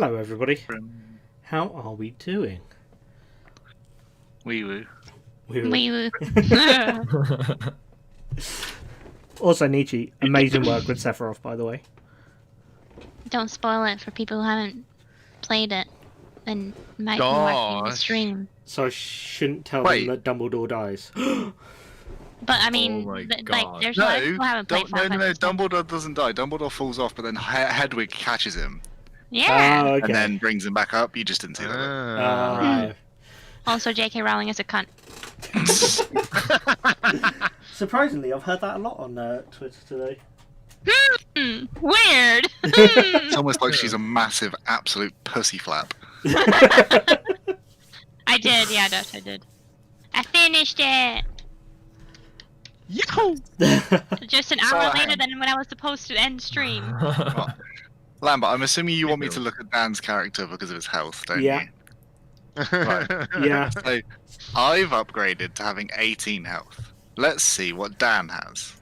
Hello, everybody. How are we doing? Wee woo. We were... Wee Also, Nietzsche, amazing work with Sephiroth, by the way. Don't spoil it for people who haven't played it and might be watching the Gosh. stream. So I shouldn't tell Wait. them that Dumbledore dies. But I mean, my like, God. there's a lot of people who haven't played No, Final Fantasy VII. Dumbledore doesn't die. Dumbledore falls off, but then Hedwig catches him Yeah. Oh, okay. and then brings him back up. You just didn't see that. Right. Also, J.K. Rowling is a cunt. Surprisingly, I've heard that a lot on Twitter today. Weird. It's almost like she's a massive, absolute pussy flap. I did, yeah, Dutch, I did. I finished it. Yo! Just an hour later than when I was supposed to end stream. Lambert, I'm assuming you want me to look at Dan's character because of his health, don't Yeah. you? Right. Yeah. So, I've upgraded to having 18 health. Let's see what Dan has.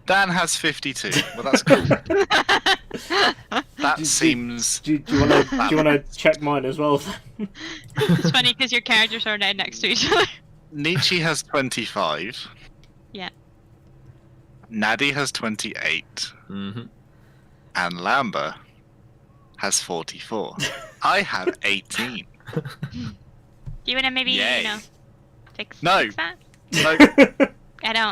Dan has 52. Well, that's cool. That seems... Do you want to check mine as well? It's funny because your characters are right next to each other. Nietzsche has 25. Yeah. Naddy has 28. Mm-hmm. And Lambert has 44. I have 18. Do you want to maybe, Yay. you know, fix that? No,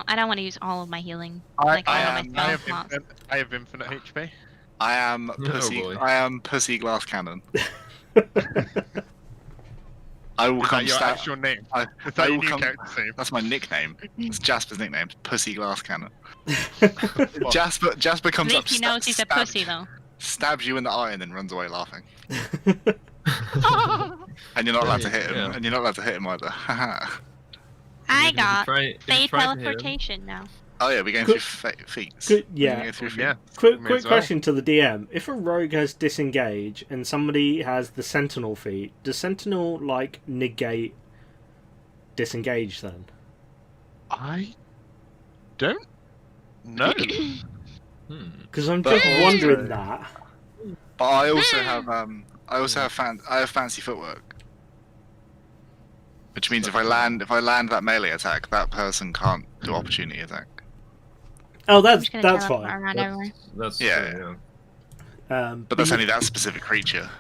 I don't want to use all of my healing. I all am- of my spell slots. I have infinite HP. I am pussy. boy. I am pussy glass cannon. I will Is come that your stab. actual name? I, Is I that your will new come. character's name? That's my nickname. It's Jasper's nickname. Pussy glass cannon. Jasper At comes up. least he knows he's a pussy, though. Stabs you in the eye and then runs away laughing. And you're not allowed to hit him. Yeah. And you're not allowed to hit him either. I got Fate Fate teleportation now. Oh yeah, we're going Good- through feats. Good, We're yeah. going through feats. Yeah. Quick May as well. question to the DM. If a rogue has disengage and somebody has the Sentinel feat, does Sentinel, like, negate disengage then? I don't know. Because I'm But just also- wondering that. But I also have I have fancy footwork, which means if I land that melee attack, that person can't do opportunity attack. Oh, I'm that's just gonna that's teleport fine. around everywhere. That's Yeah. true, yeah. But that's only that specific creature.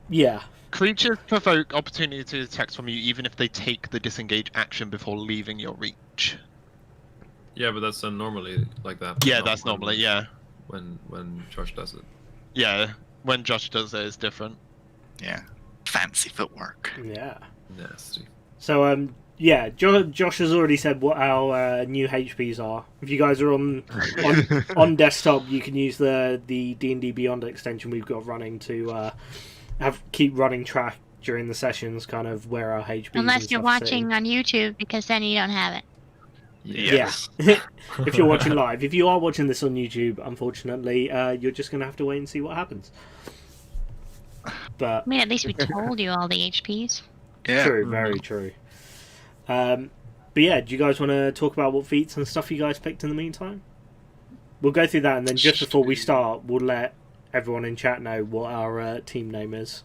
Yeah. Creatures provoke opportunity attacks from you even if they take the disengage action before leaving your reach. Yeah, but that's normally like that. Yeah, not that's when- normally, yeah. When Josh does it. Yeah, when Josh does it, it's different. Yeah, fancy footwork. Yeah. Nasty. So yeah, Josh has already said what our new HPs are. If you guys are on desktop, you can use the DnDbeyond extension we've got running to keep running track during the sessions, kind of where our HPs. Unless and you're stuff watching on YouTube, because then you don't have it. Yes. If you're watching live. If you are watching this on YouTube, unfortunately, you're just going to have to wait and see what happens. But I mean, at least we told you all the HPs. Yeah. true, very true. But yeah, do you guys want to talk about what feats and stuff you guys picked in the meantime? We'll go through that, and then just before we start, we'll let everyone in chat know what our team name is.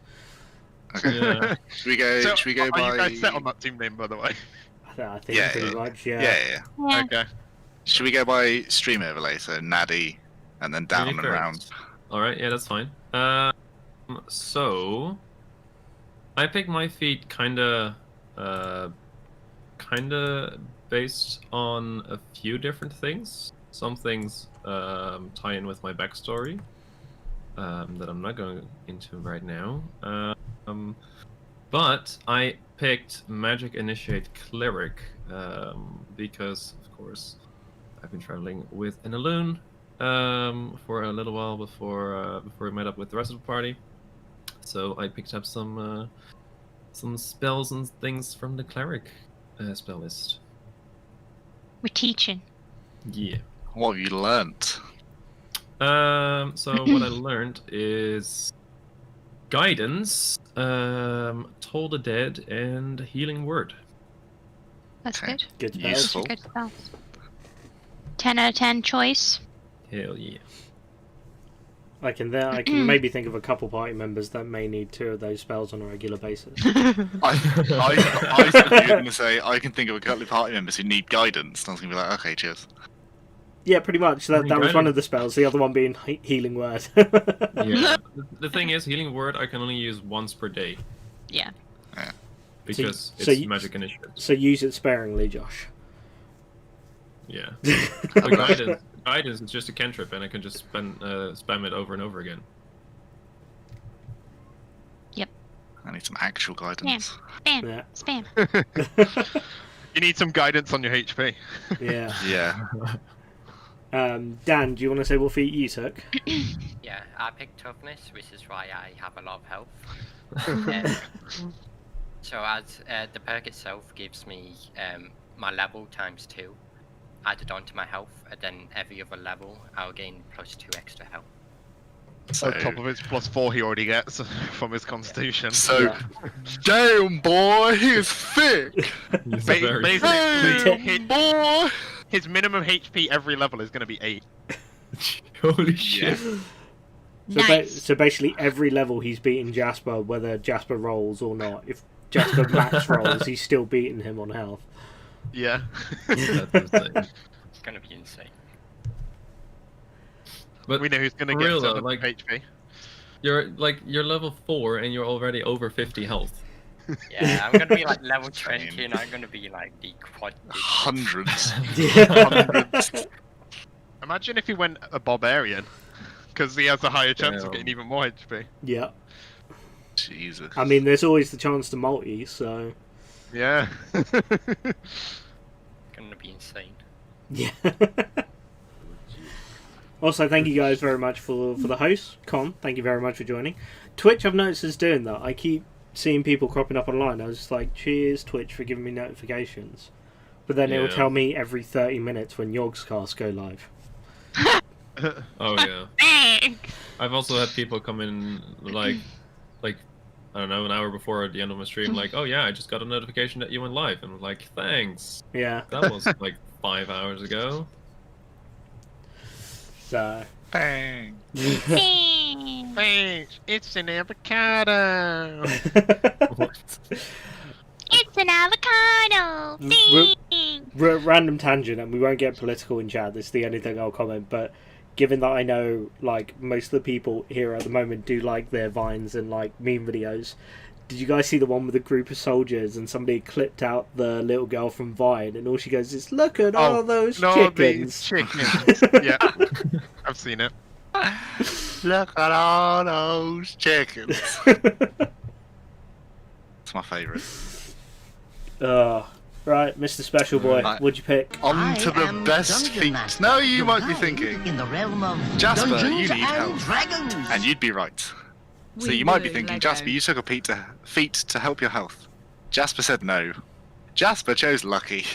Okay. Yeah. Should we go? So, should we go are by? you guys set on that team name, by the way? I think Yeah, pretty yeah. much, Yeah. Yeah. Okay. Should we go by stream overlay? So Naddy, and then down and Really around. first. Alright, yeah, that's fine. So I picked my feat kinda based on a few different things. Some things tie in with my backstory that I'm not going into right now. But I picked Magic Initiate Cleric because, of course, I've been traveling with an Aloon for a little while before we met up with the rest of the party. So I picked up some spells and things from the Cleric spell list. We're teaching. Yeah. What have you learnt? So what I learned is Guidance, Toll the Dead, and Healing Word. That's Okay. good. Good spells. Useful. Good spells. 10 out of 10 choice. Hell yeah. I can maybe think of a couple party members that may need 2 of those spells on a regular basis. I thought you were going to say, I can think of a couple of party members who need guidance. And I was going to be like, okay, cheers. Yeah, pretty much. That was Guidance. one of the spells. The other one being Healing Word. Yeah. The thing is, Healing Word I can only use once per day. Yeah. Because So it's you- magic initiative. So use it sparingly, Josh. Yeah. The guidance is just a cantrip, and I can just spam it over and over again. I need some actual guidance. Spam. Yeah. Spam. You need some guidance on your HP. Yeah. Yeah. Dan, do you want to say what feat you took? Yeah, I picked toughness, which is why I have a lot of health. So as the perk itself gives me my level times 2 added onto my health, and then every other level I'll gain +2 extra health. So, On top of his +4 he already gets from his constitution. Yeah. Damn boy, he's thick. It's Ba- very- basically, Damn boy. his minimum HP every level is going to be 8. Holy shit. So, Nice. so basically, every level he's beating Jasper, whether Jasper rolls or not. If Jasper max rolls, he's still beating him on health. Yeah. That's insane. It's gonna be insane. But We know who's going to for get real though, 7 like- HP. you're level 4 and you're already over 50 health. Yeah, I'm gonna be like level 20, and I'm gonna be like the quad. Hundreds. Yeah. Imagine if he went a barbarian, because he has a higher chance of Damn. getting even more HP. Yeah. Jesus. I mean, there's always the chance to multi, so Yeah. Gonna be insane. yeah. Also, thank you guys very much for the host, Con. Thank you very much for joining. Twitch, I've noticed is doing that. I keep seeing people cropping up online. I was just like, cheers, Twitch, for giving me notifications. But then it will Yeah. tell me every 30 minutes when Yogscast go live. Oh yeah. Thanks. I've also had people come in like I don't know, an hour before the end of my stream, like, oh yeah, I just got a notification that you went live, and I'm like, thanks. Yeah. That was like 5 hours ago. So. Bang. Thanks. Thanks, it's an avocado. It's an avocado. R- Thanks. Random tangent, and we won't get political in chat. This is the only thing I'll comment. But given that I know, like, most of the people here at the moment do like their vines and like meme videos, did you guys see the one with a group of soldiers and somebody clipped out the little girl from Vine, and all she goes is, "Look at all those no, chickens." these chickens. Yeah, I've seen it. Look at all those chickens. It's my favourite. Right, Mr. Special Boy, Right. what'd you pick? On to the best feat. Now you might be thinking, in the realm of Jasper, Dungeons you need and help. Dragons. And you'd be right. So you might be thinking, Jasper, you took a feat to help your health. Jasper said no. Jasper chose Lucky.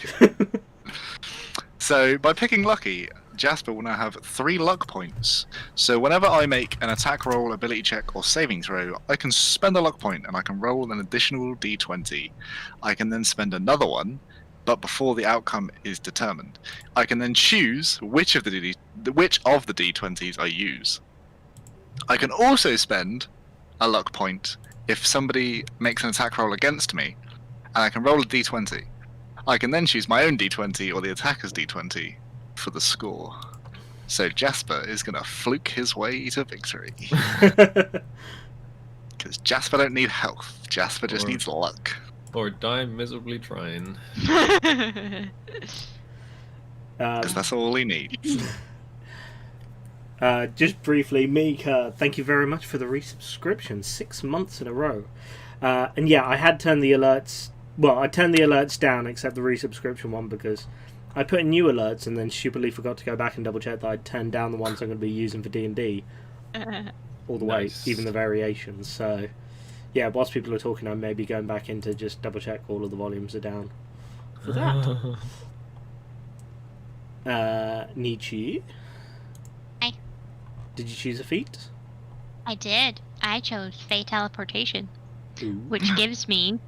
So by picking Lucky, Jasper will now have 3 luck points. So whenever I make an attack roll, ability check, or saving throw, I can spend a luck point and I can roll an additional d20. I can then spend another one, but before the outcome is determined. I can then choose which of the d20s I use. I can also spend a luck point if somebody makes an attack roll against me, and I can roll a d20. I can then choose my own d20 or the attacker's d20 for the score. So Jasper is going to fluke his way to victory. Because Jasper don't need health. Jasper just Or- needs luck. Or die miserably trying. Because that's all he needs. Just briefly, Mika, thank you very much for the resubscription, 6 months in a row. And yeah, I had turned the alerts. Well, I turned the alerts down except the resubscription one because I put in new alerts and then stupidly forgot to go back and double check that I'd turned down the ones I'm going to be using for D&D all the way, Nice. even the variations. So yeah, whilst people are talking, I may be going back in to just double check all of the volumes are down for that. Nietzsche. Hi. Did you choose a feat? I did. I chose Fey Teleportation, Ooh. which gives me,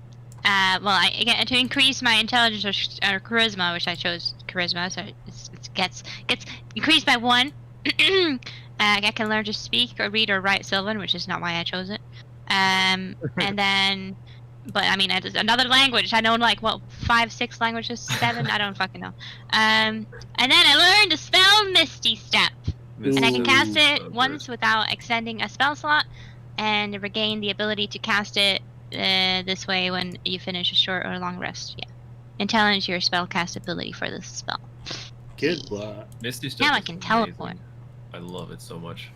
I get to increase my intelligence or charisma, which I chose charisma, so it gets increased by 1. I can learn to speak or read or write Sylvan, which is not why I chose it. And then, but I mean, it's another language. I know like what 5, 6 languages, 7. I don't fucking know. And then I learned to spell Misty Step, and I can cast it once without extending a spell slot, and regain the ability to cast it this way when you finish a short or long rest. Yeah, and challenge your spell cast ability for this spell. Good work. Misty Step Now I is can amazing. teleport. I love it so much.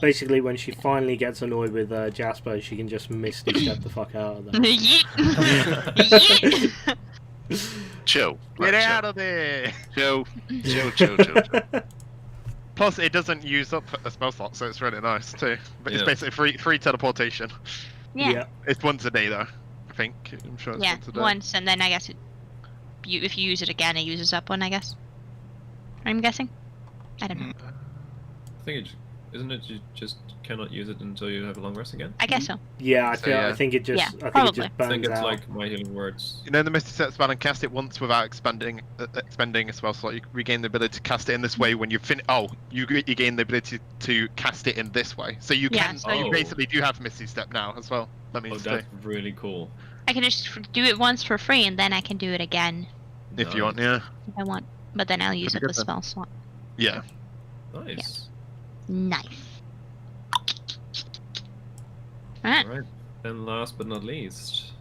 Basically, when she finally gets annoyed with Jasper, she can just Misty Step the fuck out of them. Yeet. Yeet. Chill. Get Right, out of there! chill. Chill. Plus, it doesn't use up a spell slot, so it's really nice too. But it's Yeah. basically free teleportation. Yeah. It's once a day though, I think. I'm sure it's Yeah, once a day. once, and then I guess if you use it again, it uses up one, I guess. I'm guessing. I don't know. I think isn't it you just cannot use it until you have a long rest again? I guess so. Yeah, I So, think yeah. I think it just Yeah, I think it probably. just I burns think it's out. like my healing words. You know the Misty Step spell and cast it once without expending a spell slot. You regain the ability to cast it in this way when you finish. Oh, you gain the ability to cast it in this way. So you Yeah, can. so you you- basically do have Misty Step now as well. Let me Oh, say, that's really cool. I can just do it once for free, and then I can do it again if you want. Yeah. if I want. But then I'll use That'd up be the good then. spell slot. Yeah. Nice. Nice. Alright, Alright. And last but not least.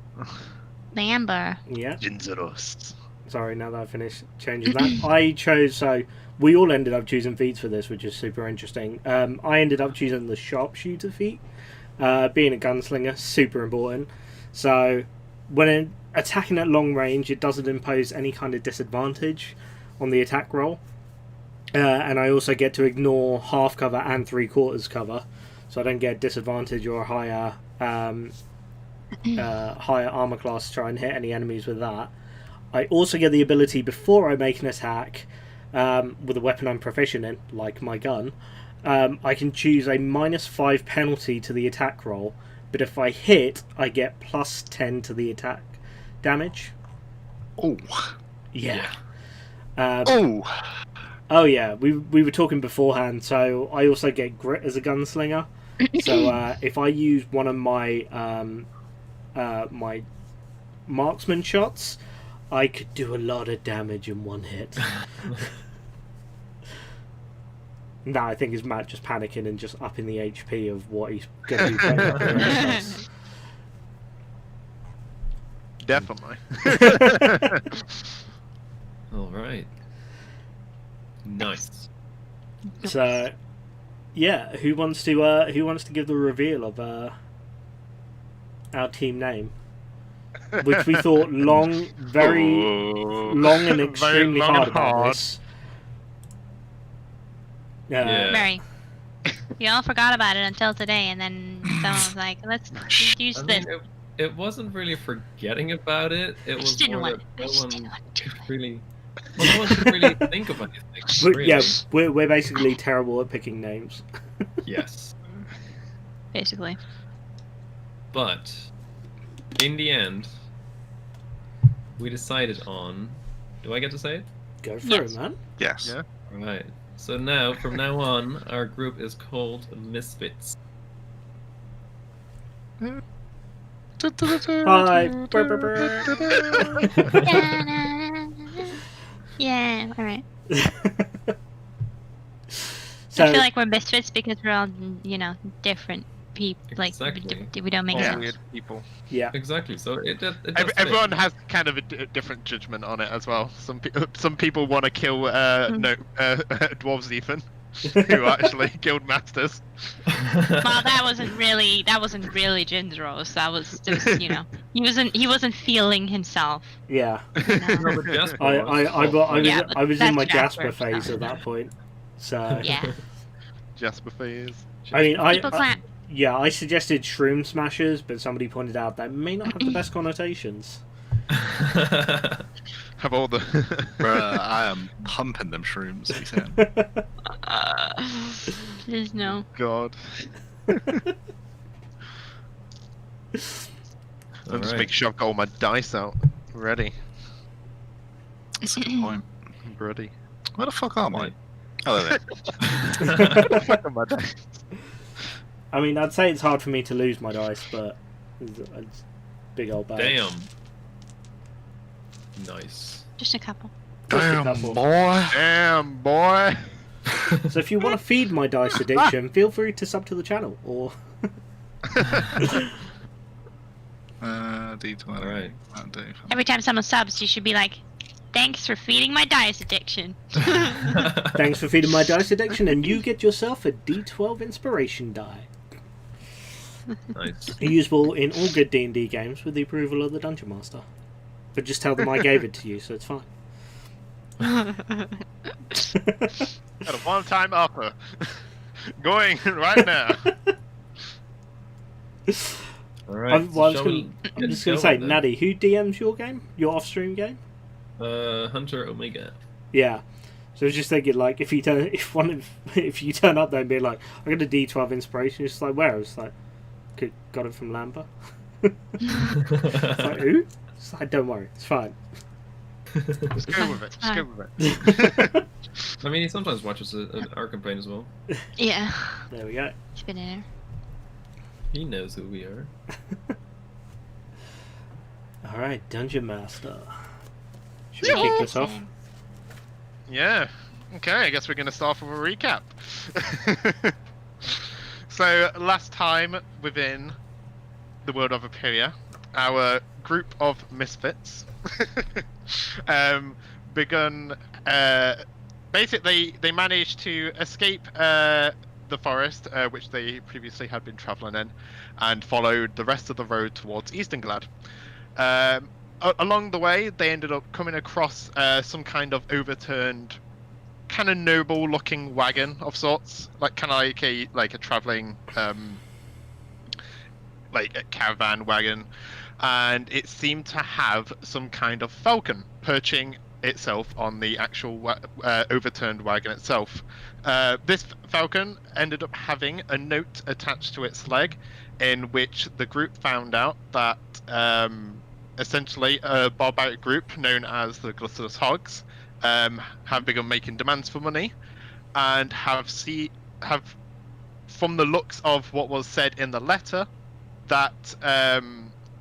the Amber. Yeah. Jinzaros. Sorry, now that I finished changing that, I chose. So we all ended up choosing feats for this, which is super interesting. I ended up choosing the sharpshooter feat. Being a gunslinger, super important. So when attacking at long range, it doesn't impose any kind of disadvantage on the attack roll. And I also get to ignore half cover and 3/4 cover, so I don't get disadvantage or higher higher armor class to try and hit any enemies with that. I also get the ability before I make an attack with a weapon I'm proficient in, like my gun. I can choose a -5 penalty to the attack roll, but if I hit, I get +10 to the attack damage. Oh. Yeah. Oh. Yeah, we were talking beforehand, so I also get grit as a gunslinger. So if I use one of my my marksman shots, I could do a lot of damage in one hit. That I think is Matt just panicking and just upping the HP of what he's going to be playing up there. Definitely. Alright. Nice. So, yeah, who wants to give the reveal of our team name, which we thought very long and extremely long hard and about hard. this. Yeah. Very. We all forgot about it until today, and then someone was like, let's use I this. mean, it wasn't really forgetting about it. It was just didn't more want- that I no just one didn't want to do it. really, no one could really think of anything. But, Really. yeah, we're basically terrible at picking names. Yes. Basically. But in the end, we decided on. Do I get to say it? Go for Yes. it, man. Yes. Yeah. Right. So now, from now on, our group is called Misfits. Hi. Yeah, alright. So, I feel like we're misfits because we're all, different people. Like, Exactly. we don't make Yeah. sense. Weird people. yeah. Exactly. So it does Everyone fit. has kind of a different judgment on it as well. Some people want to kill dwarves even, who are actually guild masters. Well, that wasn't really Jinzros. That was just, he wasn't feeling himself. Yeah. No, but Jasper I was. Yeah, but was in that's my Jasper, Jasper phase so- at that point. So Yeah. Jasper phase. I mean, People clap. I suggested Shroom Smashers, but somebody pointed out that may not have the best connotations. Have all the. Bruh, I am pumping them shrooms. He said. There's no. God. I'm just Alright. making sure I've got all my dice out ready. That's a good point. I'm ready. Where the fuck am I? Right. Oh, there. Fuck on my dice. I mean, I'd say it's hard for me to lose my dice, but it's big old bag. Damn. Nice. Just a couple. Just a Damn, couple. boy. Damn, boy. So if you want to feed my dice addiction, feel free to sub to the channel, or... D20. Alright. That'll do. Every time someone subs, you should be like, "Thanks for feeding my dice addiction." Thanks for feeding my dice addiction, and you get yourself a D12 inspiration die. Nice. Usable in all good D&D games with the approval of the Dungeon Master. But just tell them I gave it to you, so it's fine. Got a one-time offer. Going right now. Alright. I'm just going to say, Natty, who DMs your game? Your off-stream game? Hunter Omega. Yeah. So I was just thinking, like, if you turn up there and be like, I got a D12 inspiration, it's like, where? It's like, got it from Lamba. It's like, who? It's like, don't worry, it's fine. Just go with it. Just go with it. I mean, he sometimes watches our campaign as well. Yeah. There we go. He's been in there. He knows who we are. Alright, Dungeon Master. Should we kick this off? Yeah. Okay, I guess we're going to start with a recap. So, last time within the world of Epperia, our group of misfits begun. Basically, they managed to escape the forest, which they previously had been travelling in, and followed the rest of the road towards Eastonglad. Along the way, they ended up coming across some kind of overturned, kind of noble-looking wagon of sorts, like kind of like a traveling, like a caravan wagon, and it seemed to have some kind of falcon perching itself on the actual overturned wagon itself. This falcon ended up having a note attached to its leg, in which the group found out that essentially a barbaric group known as the Gluttonous Hogs have begun making demands for money, and have from the looks of what was said in the letter, that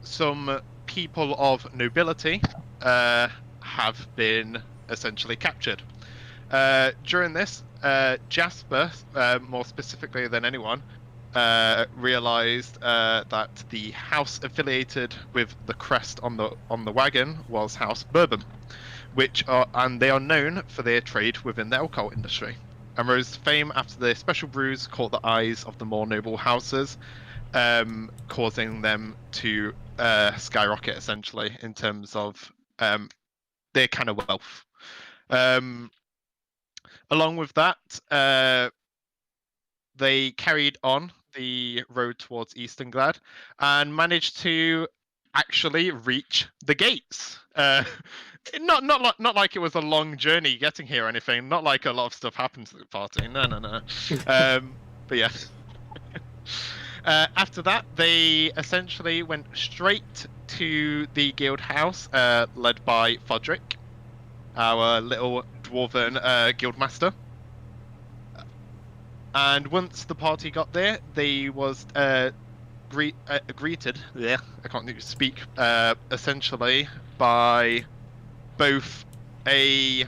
some people of nobility have been essentially captured. During this, Jasper, more specifically than anyone, realized that the house affiliated with the crest on the wagon was House Bourbon, and they are known for their trade within the alcohol industry, and rose to fame after their special brews caught the eyes of the more noble houses, causing them to skyrocket essentially in terms of their kind of wealth. Along with that, they carried on the road towards Eastonglad and managed to actually reach the gates. Not like it was a long journey getting here or anything. Not like a lot of stuff happened to the party. No. But yeah. After that, they essentially went straight to the guild house, led by Fodrick, our little dwarven guild master. And once the party got there, they was greeted. Yeah, I can't even speak. Essentially, by both an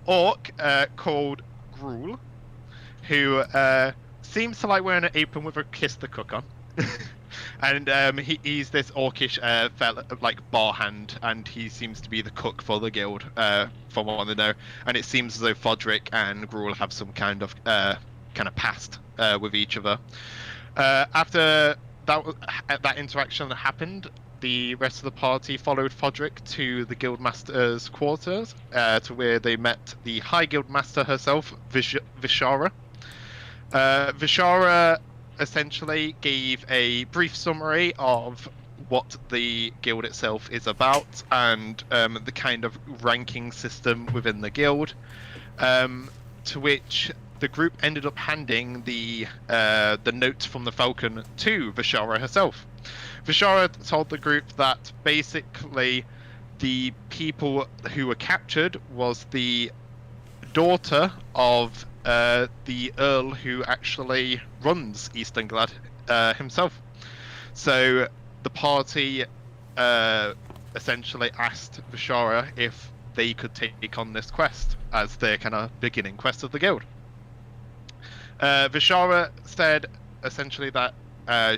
orc called Gruul, who seems to like wearing an apron with a kiss the cook on. And he's this orcish fella, like bar hand, and he seems to be the cook for the guild, from what I know. And it seems as though Fodrick and Gruul have some kind of past with each other. After that interaction happened, the rest of the party followed Fodrick to the guildmaster's quarters, to where they met the High Guildmaster herself, Vishara. Vishara essentially gave a brief summary of what the guild itself is about, and the kind of ranking system within the guild, to which the group ended up handing the note from the Falcon to Vishara herself. Vishara told the group that basically the people who were captured was the daughter of the Earl who actually runs Easternglad himself. So the party essentially asked Vishara if they could take on this quest as their kind of beginning quest of the guild. Vishara said essentially that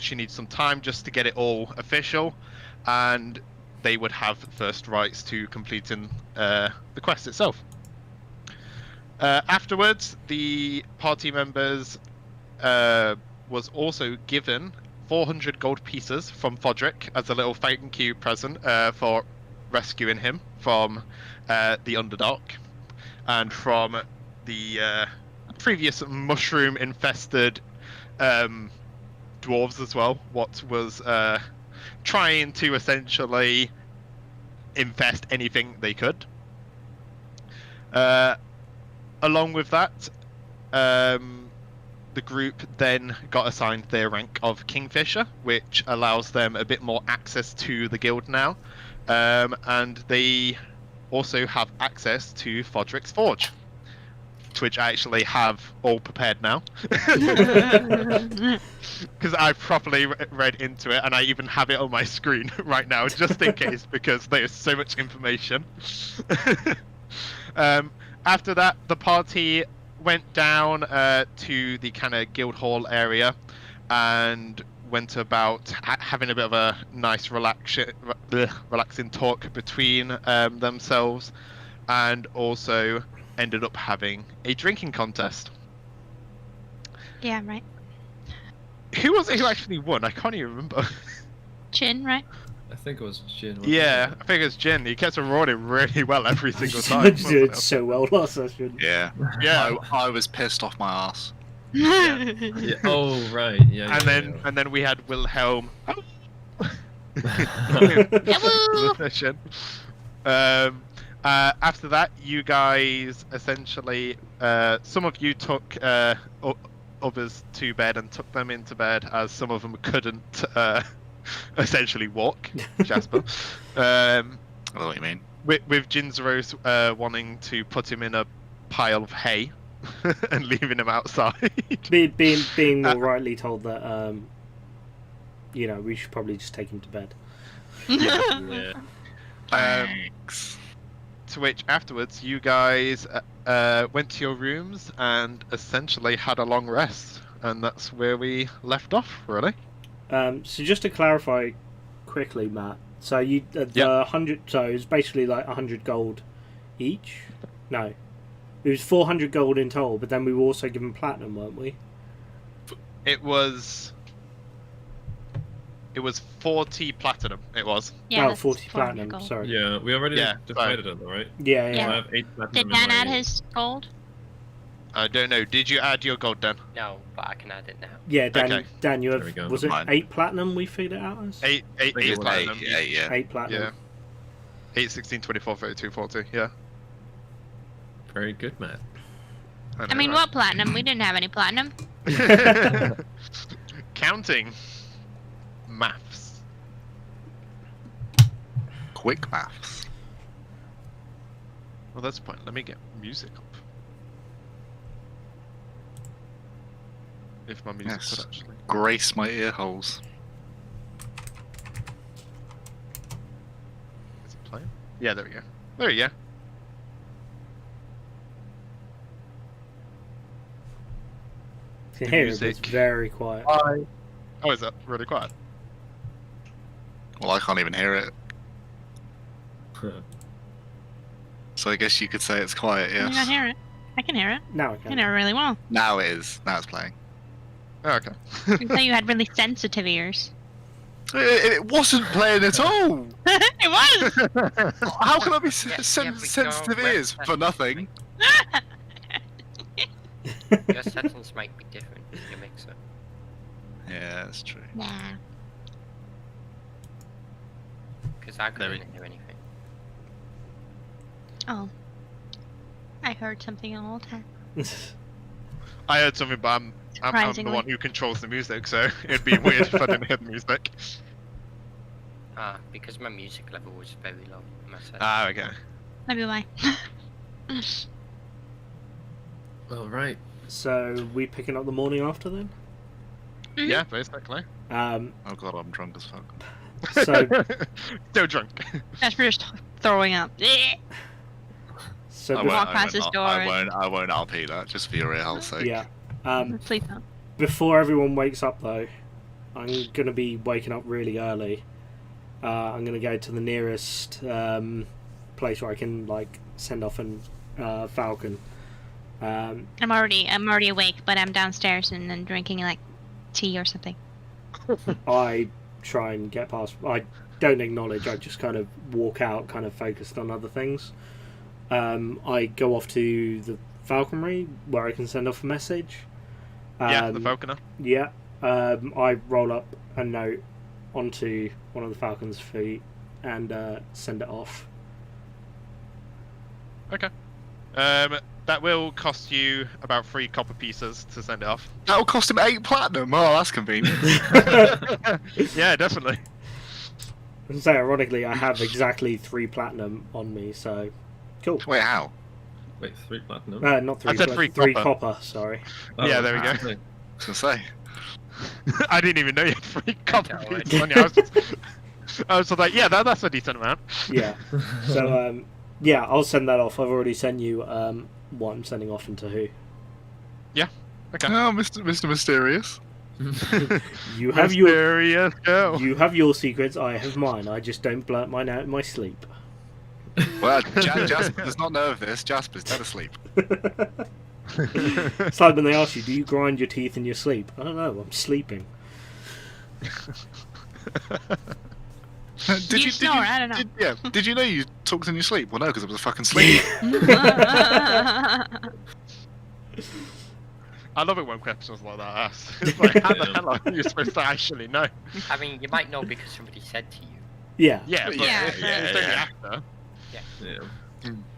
she needs some time just to get it all official, and they would have first rights to completing the quest itself. Afterwards, the party members was also given 400 gold pieces from Fodrick as a little thank you present for rescuing him from the Underdark and from the previous mushroom-infested dwarves as well, what was trying to essentially infest anything they could. Along with that, the group then got assigned their rank of Kingfisher, which allows them a bit more access to the guild now, and they also have access to Fodrick's Forge, which I actually have all prepared now. Because I properly read into it, and I even have it on my screen right now, just in case, because there's so much information. After that, the party went down to the kind of guild hall area and went about having a bit of a nice relaxing talk between themselves, and also ended up having a drinking contest. Yeah, right. Who was it who actually won? I can't even remember. Chin, right? I think it was Jin. wasn't Yeah, it? I think it's Jin. He kept rolling really well every single time. I wasn't did it? so well last session. Yeah. Yeah. I was pissed off my ass. Yeah. Oh right. Yeah. And then we had Wilhelm. Yahoo! Session. After that, you guys essentially, some of you took others to bed and took them into bed, as some of them couldn't essentially walk. Jasper. I know what you mean. With Jinzero's wanting to put him in a pile of hay and leaving him outside. Being more rightly told that, we should probably just take him to bed. Yeah. Thanks. To which afterwards you guys went to your rooms and essentially had a long rest, and that's where we left off, really. So just to clarify quickly, Matt. So you the 100. So it was basically like 100 gold each. No, it was 400 gold in total. But then we were also given platinum, weren't we? It was 40 platinum. It was. Yeah, oh, that's 40 400 platinum. gold. Sorry. Yeah, we already Yeah, decided it, though, right? Yeah, So yeah. I have 8 platinum. Did in Dan my- add his gold? I don't know. Did you add your gold, Dan? No, but I can add it now. Yeah, Dan. Okay. Dan, you There have. we go. Was it Mine. 8 platinum? We figured it out as Eight think it was platinum. 8, yeah. 8 platinum. Yeah. 8, 16, 24, 32, 40. Yeah. Very good, Matt. I mean, what platinum? We didn't have any platinum. Counting. Maths. Quick maths. Well, that's the point. Let me get music up. If my music Yes. would actually. Grace my ear holes. Is it playing? Yeah, there we go. There we go. You can hear it, but it's music. very quiet. Oh, is that really quiet? Well, I can't even hear it. So I guess you could say it's quiet, I can yes. hear it. I can hear it. Now I I can. can hear it really well. Now it is. Now it's playing. Oh, okay. You can say you had really sensitive ears. It wasn't playing at all! It was! How can I be Yeah, we sensitive go ears web for nothing? Your settings might be different in your mixer. Yeah, that's true. Nah. Because I There we- couldn't hear anything. Oh. I heard something the whole time. I heard something, but I'm the Surprisingly. one who controls the music, so it'd be weird if I didn't hear the music. Because my music level was very low. in my settings. Ah, okay. Maybe why. All right. So we picking up the morning after then? Yeah, basically. Um, Oh god, I'm drunk as fuck. so Still drunk. Jasper just throwing up. so I bef- Walk past his door I and- won't RP that, just for your real sake. yeah. Please don't. Before everyone wakes up though, I'm gonna be waking up really early. I'm gonna go to the nearest place where I can like send off an falcon. I'm already awake, but I'm downstairs and then drinking like tea or something. I try and get past. I don't acknowledge. I just kind of walk out, kind of focused on other things. I go off to the falconry where I can send off a message. Yeah, the falconer. Yeah. I roll up a note onto one of the falcon's feet and send it off. Okay. That will cost you about 3 copper pieces to send it off. That'll cost him 8 platinum. Oh, that's convenient. Yeah, definitely. So ironically, I have exactly 3 platinum on me. So cool. Wait, how? Wait, 3 platinum. Not 3. I said but 3 3 copper. copper. Sorry. Yeah, there we go. okay. I was gonna say. I didn't even know you had 3 copper Yeah, pieces on you. I was just like, yeah, that's a decent amount. Yeah. So yeah, I'll send that off. I've already sent you what I'm sending off into who. Okay. Oh, Mr. Mysterious. You have your Mysterious girl. you have your secrets. I have mine. I just don't blurt mine out in my sleep. Well, Jasper does not know of this. Jasper's dead asleep. It's like when they ask you, "Do you grind your teeth in your sleep?" I don't know. I'm sleeping. You snore, I don't know. Did you know you talked in your sleep? Well, no, because it was a fucking sleep. I love it when questions like that are asked. It's like, how the hell are you supposed to actually know? I mean, you might know because somebody said to you, Yeah. Yeah, but Yeah. it's only after. Yeah.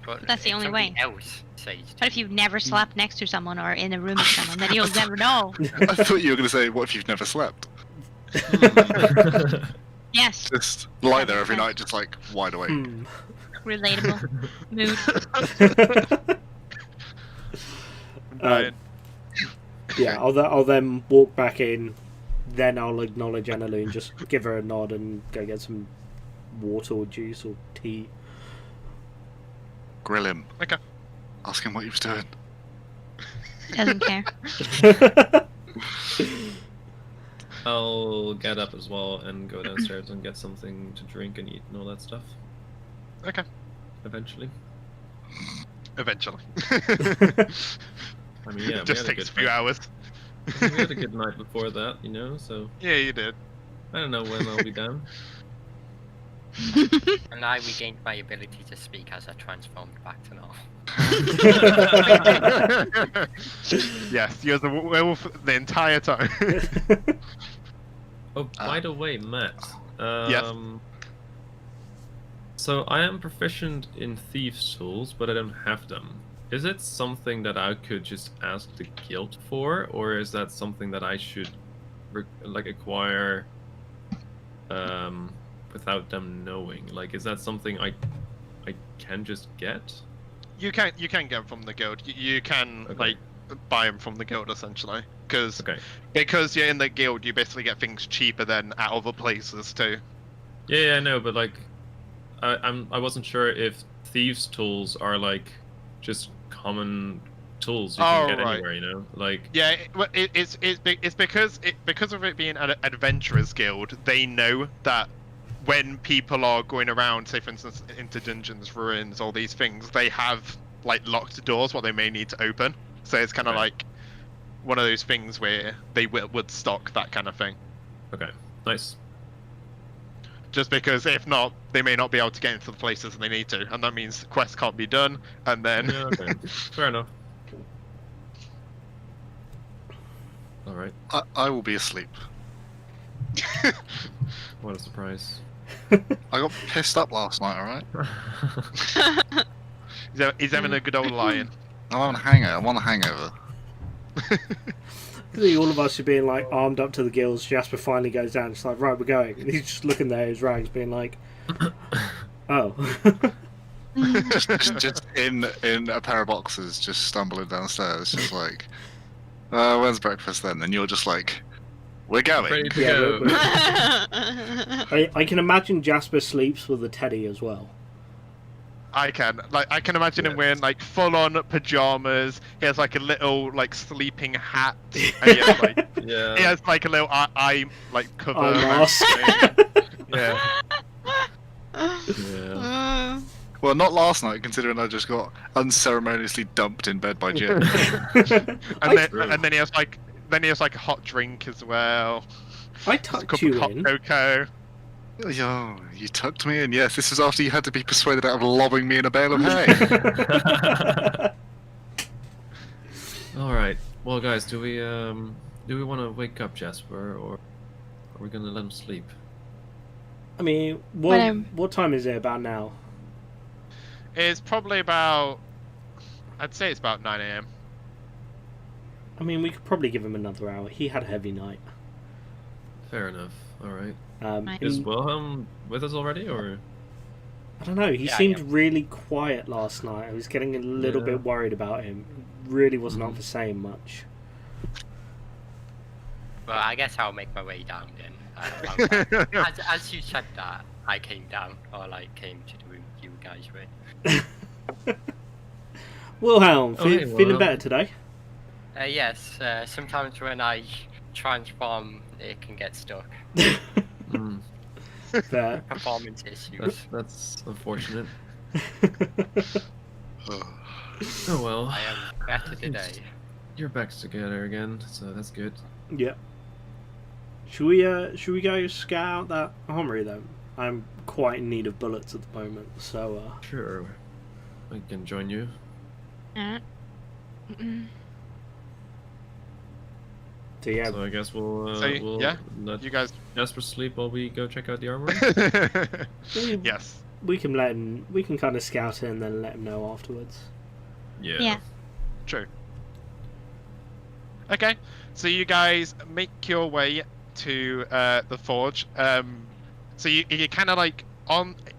but That's the only somebody way. else says to What if you've never slept next to someone or in a room with someone? Then you'll never know. I thought you were going to say, what if you've never slept? Yes. Just lie there every night, just like wide awake. Hmm. Relatable. Mood. Right. Yeah. I'll then walk back in. Then I'll acknowledge Annalou and just give her a nod and go get some water or juice or tea. Grill him. Okay. Ask him what he was doing. Doesn't care. I'll get up as well and go downstairs and get something to drink and eat and all that stuff. Okay. Eventually. Eventually. I mean, yeah, It just takes a few hours. We had a good night before that, you know, so Yeah, you did. I don't know when I'll be down. and I regained my ability to speak as I transformed back to normal. Yes, you're the werewolf the entire time. Oh, by the way, Matt. Yes. So I am proficient in thieves' tools, but I don't have them. Is it something that I could just ask the guild for, or is that something that I should acquire without them knowing? Like, is that something I can just get? You can get them from the guild. You can Okay. like buy them from the guild essentially, because Okay. you're in the guild, you basically get things cheaper than at other places too. Yeah, I know, but like, I wasn't sure if thieves' tools are like just common tools you can Oh, get right. anywhere, you know? Like, Yeah, it's because of it being an adventurers guild. They know that when people are going around, say for instance into dungeons, ruins, all these things, they have like locked doors what they may need to open. So it's kind of Right. like one of those things where they would stock that kind of thing. okay, nice. Just because if not, they may not be able to get into the places they need to, and that means quests can't be done, and then Yeah, okay. Fair enough. Alright, I will be asleep. what a surprise. I got pissed up last night, alright? he's having a good old lion. I'm on a hangover. I'm on a hangover. I think all of us are being like armed up to the gills. Jasper finally goes down. It's like, right, we're going. And he's just looking there, his rags, being like, oh. just in a pair of boxers, just stumbling downstairs, just like, when's breakfast then? And you're just like, we're going. Ready to Yeah, go. I can imagine Jasper sleeps with a teddy as well. I can imagine him wearing like full on pajamas. He has like a little like sleeping hat. And he has like Yeah. he has like a little eye like cover. Eye mask. Yeah. Yeah. Well, not last night, considering I just got unceremoniously dumped in bed by Jim. And then he has like a hot drink as well. I A tucked cup you of hot in. cocoa. Yo, you tucked me in. Yes, this was after you had to be persuaded out of lobbing me in a bale of hay. All right. Well, guys, do we want to wake up Jasper, or are we gonna let him sleep? I mean, what time is it about now? It's probably about. I'd say it's about 9 a.m. I mean, we could probably give him another hour. He had a heavy night. Fair enough. All right. Right. Is Wilhelm with us already, or? I don't know. He Yeah, seemed yeah. really quiet last night. I was getting a little Yeah. bit worried about him. Really wasn't Mhm. up for saying much. Well, I guess I'll make my way down then. As you said that, I came down, or like came to the room you guys were in. Wilhelm, Oh, hey, feeling Wilhelm. better today? Yes, sometimes when I transform, it can get stuck. Mm, Fair. Performance issues. that's unfortunate. Oh well. I am better today. You're back together again, so that's good. Yeah. Should we go scout that armory then? I'm quite in need of bullets at the moment, so Sure. I can join you. so yeah. So I guess we'll yeah, let You guys. Jasper sleep while we go check out the armory. Yes. We can let him. We can kind of scout it and then let him know afterwards. Yeah. True. Okay, so you guys make your way to the forge. So you kind of like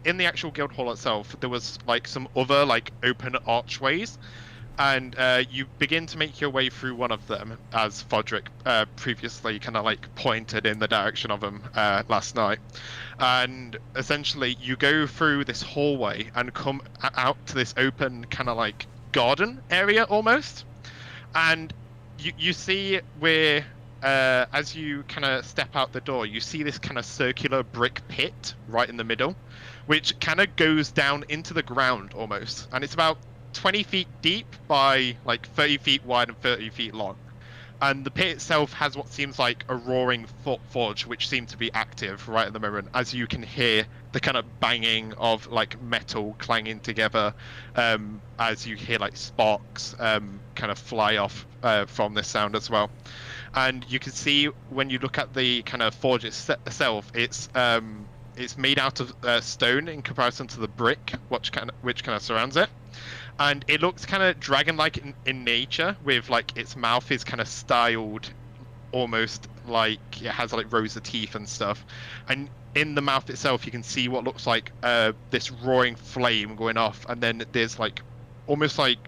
in the actual guild hall itself, there was like some other like open archways, and you begin to make your way through one of them as Fodrick previously kind of like pointed in the direction of them last night. And essentially you go through this hallway and come out to this open kind of like garden area almost, and you see where as you kind of step out the door, you see this kind of circular brick pit right in the middle, which kind of goes down into the ground almost, and it's about 20 feet deep by like 30 feet wide and 30 feet long. And the pit itself has what seems like a roaring forge, which seems to be active right at the moment, as you can hear the kind of banging of like metal clanging together, as you hear like sparks kind of fly off from this sound as well. And you can see when you look at the kind of forge itself, it's made out of stone in comparison to the brick, which kind of surrounds it. And it looks kind of dragon-like in nature, with like its mouth is kind of styled almost like it has like rows of teeth and stuff. And in the mouth itself, you can see what looks like this roaring flame going off, and then there's like almost like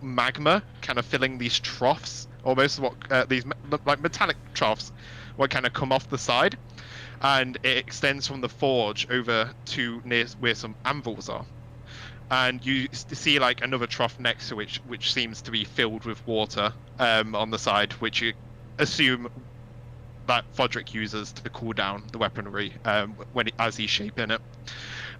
magma kind of filling these troughs, almost what these like metallic troughs, what kind of come off the side, and it extends from the forge over to near where some anvils are. And you see like another trough next to which seems to be filled with water on the side, which you assume that Fodrick uses to cool down the weaponry as he's shaping it.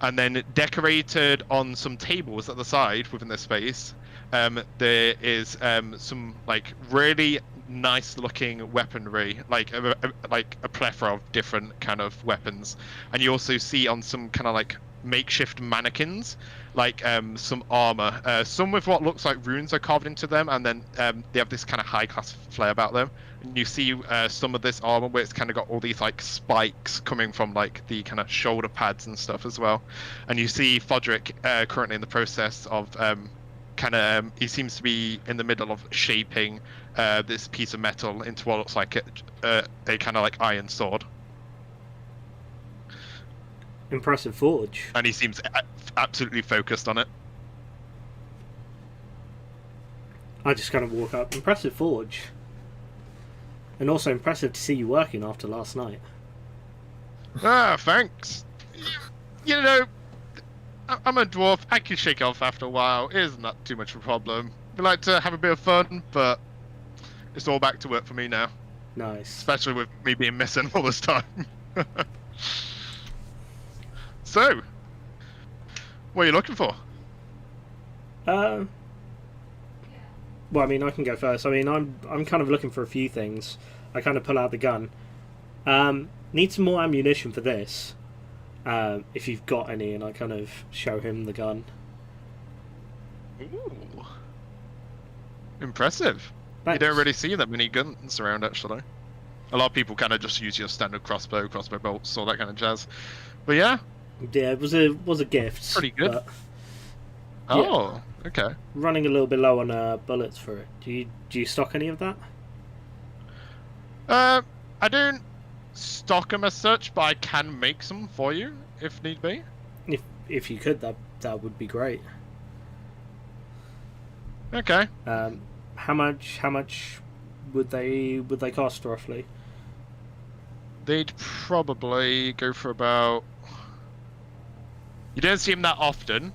And then decorated on some tables at the side within this space, there is some like really nice looking weaponry, like a plethora of different kind of weapons. And you also see on some kind of like makeshift mannequins like some armor, some with what looks like runes are carved into them, and then they have this kind of high class flair about them. And you see some of this armor where it's kind of got all these like spikes coming from like the kind of shoulder pads and stuff as well. And you see Fodrick currently in the process of he seems to be in the middle of shaping this piece of metal into what looks like a kind of like iron sword. Impressive forge. And he seems absolutely focused on it. I just kind of walk up. Impressive forge. And also impressive to see you working after last night. Ah, thanks. You know, I'm a dwarf. I can shake off after a while. It is not too much of a problem. We like to have a bit of fun, but it's all back to work for me now. Nice. Especially with me being missing all this time. So, what are you looking for? Well, I mean, I can go first. I mean, I'm kind of looking for a few things. I kind of pull out the gun. Need some more ammunition for this. If you've got any, and I kind of show him the gun. Ooh. Impressive. Thanks. You don't really see that many guns around, actually. A lot of people kind of just use your standard crossbow bolts, all that kind of jazz. But yeah. Yeah, it was a gift. Pretty good. But, oh, okay. running a little bit low on bullets for it. Do you stock any of that? I don't stock them as such, but I can make some for you if need be. If you could, that would be great. Okay. How much would they cost roughly? They'd probably go for about. You don't see them that often,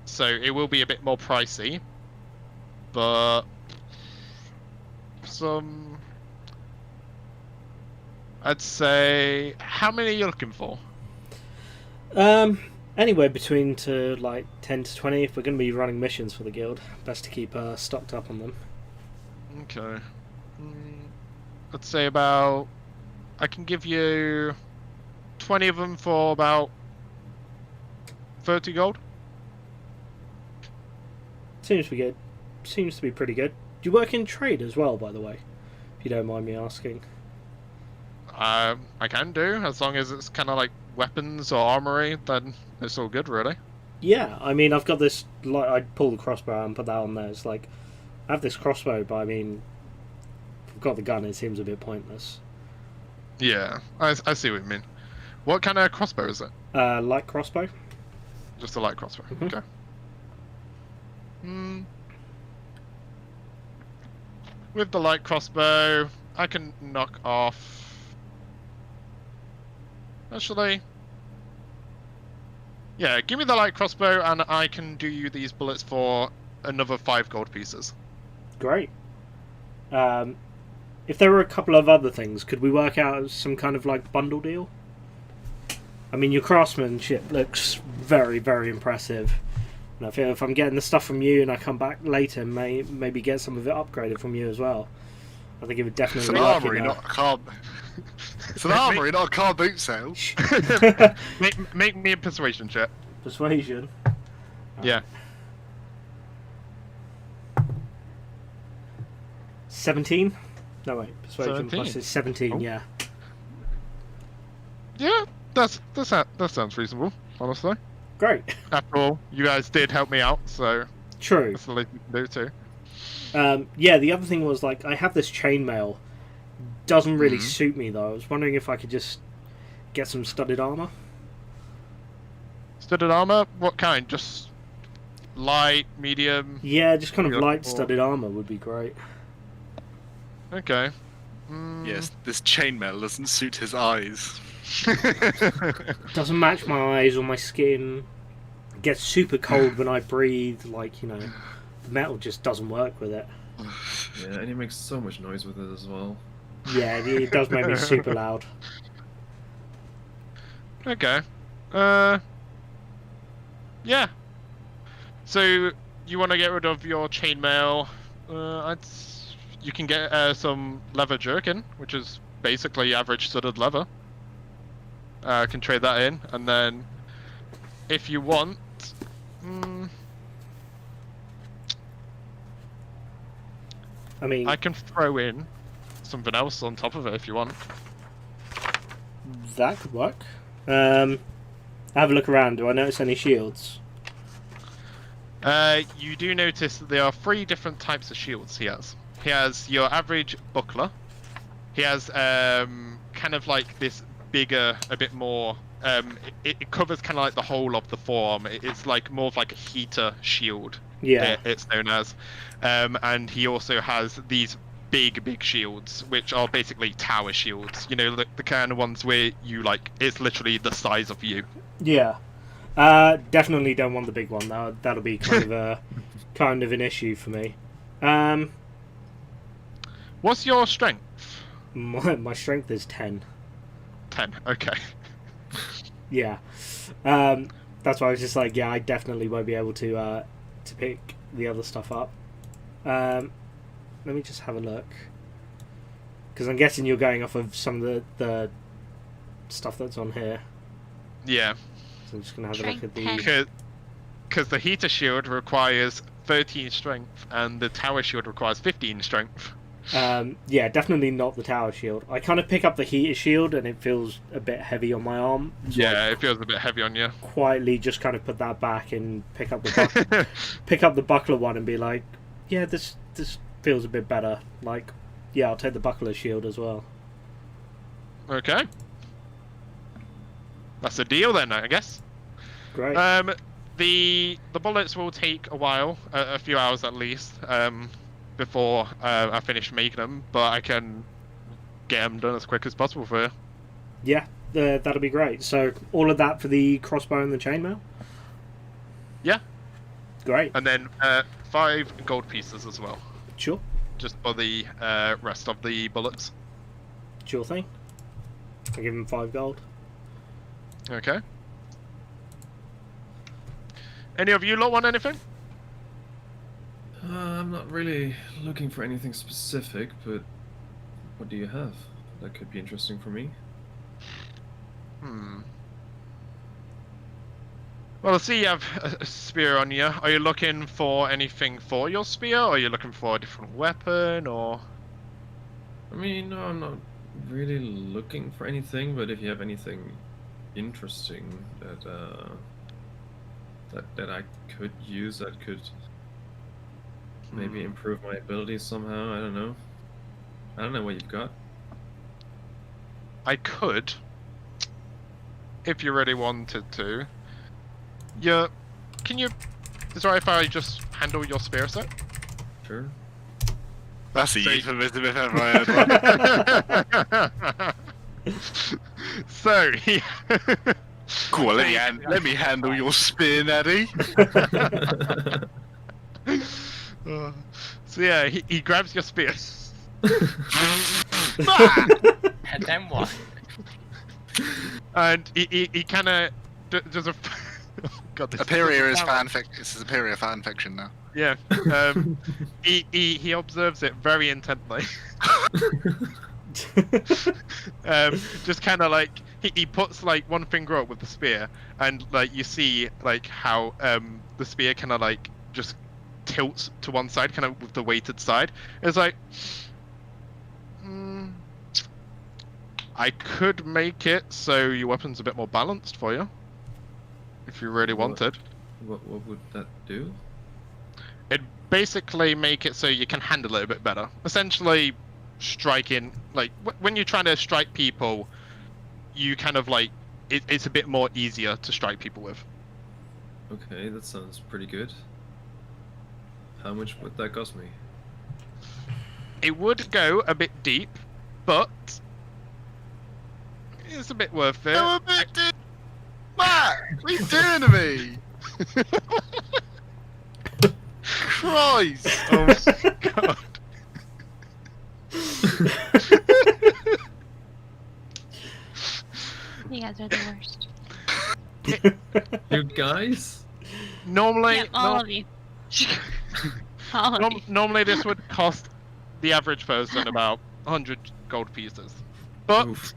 so it will be a bit more pricey. But I'd say, how many are you looking for? Anywhere between to like 10 to 20. If we're going to be running missions for the guild, best to keep stocked up on them. Okay. I'd say about. I can give you 20 of them for about 30 gold. Seems to be good. Seems to be pretty good. Do you work in trade as well, by the way? If you don't mind me asking. I can do, as long as it's kind of like weapons or armory, then it's all good, really. Yeah, I mean, I've got this. Like, I'd pull the crossbow and put that on there. It's like, I have this crossbow, but I mean, if I've got the gun, it seems a bit pointless. Yeah, I see what you mean. What kind of crossbow is it? Light crossbow. Just a light crossbow. Mhm. Okay. With the light crossbow, I can knock off. Actually, yeah, give me the light crossbow, and I can do you these bullets for another 5 gold pieces. Great. If there were a couple of other things, could we work out some kind of like bundle deal? I mean, your craftsmanship looks very, very impressive. And I feel if I'm getting the stuff from you and I come back later, maybe get some of it upgraded from you as well. I think it would It's definitely an work. armory, not a car. It's an armory, not a car boot sale. Make me a persuasion check. Persuasion. Yeah. 17? No wait, persuasion 17. plus is 17. Oh. Yeah. Yeah, that sounds reasonable, honestly. Great. After all, you guys did help me out, so True. that's the least you can do too. Yeah, the other thing was like I have this chainmail. Doesn't really Mhm. suit me though. I was wondering if I could just get some studded armor. Studded armor? What kind? Just light, medium? Yeah, just kind of You're light for- studded armor would be great. Okay. Yes, this chainmail doesn't suit his eyes. Doesn't match my eyes or my skin. It gets super cold when I breathe. Like, you know, the metal just doesn't work with it. Yeah, and he makes so much noise with it as well. Yeah, it does make me super loud. Okay. Yeah. So you want to get rid of your chainmail? You can get some leather jerkin, which is basically average studded leather. Can trade that in, and then if you want, I mean, I can throw in something else on top of it if you want. that could work. Have a look around. Do I notice any shields? You do notice that there are 3 different types of shields he has. He has your average buckler. He has kind of like this bigger, a bit more. It covers kind of like the whole of the forearm. It's like more of like a heater shield Yeah. It's known as. And he also has these big shields, which are basically tower shields. You know, the kind of ones where you like it's literally the size of you. Yeah. Definitely don't want the big one. That'll be kind of an issue for me. What's your strength? My strength is 10. 10. Okay. Yeah. That's why I was just like, yeah, I definitely won't be able to pick the other stuff up. Let me just have a look, because I'm guessing you're going off of some of the stuff that's on here. Yeah. So I'm just gonna have a look at Strength the. Because the heater shield requires 13 strength, and the tower shield requires 15 strength. Yeah, definitely not the tower shield. I kind of pick up the heater shield, and it feels a bit heavy on my arm. So Yeah, it feels a bit heavy on you. quietly just kind of put that back and pick up the buckler one and be like, yeah, this feels a bit better. Like, yeah, I'll take the buckler shield as well. Okay. That's a deal then, I guess. Great. The bullets will take a while, a few hours at least, before I finish making them, but I can get them done as quick as possible for you. Yeah, that'll be great. So all of that for the crossbow and the chainmail? Yeah. Great. And then 5 gold pieces as well, Sure. just for the rest of the bullets. Sure thing. I'll give him 5 gold. Okay. Any of you lot want anything? I'm not really looking for anything specific, but what do you have? That could be interesting for me. Well, I see you have a spear on you. Are you looking for anything for your spear, or are you looking for a different weapon, or...? I mean, no, I'm not really looking for anything, but if you have anything interesting that I could use, that could maybe improve my abilities somehow. I don't know what you've got. I could, if you really wanted to. Yeah, can you... Is it alright if I just handle your spear set? Sure. That's a euphemism if ever I heard one. So, Cool, let me handle your spear, Naddy. So yeah, he grabs your spear. And then what? And he kind of does a... God, this Epperia is fanfic. This is Epperia fanfiction now. Yeah. He observes it very intently. Just kind of like he puts like one finger up with the spear, and like you see like how the spear kind of like just tilts to one side, kind of with the weighted side. It's like, I could make it so your weapon's a bit more balanced for you, if you really wanted. What would that do? It'd basically make it so you can handle it a bit better. Essentially, striking, like when you're trying to strike people, you kind of like it's a bit more easier to strike people with. Okay, that sounds pretty good. How much would that cost me? It would go a bit deep, but it's a bit worth it. Go a bit, dude. Matt, what are you doing to me? Christ! Oh my god. You guys are the worst. You guys? Normally, Yeah, all of you. All of you. normally this would cost the average person about 100 gold pieces, but Oof.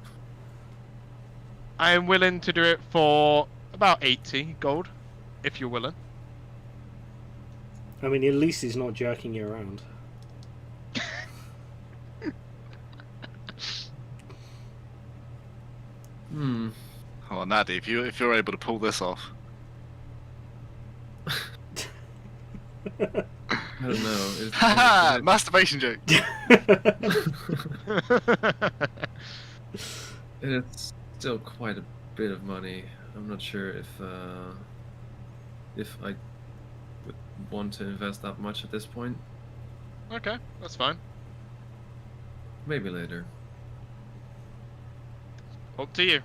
I am willing to do it for about 80 gold, if you're willing. I mean, at least he's not jerking you around. Oh, Naddy, if you're able to pull this off. I don't know. Haha! Masturbation joke. It's still quite a bit of money. I'm not sure if I would want to invest that much at this point. Okay, that's fine. Maybe later. Up to you.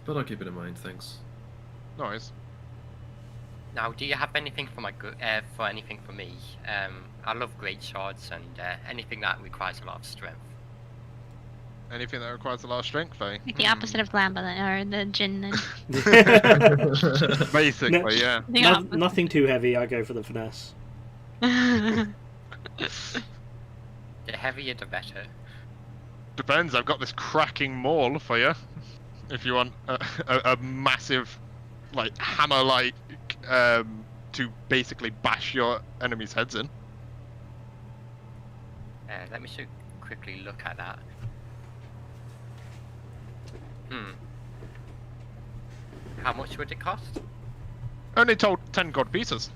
But I'll keep it in mind, thanks. No worries. Now, do you have anything for anything for me? I love great swords and anything that requires a lot of strength. Anything that requires a lot of strength, eh? Like the opposite of Glamba then, or the Jin then. Basically, No. yeah. The opposite. Nothing too heavy. I go for the finesse. The heavier the better. Depends. I've got this cracking maul for you. If you want a massive, like hammer, like to basically bash your enemies' heads in. Let me quickly look at that. How much would it cost? Only told 10 gold pieces.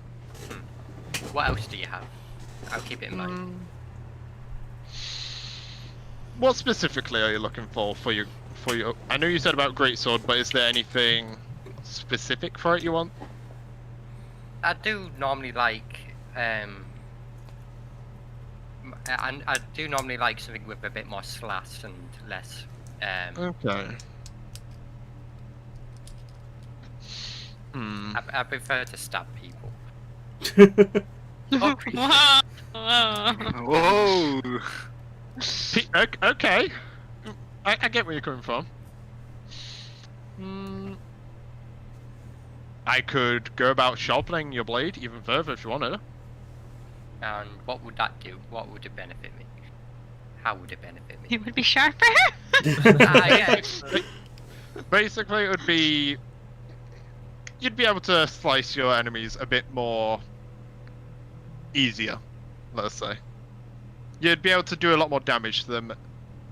What else do you have? I'll keep it in mind. What specifically are you looking for your? I know you said about greatsword, but is there anything specific for it you want? I do normally like I do normally like something with a bit more slash and less. Okay. I prefer to stab people. Whoa. Whoa! Okay. I get where you're coming from. I could go about sharpening your blade even further if you wanted. And what would that do? What would it benefit me? How would it benefit me? It would be sharper. Yeah. Basically, it would be... You'd be able to slice your enemies a bit more easier, let's say. You'd be able to do a lot more damage to them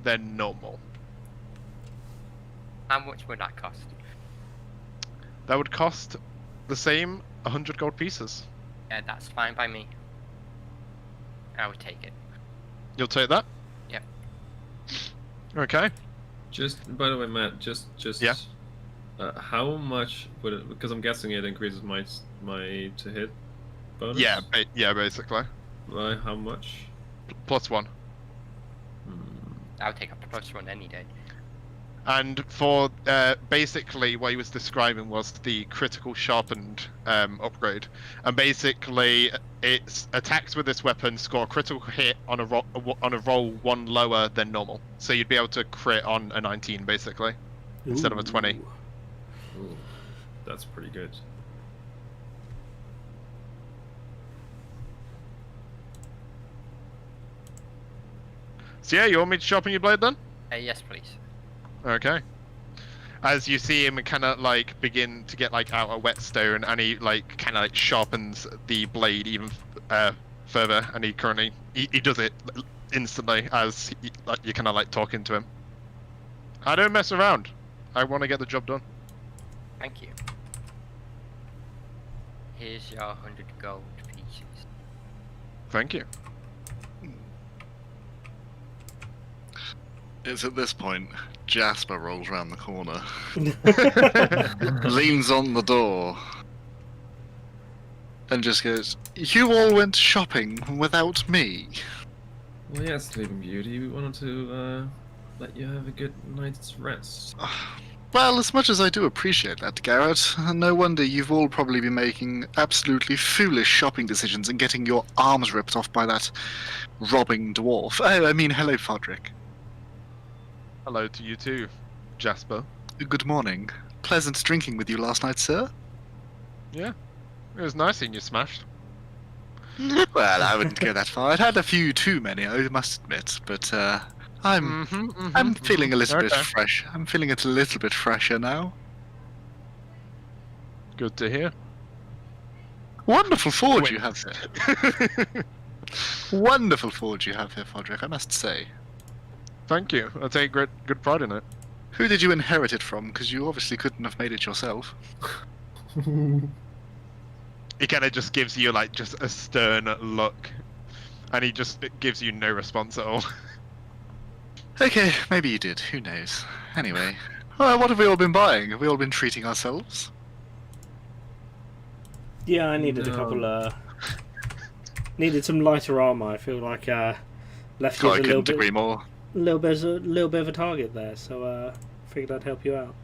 than normal. How much would that cost? That would cost the same 100 gold pieces. Yeah, that's fine by me. I would take it. You'll take that? Yep. Okay. Just, by the way, Matt, just Yeah. How much would it? Because I'm guessing it increases my to hit bonus. Yeah, basically. By how much? +1. I'll take a +1 any day. And for basically what he was describing was the critical sharpened upgrade, and basically its attacks with this weapon score a critical hit on a roll 1 lower than normal. So you'd be able to crit on a 19 basically instead of a 20. Ooh, that's pretty good. So yeah, you want me to sharpen your blade then? Yes, please. Okay. As you see him kind of like begin to get like out a whetstone, and he like kind of like sharpens the blade even further, and he currently he does it instantly as you're kind of like talking to him. I don't mess around. I want to get the job done. Thank you. Here's your 100 gold pieces. Thank you. It's at this point, Jasper rolls around the corner, leans on the door, and just goes, "You all went shopping without me." Well, yes, Sleeping Beauty. We wanted to let you have a good night's rest. Well, as much as I do appreciate that, Garret, no wonder you've all probably been making absolutely foolish shopping decisions and getting your arms ripped off by that robbing dwarf. I mean, hello, Fodrick. Hello to you too, Jasper. Good morning. Pleasant drinking with you last night, sir. Yeah, it was nice seeing you smashed. Well, I wouldn't go that far. I'd had a few too many, I must admit, but I'm feeling a little bit Okay. fresh. I'm feeling it a little bit fresher now. Good to hear. Wonderful forge you have here. Wonderful forge you have here, Fodrick, I must say. Thank you. I take good pride in it. Who did you inherit it from? Because you obviously couldn't have made it yourself. He kind of just gives you like just a stern look, and he just gives you no response at all. Okay, maybe you did. Who knows? Anyway, what have we all been buying? Have we all been treating ourselves? Yeah, I needed a couple. Needed some lighter armor. I feel like left you I with a little couldn't agree more. little bit of a target there. So figured I'd help you out.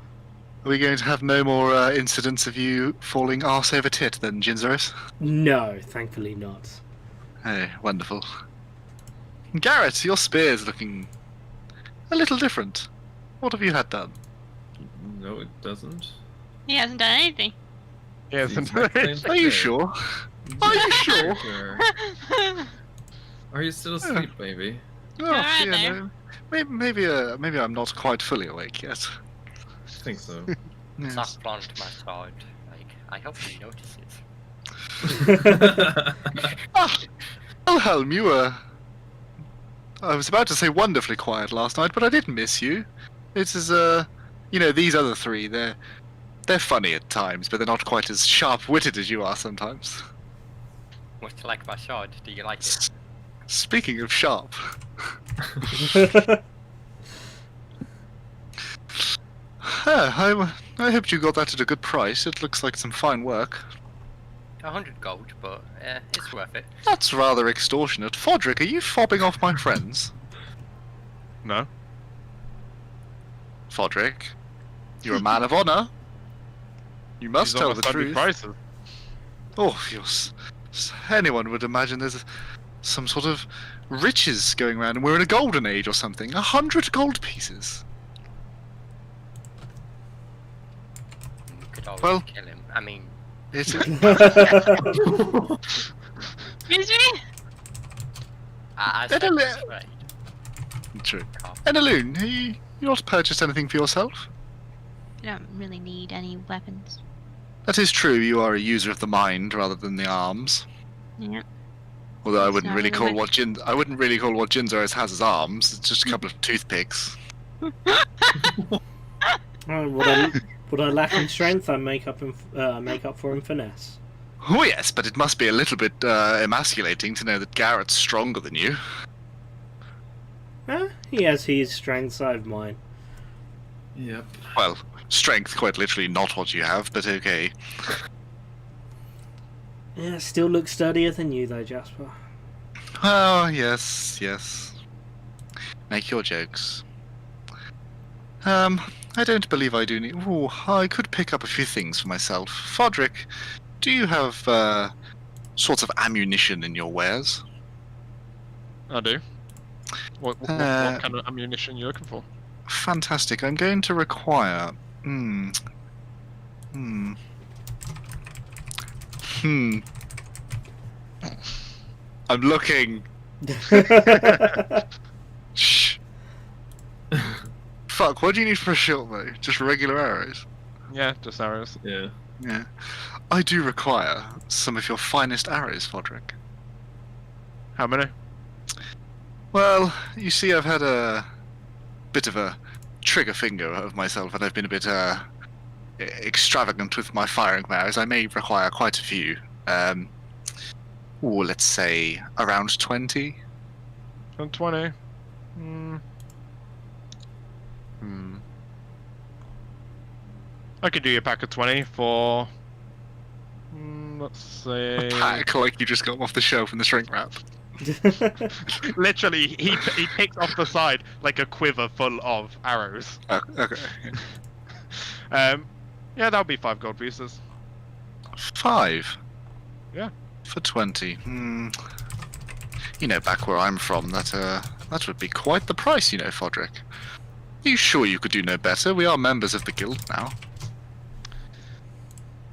Are we going to have no more incidents of you falling arse over tit then, Jinzerus? No, thankfully not. Hey, wonderful. Garret, your spear's looking a little different. What have you had done? No, it doesn't. He hasn't done anything. Yes, The exact same Are you thing. sure? Are you sure? Sure. Are you still asleep, baby? Oh, Alright, yeah, there. no. Maybe I'm not quite fully awake yet. I think so. Yes. Soft blonde to my sword. Like, I hope he notices. Ah, Wilhelm, you were... I was about to say wonderfully quiet last night, but I didn't miss you. It is, you know, these other three, they're funny at times, but they're not quite as sharp-witted as you are sometimes. Much like my sword. Do you like it? Speaking of sharp... I hoped you got that at a good price. It looks like some fine work. 100 gold, but it's worth it. That's rather extortionate. Fodrick, are you fobbing off my friends? No. Fodrick, you're a man of honor. You must These tell are the my Sunday truth. prices. Oh, anyone would imagine there's some sort of riches going around and we're in a golden age or something. 100 gold pieces. You could always Well- kill him. I mean, It's Excuse me? I Better said let- this right. true. Oh, Enaloon, you not purchased anything for yourself? I don't really need any weapons. That is true. You are a user of the mind rather than the arms. Yeah. Although I That's wouldn't not really really call my- what Jinzerus has as arms. It's just a couple of toothpicks. What I lack in strength, I make up for in finesse. Oh yes, but it must be a little bit emasculating to know that Garrett's stronger than you. He has his strengths, I have mine. Yep. Well, strength, quite literally not what you have, but okay. Yeah, still looks sturdier than you though, Jasper. Oh yes, yes. Make your jokes. I don't believe I do need. Ooh, I could pick up a few things for myself. Fodrick, do you have sorts of ammunition in your wares? I do. What kind of ammunition are you looking for? Fantastic. I'm going to require. I'm looking. Shh. Fuck. What do you need for a shield, though? Just regular arrows. Yeah, just arrows. Yeah. Yeah. I do require some of your finest arrows, Fodrick. How many? Well, you see, I've had a bit of a trigger finger of myself, and I've been a bit extravagant with my firing arrows. I may require quite a few. Let's say around 20. 20. I could do you a pack of 20 for. Let's say. A pack like you just got off the shelf in the shrink wrap. Literally, he picks off the side like a quiver full of arrows. Oh, okay. Yeah, that'll be 5 gold pieces. 5. Yeah. For 20. You know, back where I'm from, that would be quite the price, you know, Fodrick. Are you sure you could do no better? We are members of the guild now.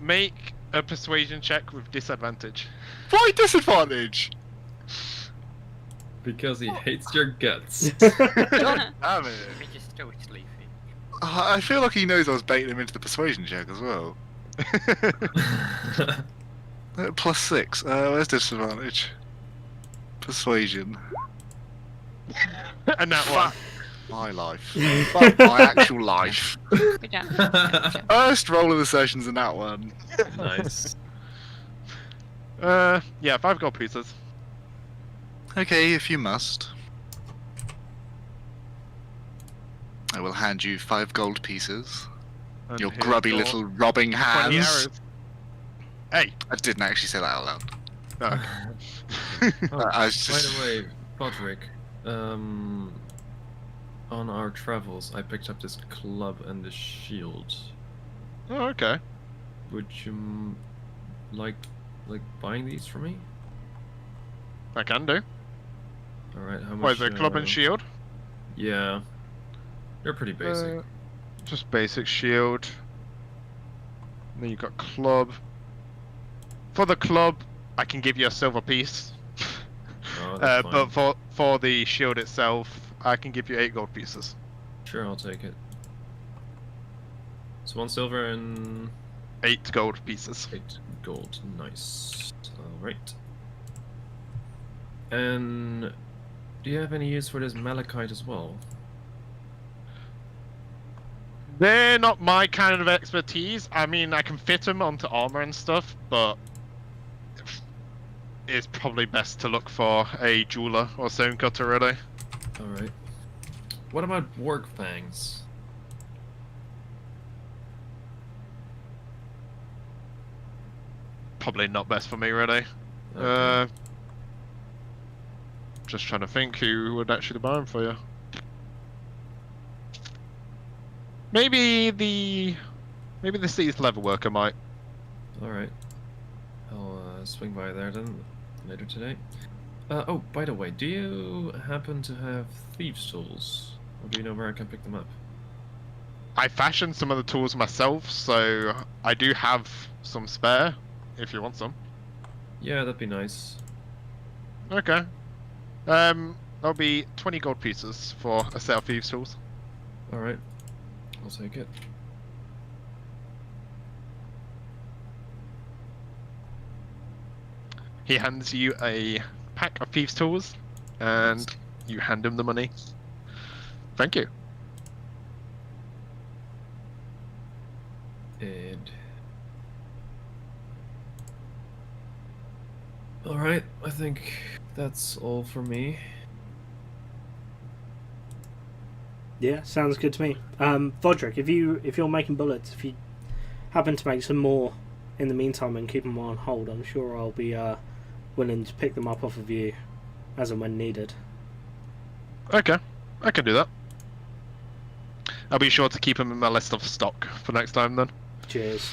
Make a persuasion check with disadvantage. Why disadvantage? Because he hates your guts. God damn it. We're just so sleepy. I feel like he knows I was baiting him into the persuasion check as well. +6. Where's disadvantage? Persuasion. And that one. Fuck my life. Fuck my actual life. Good job. First roll of the session's in that one. Nice. Yeah, 5 gold pieces. Okay, if you must. I will hand you 5 gold pieces. And Your here's grubby your little robbing 20 hands. arrows. Hey. I didn't actually say that out loud. No. Oh, I was by just... the way, Podrick, on our travels, I picked up this club and this shield. Oh, okay. Would you like buying these for me? I can do. All right, how much? What is it, club and shield? Yeah, they're pretty basic. Just basic shield. And then you've got club. For the club, I can give you a silver piece. Oh, that's fine. But for the shield itself, I can give you 8 gold pieces. Sure, I'll take it. So 1 silver and 8 gold pieces. 8 gold. Nice. All right. And do you have any use for this malachite as well? They're not my kind of expertise. I mean, I can fit them onto armor and stuff, but it's probably best to look for a jeweler or stone cutter, really. All right. What about warg fangs? Probably not best for me, really. Okay. Just trying to think who would actually buy them for you. Maybe the seized leather worker might. All right. I'll swing by there then later today. Oh, by the way, do you happen to have thieves' tools, or do you know where I can pick them up? I fashioned some of the tools myself, so I do have some spare. If you want some. Yeah, that'd be nice. Okay. That'll be 20 gold pieces for a set of thieves' tools. All right. I'll take it. He hands you a pack of thieves' tools, and you hand him the money. Thank you. And all right, I think that's all for me. Yeah, sounds good to me. Vodrick, if you're making bullets, if you happen to make some more in the meantime and keep them on hold, I'm sure I'll be willing to pick them up off of you as and when needed. Okay, I can do that. I'll be sure to keep them in my list of stock for next time then. Cheers.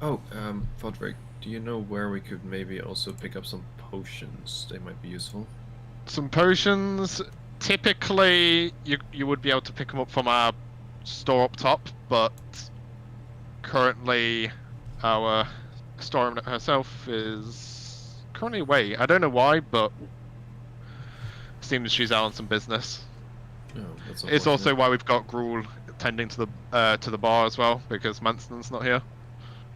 Oh, Fodrick, do you know where we could maybe also pick up some potions? They might be useful. Some potions. Typically, you would be able to pick them up from our store up top, but currently our store owner herself is currently away. I don't know why, but seems she's out on some business. Oh, that's It's also unfortunate. why we've got Gruul tending to the bar as well, because Manston's not here.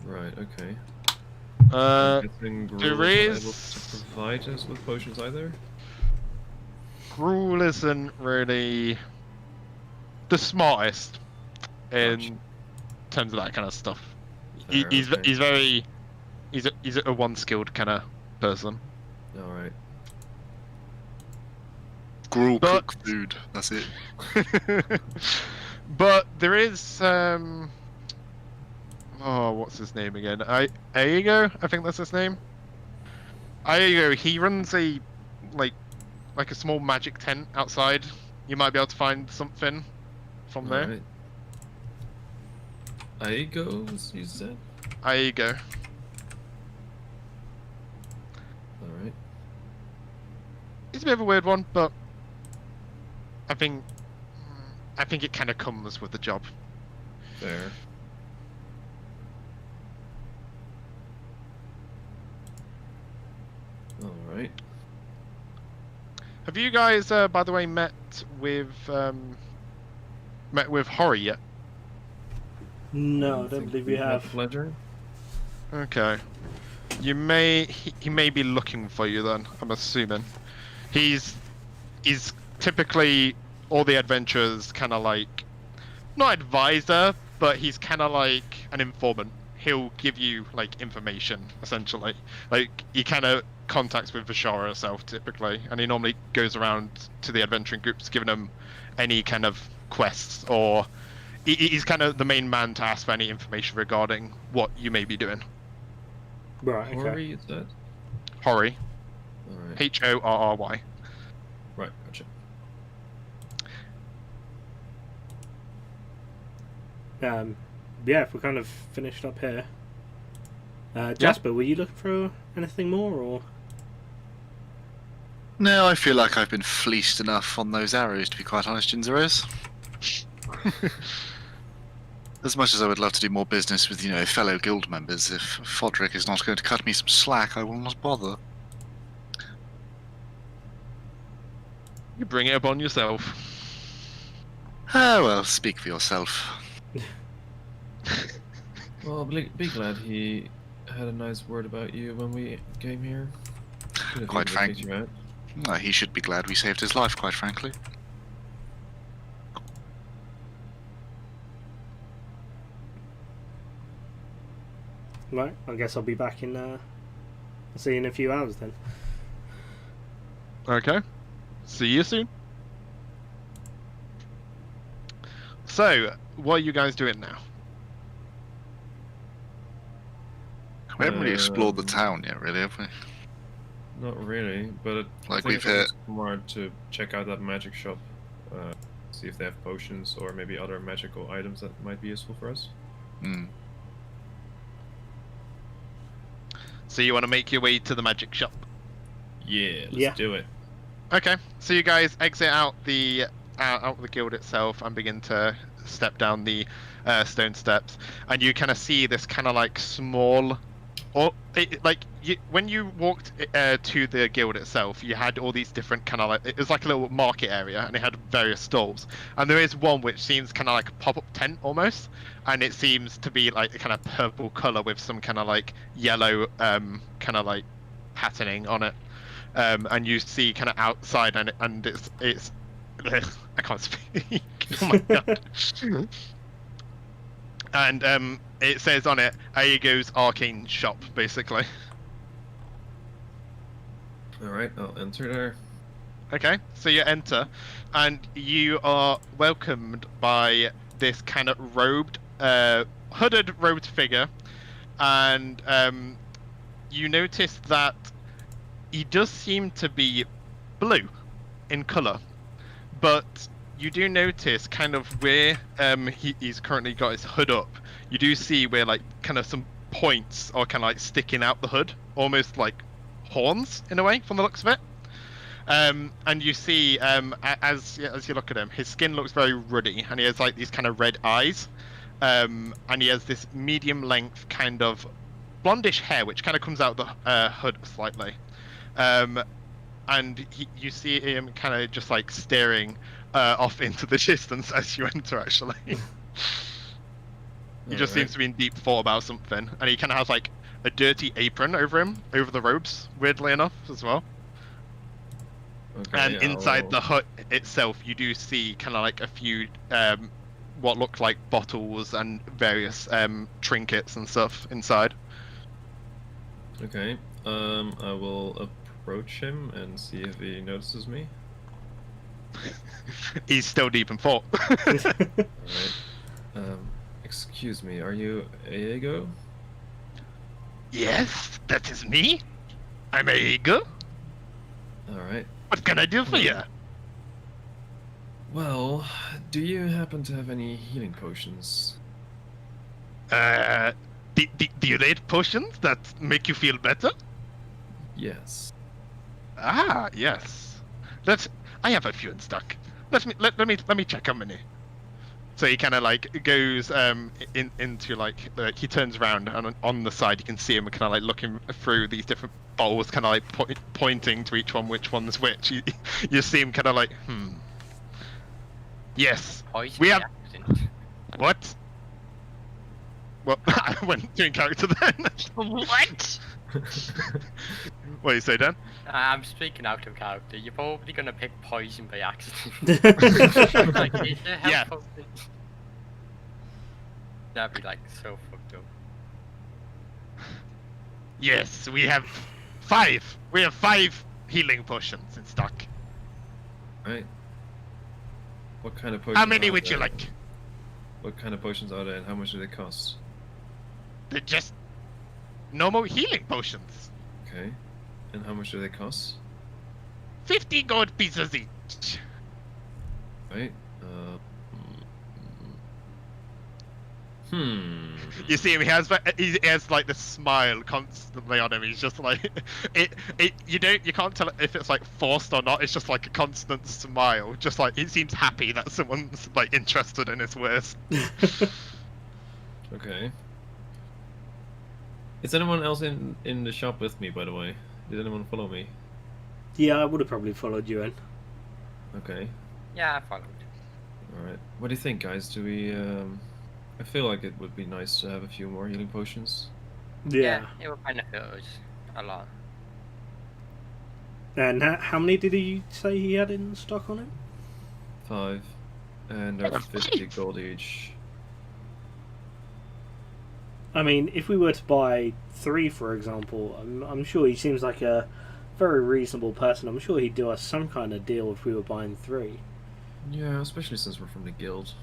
Right. Okay. Uh, I'm guessing there Gruul is not is- able to provide us with potions either. Gruul isn't really the smartest in Gotcha. terms of that kind of stuff. Fair, okay. He's a one-skilled kind of person. All right. Gruul But- cook food. That's it. But there is oh, what's his name again? Aigo, I think that's his name. Aigo, he runs a like a small magic tent outside. You might be able to find something from there. Alright. Aigos, you said? Aigo. Alright. It's a bit of a weird one, but I think it kind of comes with the job. Fair. Alright. Have you guys, by the way, met with Hori yet? No, I don't believe we Had have. the pleasure. Okay. He may be looking for you then, I'm assuming. He's typically all the adventurers kind of like, not advisor, but he's kind of like an informant. He'll give you like information essentially. Like he kind of contacts with Vishara herself typically, and he normally goes around to the adventuring groups giving them any kind of quests, or he's kind of the main man to ask for any information regarding what you may be doing. Right. Okay. Horry, is that? Horry. Alright. Horry. Right, gotcha. Yeah, if we're kind of finished up here. Jasper, were you looking for anything more, or? No, I feel like I've been fleeced enough on those arrows, to be quite honest, Jinzeros. As much as I would love to do more business with, fellow guild members, if Fodrick is not going to cut me some slack, I will not bother. You bring it upon yourself. Ah, well, speak for yourself. Well, be glad he had a nice word about you when we came here. Quite frank. He should be glad we saved his life, quite frankly. Right, I guess I'll be back in. I'll see you in a few hours then. Okay. See you soon. So, what are you guys doing now? We haven't really explored the town yet, really, have we? Not really, but Like I think we've hit. it's more to check out that magic shop, see if they have potions or maybe other magical items that might be useful for us. Hmm. So you want to make your way to the magic shop? Yeah, let's do it. Okay. So you guys exit out the guild itself and begin to step down the stone steps, and you kind of see this kind of like small, when you walked to the guild itself, you had all these different kind of like, it was like a little market area, and it had various stalls, and there is one which seems kind of like a pop-up tent almost, and it seems to be like a kind of purple color with some kind of like yellow kind of like patterning on it, and you see kind of outside, and it's I can't speak. Oh my god. And it says on it, Aego's Arcane Shop, basically. Alright, I'll enter there. Okay, so you enter, and you are welcomed by this kind of hooded robed figure, and you notice that he does seem to be blue in colour, but you do notice kind of where he's currently got his hood up, you do see where like kind of some points are kind of like sticking out the hood, almost like horns in a way from the looks of it. And you see as you look at him, his skin looks very ruddy, and he has like these kind of red eyes, and he has this medium length kind of blondish hair which kind of comes out of the hood slightly, and you see him kind of just like staring off into the distance as you enter, actually. He just seems to be in deep thought about something, and he kind of has like a dirty apron over him, over the robes, weirdly enough, as well. Okay, And inside the hut itself, you do see kind of like a few what look like bottles and various trinkets and stuff inside. Okay, I will approach him and see if he notices me. He's still deep in thought. Alright. Excuse me, are you Aego? Yes, that is me. I'm Aego. Alright. What can I do for you? Well, do you happen to have any healing potions? Do you rate potions that make you feel better? Yes. Ah, yes. I have a few in stock. Let me check how many. So he kind of like goes into like he turns around, and on the side you can see him kind of like looking through these different bowls, kind of like pointing to each one, which one's which. You see him kind of like, Yes, we have. What? Well, I went to in character then. What? What do you say, Dan? I'm speaking out of character. You're probably gonna pick poison by accident. Like, is there Yeah. help potion? That'd be like so fucked up. Yes, we have 5. We have 5 healing potions in stock. Right. What kind of potions? How many are would you there? like? What kind of potions are they, and how much do they cost? They're just normal healing potions. Okay. And how much do they cost? 50 gold pieces each. Right. You see him, he has like this smile constantly on him. He's just like you can't tell if it's like forced or not. It's just like a constant smile. Just like he seems happy that someone's like interested in his wares. Okay. Is anyone else in the shop with me, by the way? Did anyone follow me? Yeah, I would have probably followed you in. Okay. Yeah, I followed. Alright. What do you think, guys? Do we, I feel like it would be nice to have a few more healing potions. Yeah. It would benefit us a lot. And how many did he say he had in stock on him? 5. And they're 50 gold each. I mean, if we were to buy 3, for example, I'm sure he seems like a very reasonable person. I'm sure he'd do us some kind of deal if we were buying 3. Yeah, especially since we're from the guild.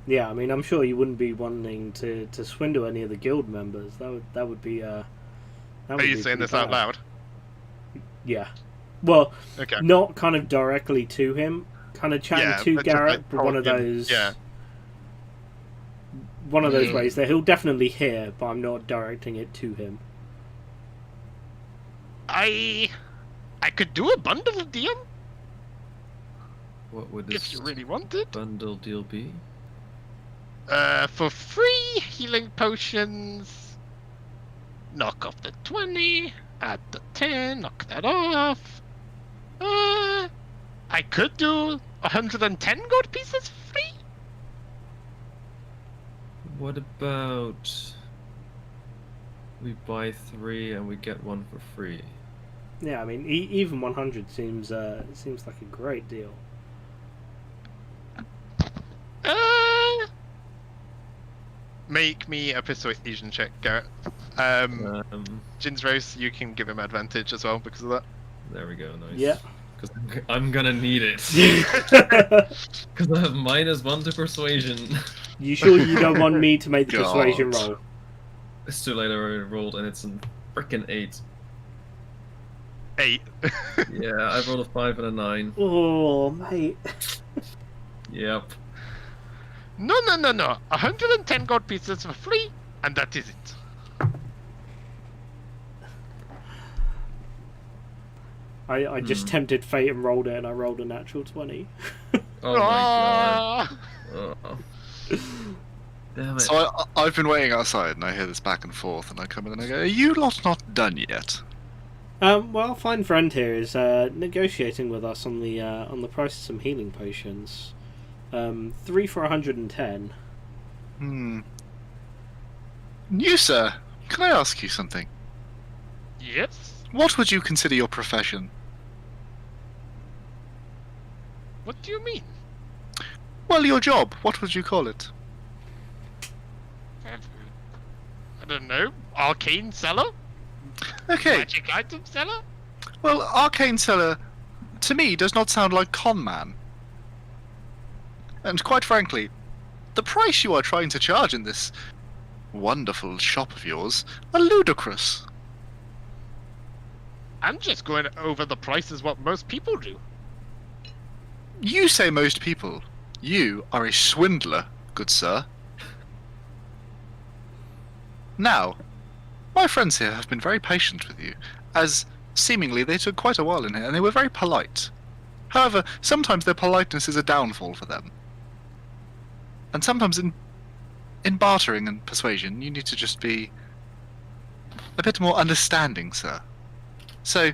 Yeah, I mean, I'm sure you wouldn't be wanting to swindle any of the guild members. That would be Are you saying this out loud? Yeah. Well, Okay. not kind of directly to him. Kind of chatting to but just, Garret, like, but one of talking, those. yeah. One of those ways that he'll definitely hear, but I'm not directing it to him. I could do a bundle deal What would if this you really wanted. bundle deal be? For 3 healing potions, knock off the 20, add the 10, knock that off. I could do 110 gold pieces free. What about we buy 3 and we get 1 for free? Yeah, I mean, even 100 seems like a great deal. Make me a persuasion check, Garret. Jin's Rose, you can give him advantage as well because of that. There we go, nice. Yeah. Because I'm gonna need it. Because I have -1 to persuasion. You sure you don't want me to make the God. persuasion roll? It's too late, I already rolled and it's a frickin' 8. 8. Yeah, I rolled a 5 and a 9. Oh, mate. Yep. No. 110 gold pieces for free, and that is it. I just tempted fate and rolled it, and I rolled a natural 20. Oh my god. Oh. Damn it. So I've been waiting outside, and I hear this back and forth, and I come in and I go, "Are you lot not done yet?" Well, fine friend here is negotiating with us on the price of some healing potions. 3 for 110. You, sir, can I ask you something? Yes? What would you consider your profession? What do you mean? Well, your job. What would you call it? I don't know. Arcane seller? Okay. Magic item seller? Well, arcane seller, to me, does not sound like con man. And quite frankly, the price you are trying to charge in this wonderful shop of yours are ludicrous. I'm just going over the prices what most people do. You say most people. You are a swindler, good sir. Now, my friends here have been very patient with you, as seemingly they took quite a while in here, and they were very polite. However, sometimes their politeness is a downfall for them. And sometimes in bartering and persuasion, you need to just be a bit more understanding, sir. So,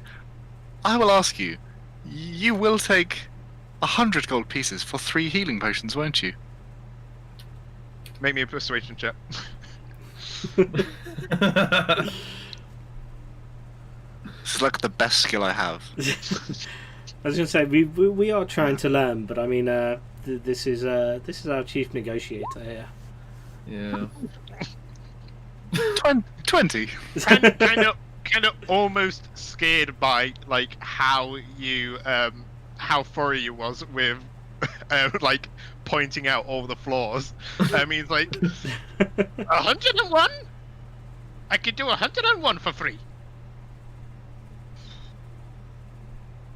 I will ask you, you will take 100 gold pieces for 3 healing potions, won't you? Make me a persuasion check. This is like the best skill I have. I was going to say we are trying to learn, but I mean this is our chief negotiator here. Yeah. 20. kind of almost scared by like how you how furry you was with like pointing out all the flaws. He's like, 101? I could do 101 for free.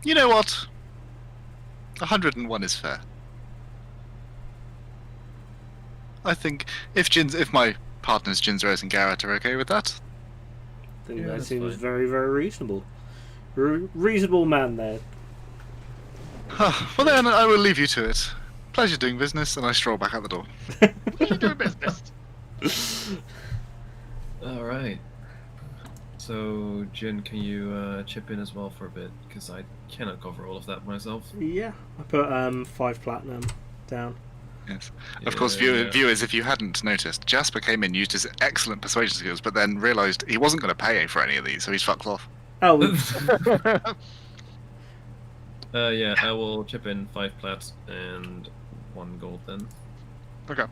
You know what? 101 is fair. I think if my partners Jinzerose and Garret are okay with that. I think Yeah, that that's seems fine. very, very reasonable. Reasonable man there. Well then, I will leave you to it. Pleasure doing business, and I stroll back out the door. Pleasure doing business. All right. So, Jin, can you chip in as well for a bit? Because I cannot cover all of that myself. Yeah, I put 5 platinum down. Yes. Of course, viewers, if you hadn't noticed, Jasper came in, used his excellent persuasion skills, but then realised he wasn't going to pay for any of these, so he's fucked off. Oh, Yeah, I will chip in 5 plats and 1 gold then. Okay.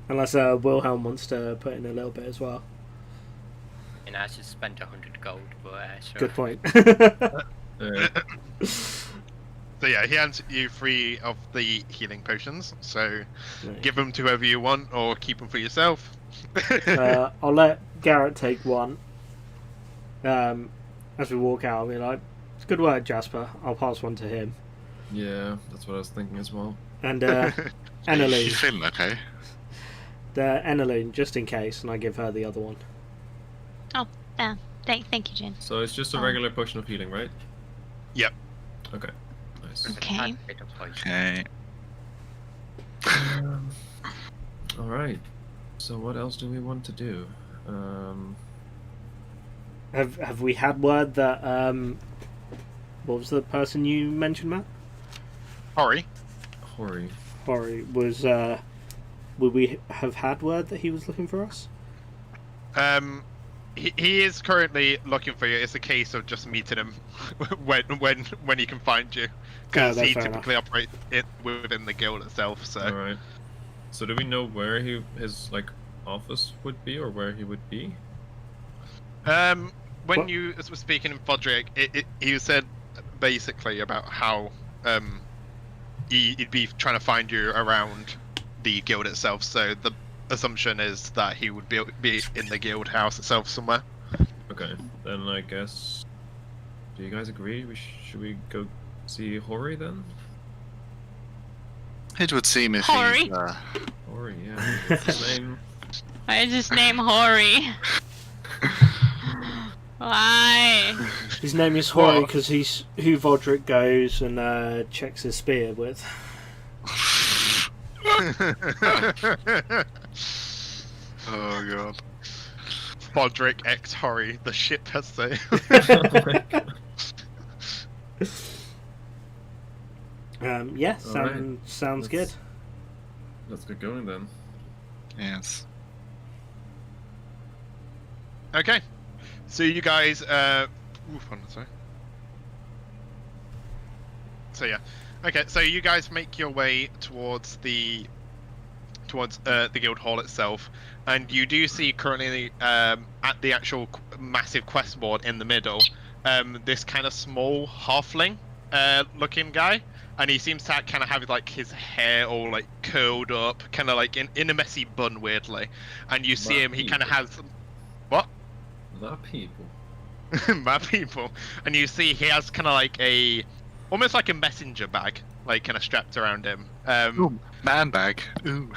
unless Wilhelm wants to put in a little bit as well. And I just spent 100 gold, but sure. Good point. So yeah, he hands you 3 of the healing potions. So Nice. give them to whoever you want, or keep them for yourself. I'll let Garret take 1. As we walk out, I'll be like, "It's good work, Jasper." I'll pass 1 to him. Yeah, that's what I was thinking as well. And You Enneline, feeling okay? Enneline, just in case, and I give her the other one. Thank you, Jin. So it's just a Oh. regular potion of healing, right? Yep. Okay. Nice. It's a Okay. tiny bit of poison. Okay. All right. So what else do we want to do? Have we had word that what was the person you mentioned, Matt? Hori. Hori. Or was would we have had word that he was looking for us? He is currently looking for you. It's a case of just meeting him when he can find you, because that's he fair typically operates within the guild itself. So All right. So do we know where his like office would be, or where he would be? when What? you were speaking in Fodrick, he said basically about how he'd be trying to find you around the guild itself. So the assumption is that he would be in the guild house itself somewhere. Okay. Then I guess. Do you guys agree? Should we go see Hori then? It would seem if Hori? he's... Hori, yeah. What's his name? Why is his name Hori? Why? His name is Hori What? because he's who Vodrick goes and checks his spear with. Oh god. Fodrick X Hori, the ship has sailed. Oh my God. Yeah, All right. sounds good. Let's get going then. Yes. Okay, so you guys, hold on, sorry. So yeah, okay, so you guys make your way towards the guild hall itself, and you do see currently at the actual massive quest board in the middle, this kind of small halfling looking guy, and he seems to kind of have like his hair all like curled up, kind of like in a messy bun weirdly, and you see him, he kind of has what? The people. My people. And you see he has kind of like almost like a messenger bag, like kind of strapped around him. Ooh, man bag. Ooh.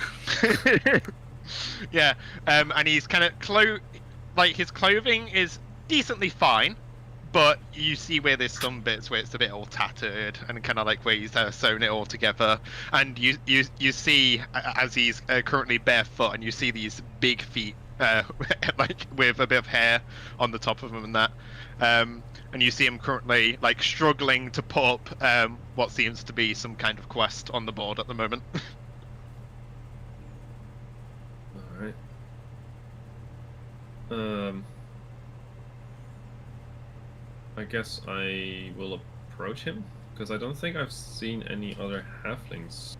Yeah, and he's kind of like his clothing is decently fine, but you see where there's some bits where it's a bit all tattered, and kind of like where he's sewn it all together. And you see as he's currently barefoot, and you see these big feet. Like with a bit of hair on the top of him and that, and you see him currently like struggling to put up what seems to be some kind of quest on the board at the moment. All right. I guess I will approach him because I don't think I've seen any other halflings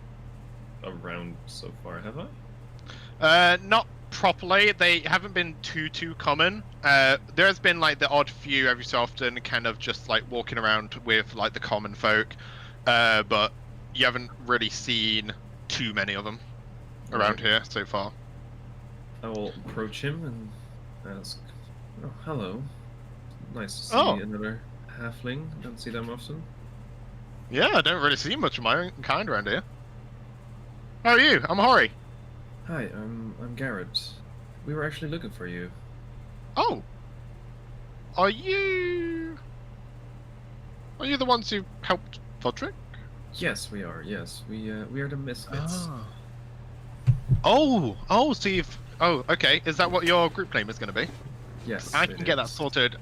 around so far, have I? Not properly. They haven't been too common. There has been like the odd few every so often, kind of just like walking around with like the common folk, but you haven't really seen too many of them around here so far. I will approach him and ask, "Oh, hello. Nice to see another halfling. Don't see them often." Yeah, I don't really see much of my own kind around here. How are you? I'm Hori. Hi, I'm Garret. We were actually looking for you. Oh. Are you the ones who helped Todrick? Yes, we are. Yes, we are the Misfits. Oh, so you've... Oh, okay. Is that what your group name is going to be? Yes, I can get that is. sorted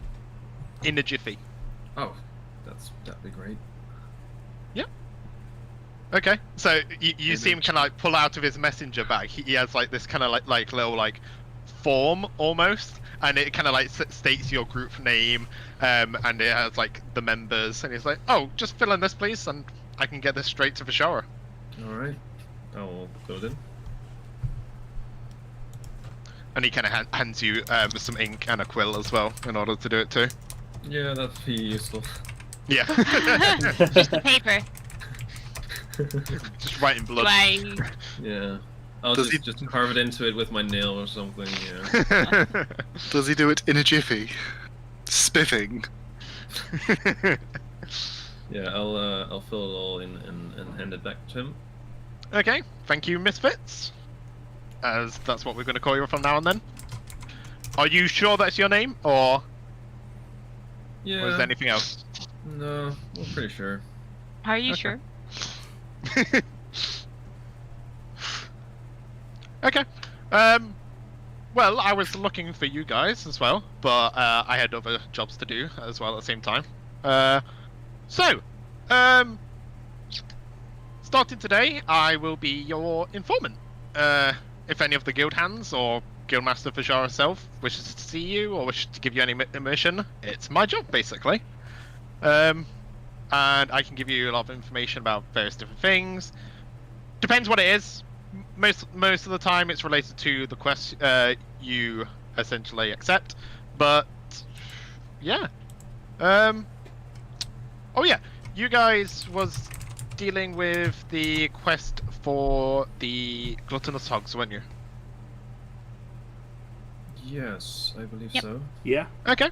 in a jiffy. Oh, that'd be great. Okay, so you see him kind of like pull out of his messenger bag. He has like this kind of like little like form almost, and it kind of like states your group name, and it has like the members, and he's like, "Oh, just fill in this, please, and I can get this straight to the shower." All right, I'll fill it in. And he kind of hands you some ink and a quill as well in order to do it too. Yeah, that'd be useful. Yeah. Just the paper. Just write in blood. Like, Yeah. I'll Does just carve it into it with my nail or something, yeah. Does he do it in a jiffy? Spiffing. Yeah, I'll fill it all in and hand it back to him. Okay, thank you, Misfits. As that's what we're going to call you from now on then. Are you sure that's your name, or Yeah. is there anything else? No, I'm pretty sure. are you Okay. sure? Okay. Well, I was looking for you guys as well, but I had other jobs to do as well at the same time. Starting today, I will be your informant. If any of the guild hands or Guildmaster Fajar herself wishes to see you or wishes to give you any mission, it's my job basically. And I can give you a lot of information about various different things. Depends what it is. Most of the time, it's related to the quest you essentially accept. But yeah. Oh yeah, you guys was dealing with the quest for the gluttonous hogs, weren't you? Yes, I believe Yep. so. Yeah. Okay.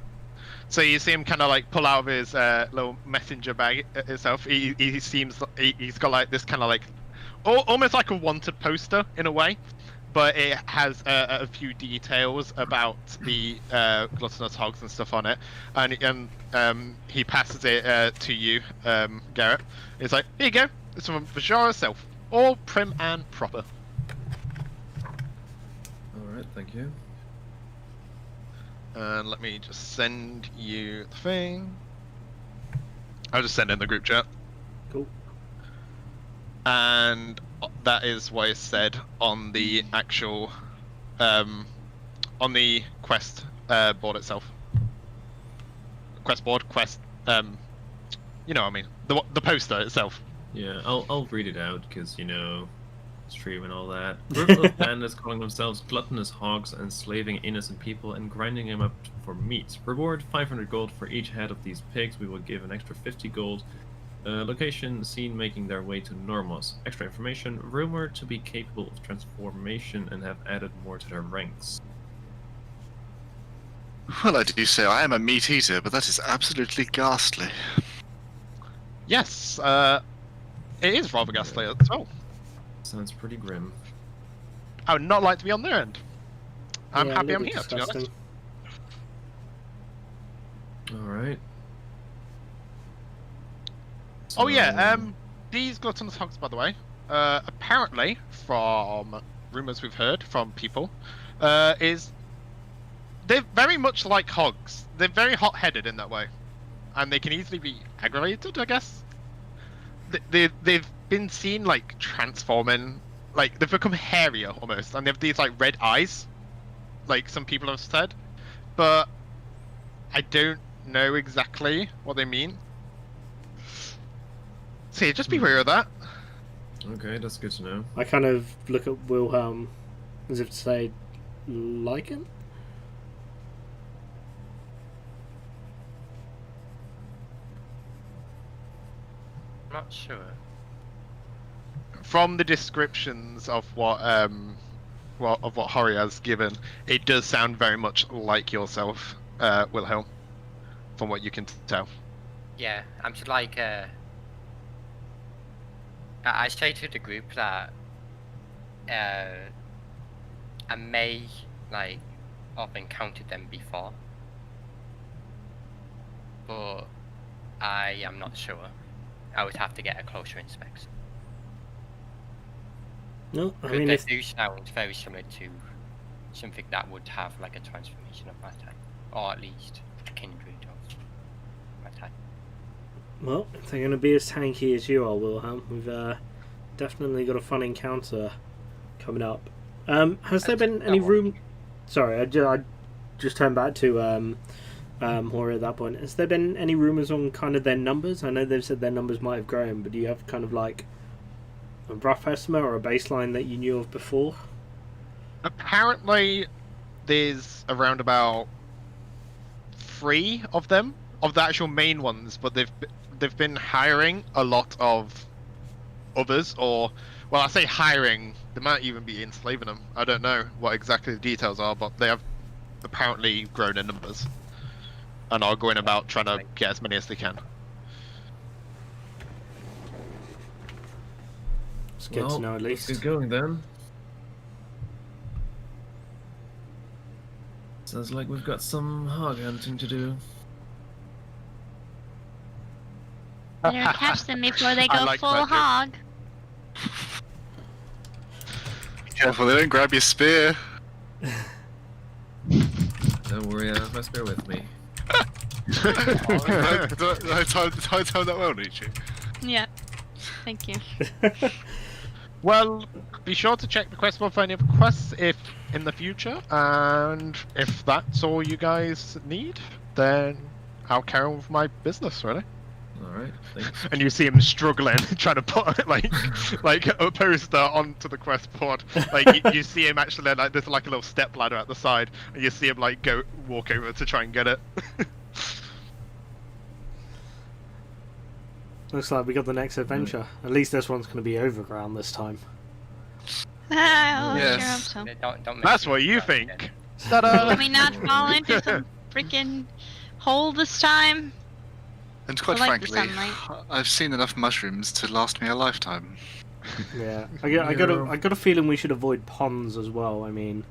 So you see him kind of like pull out of his little messenger bag itself. He seems he's got like this kind of like almost like a wanted poster in a way, but it has a few details about the gluttonous hogs and stuff on it. And he passes it to you, Garret. He's like, "Here you go. It's from Fajar herself, all prim and proper." All right, thank you. And let me just send you the thing. I'll just send in the group chat. Cool. And that is what is said on the actual, on the quest board itself. Quest board, you know what I mean. The poster itself. Yeah, I'll read it out because stream and all that. Group of bandits calling themselves gluttonous hogs, enslaving innocent people and grinding them up for meat. Reward 500 gold for each head of these pigs. We will give an extra 50 gold. Location seen making their way to Normos. Extra information: rumored to be capable of transformation and have added more to their ranks. Well, I do say I am a meat eater, but that is absolutely ghastly. Yes, it is rather ghastly as well. Sounds pretty grim. I would not like to be on their end. I'm Yeah, a happy little I'm here, to be honest. disgusting. All right. Oh yeah, these gluttonous hogs, by the way, apparently from rumors we've heard from people, is they're very much like hogs. They're very hot-headed in that way, and they can easily be aggravated, I guess. They've been seen like transforming, like they've become hairier almost, and they have these like red eyes, like some people have said, but I don't know exactly what they mean. So yeah, just be wary of that. Okay, that's good to know. I kind of look at Wilhelm as if to say, lichen? Not sure. From the descriptions of what Hori has given, it does sound very much like yourself, Wilhelm, from what you can tell. Yeah, I'm just like I say to the group that I may like have encountered them before, but I am not sure. I would have to get a closer inspection. No, I But mean, they if, do sound very similar to something that would have like a transformation of my type, or at least a kindred of my type. well, if they're going to be as tanky as you are, Wilhelm, we've definitely got a fun encounter coming up. Has there been any room? Sorry, I just turned back to Hori at that point. Has there been any rumours on kind of their numbers? I know they've said their numbers might have grown, but do you have kind of like a rough estimate or a baseline that you knew of before? Apparently, there's around about 3 of them, of the actual main ones, but they've been hiring a lot of others, or, well, I say hiring, they might even be enslaving them. I don't know what exactly the details are, but they have apparently grown in numbers and are going about trying to get as many as they can. It's good to know at least. Let's get going then. Sounds like we've got some hog hunting to do. Better catch them before they I go like full that joke. hog. Careful, they don't grab your spear. Don't worry, I have my spear with me. Did I time that well, Nietzsche? Yeah. Thank you. Well, be sure to check the quest board for any other quests if in the future, and if that's all you guys need, then I'll carry on with my business, really. Alright, thanks. And you see him struggling, trying to put like a poster onto the quest board. Like you see him actually like there's like a little step ladder at the side, and you see him like walk over to try and get it. Looks like we got the next adventure. At least this one's going to be overground this time. I Yes. sure hope so. Don't make That's me what you cry think. again. Ta-da! Let me not fall into some freaking hole this time. And quite I like the frankly, sunlight. I've seen enough mushrooms to last me a lifetime. Yeah, I got a feeling we should avoid ponds as well. I mean,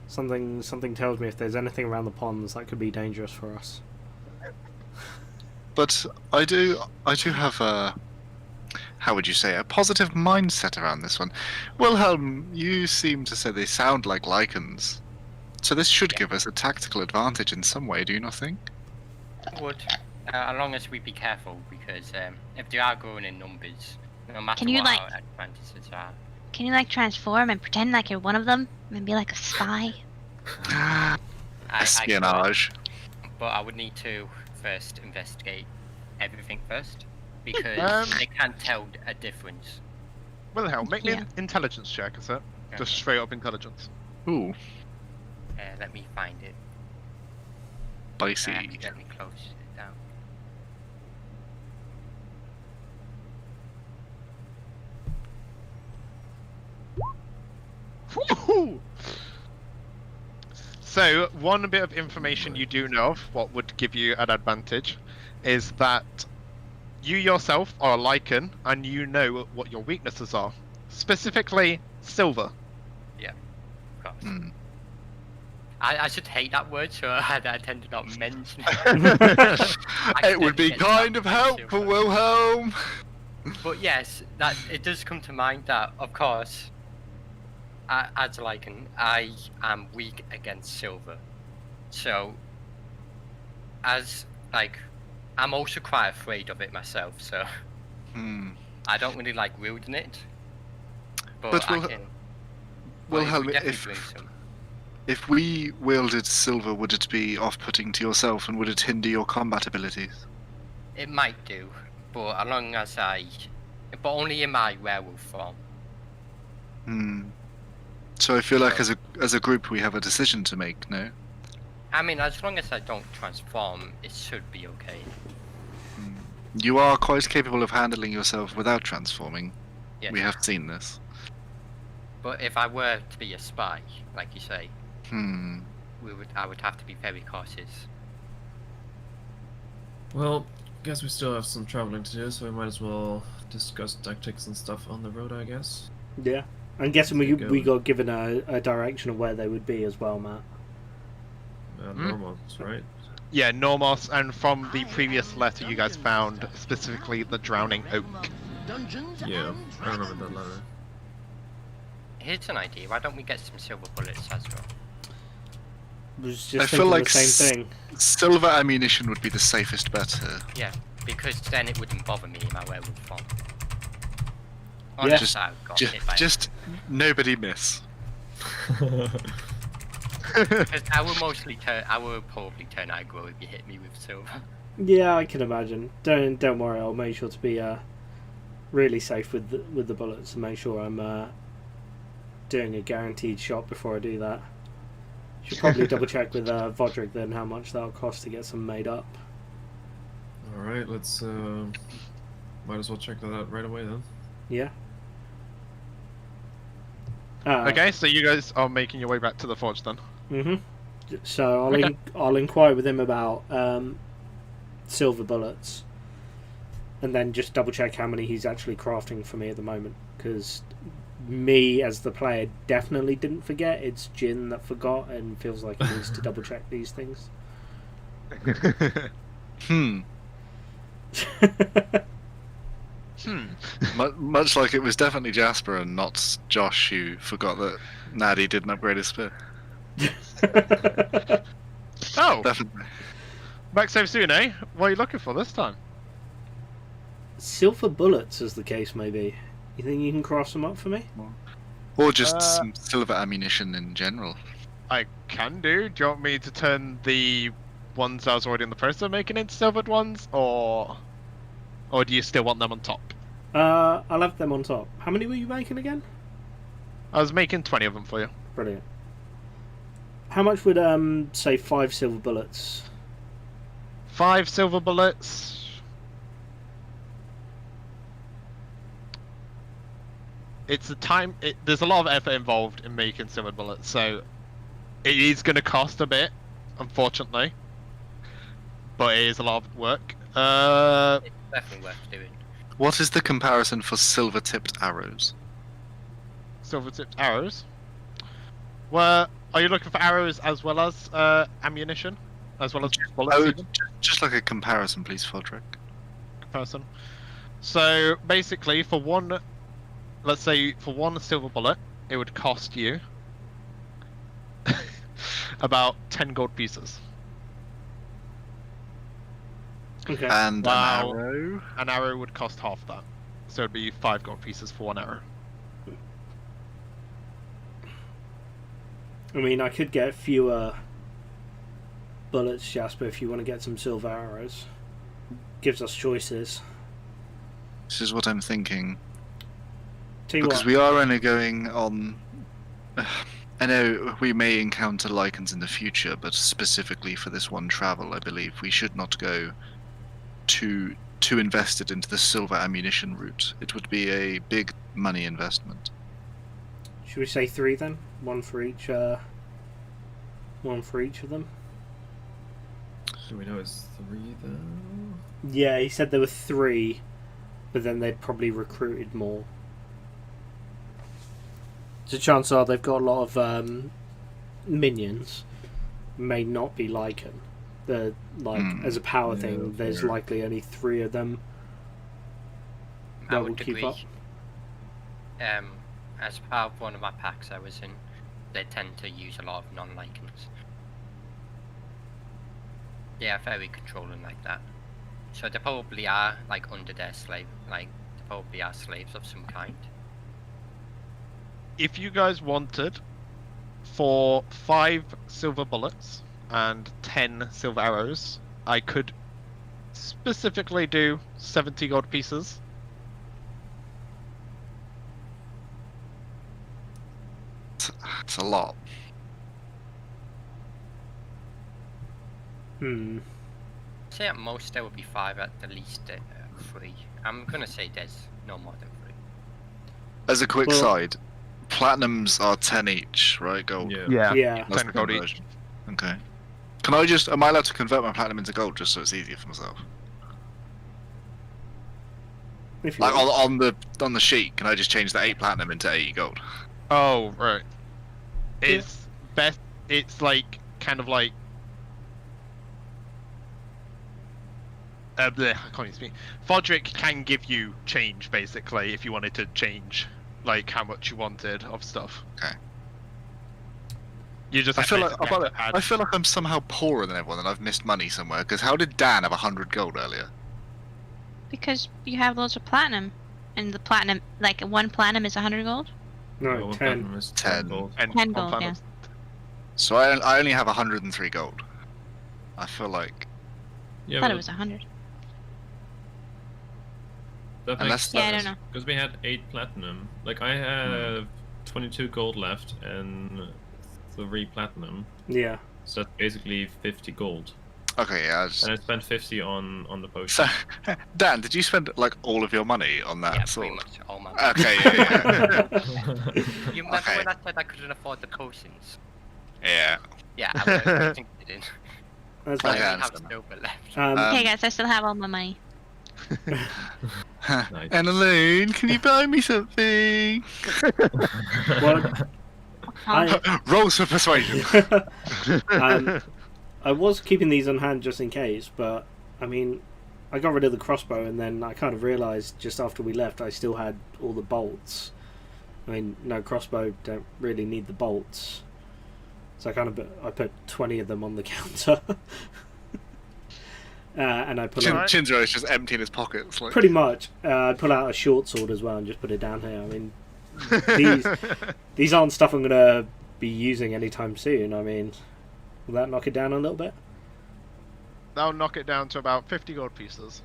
something tells me if there's anything around the ponds that could be dangerous for us. But I do have a, how would you say, a positive mindset around this one. Wilhelm, you seem to say they sound like lichens. So this should give us a tactical advantage in some way, do you not think? Would, as long as we be careful, because if they are growing in numbers, no matter Can you, what like- our advantages are. Can you like transform and pretend like you're one of them and be like a spy? I Espionage. could, but I would need to first investigate everything first, because they can't tell a difference. Wilhelm, make me Yeah. an intelligence check, is it? Just straight up intelligence. Ooh, Let me find it. spicy. Let me close it down. Woohoo! So, one bit of information you do know of, what would give you an advantage, is that you yourself are a lichen, and you know what your weaknesses are. Specifically, silver. Of course. Hmm. I should hate that word, so I tend to not mention it. It would be kind of helpful, Wilhelm. But yes, that it does come to mind that, of course, as a lichen, I am weak against silver. So, as like, I'm also quite afraid of it myself. So, Hmm. I don't really like wielding it. But, But I Wil- can. Wilhelm, we're definitely doing some. if we wielded silver, would it be off-putting to yourself, and would it hinder your combat abilities? It might do, but as long as but only in my werewolf form. Hmm. So I feel like as a group we have a decision to make. No. I mean, as long as I don't transform, it should be okay. You are quite capable of handling yourself without transforming. Yes. We have seen this. But if I were to be a spy, like you say, Hmm. I would have to be very cautious. Well, guess we still have some traveling to do, so we might as well discuss tactics and stuff on the road, I guess. Yeah. I'm guessing we Keep going. got given a direction of where they would be as well, Matt. Normals, right? Yeah, Normos, and from the previous letter you guys found, specifically the Drowning Oak. Yeah, I remember that letter. Here's an idea. Why don't we get some silver bullets as well? Was just I thinking feel like the same thing. silver ammunition would be the safest bet here. Yeah, because then it wouldn't bother me in my werewolf form. Yeah. Just- I got hit by Just nobody miss. Because I will probably turn aggro if you hit me with silver. Yeah, I can imagine. Don't worry. I'll make sure to be really safe with the bullets and make sure I'm doing a guaranteed shot before I do that. Should probably double check with Vodrick then how much that'll cost to get some made up. Alright, let's might as well check that out right away then. Yeah. Okay, so you guys are making your way back to the forge then. Mhm. So Okay. I'll inquire with him about silver bullets, and then just double check how many he's actually crafting for me at the moment. Because me as the player definitely didn't forget. It's Jin that forgot and feels like he needs to double check these things. Hmm. Much like it was definitely Jasper and not Josh who forgot that Naddy didn't upgrade his spear. Oh, Definitely. back so soon, eh? What are you looking for this time? Silver bullets, as the case may be. You think you can cross them up for me? Or just some silver ammunition in general. I can do. Do you want me to turn the ones I was already in the process of making into silvered ones, or do you still want them on top? I'll have them on top. How many were you making again? I was making 20 of them for you. Brilliant. How much would say 5 silver bullets? 5 silver bullets. It's a time. There's a lot of effort involved in making silver bullets, so it is going to cost a bit, unfortunately. But it is a lot of work. It's definitely worth doing. What is the comparison for silver-tipped arrows? Silver tipped arrows. Well, are you looking for arrows as well as ammunition, as well as bullets? Oh, even? just like a comparison, please, Fodrick. Comparison. So basically, for one, let's say for one silver bullet, it would cost you about 10 gold pieces. Okay. And Wow. an arrow. An arrow would cost half that, so it'd be 5 gold pieces for one arrow. I mean, I could get fewer bullets, Jasper, if you want to get some silver arrows. Gives us choices. This is what I'm thinking. Tell you Because what, we are only going on... I know we may encounter lichens in the future, but specifically for this one travel, I believe we should not go too invested into the silver ammunition route. It would be a big money investment. should we say 3 then? One for each of them? Do we know it's 3 though? Yeah, he said there were 3, but then they'd probably recruited more. So chances are they've got a lot of minions. May not be lichen. As a power Yeah, thing, there's fair. likely only 3 of them I that will would keep agree. up. As part of one of my packs I was in, they tend to use a lot of non-lichens. They are very controlling like that. So they probably are like under their slave, like they probably are slaves of some kind. If you guys wanted, for 5 silver bullets and 10 silver arrows, I could specifically do 70 gold pieces. That's a lot. Say at most there would be 5, at the least 3. I'm gonna say there's no more than 3. As a quick Well- side, platinums are 10 each, right? Gold. Yeah. Yeah. That's 10 the gold each. conversion. Okay. Am I allowed to convert my platinum into gold just so it's easier for myself? If you Like want. on the sheet, can I just change the 8 platinum into 80 gold? Oh, right. It's best. It's like kind of like. Bleh, I can't even speak. Fodrick can give you change basically if you wanted to change, like how much you wanted of stuff. Okay. You just. I feel basically have to add- I feel like I'm somehow poorer than everyone and I've missed money somewhere. Because how did Dan have 100 gold earlier? Because you have loads of platinum, and the platinum, like 1 platinum is 100 gold. No, One 10. platinum is 10. gold. and 10 on gold, yeah. finals. So I only have 103 gold. I feel like Yeah, I thought but it was 100. that Unless- makes Yeah, I don't know. because we had 8 platinum. Like I have 22 gold left and 3 platinum. Yeah. So that's basically 50 gold. okay, yeah. I just... And I spent 50 on the potion. So, Dan, did you spend like all of your money on that Yeah, sword? pretty much all my. Okay, yeah, You remember Okay. when I said I couldn't afford the potions? yeah. Yeah, I was expecting it in. That's I Okay, fine. I only have understand. silver left. Um, Hey guys, I still have all my money. Nice. Annalune, can you buy me something? Well, I, Rolls for persuasion. I was keeping these on hand just in case, but I mean, I got rid of the crossbow, and then I kind of realised just after we left I still had all the bolts. I mean, no crossbow, don't really need the bolts, so I put 20 of them on the counter, and I put out, Chinzro is just emptying his pockets. Like... pretty much. I pull out a short sword as well and just put it down here. I mean, these aren't stuff I'm gonna be using anytime soon. I mean, will that knock it down a little bit? That'll knock it down to about 50 gold pieces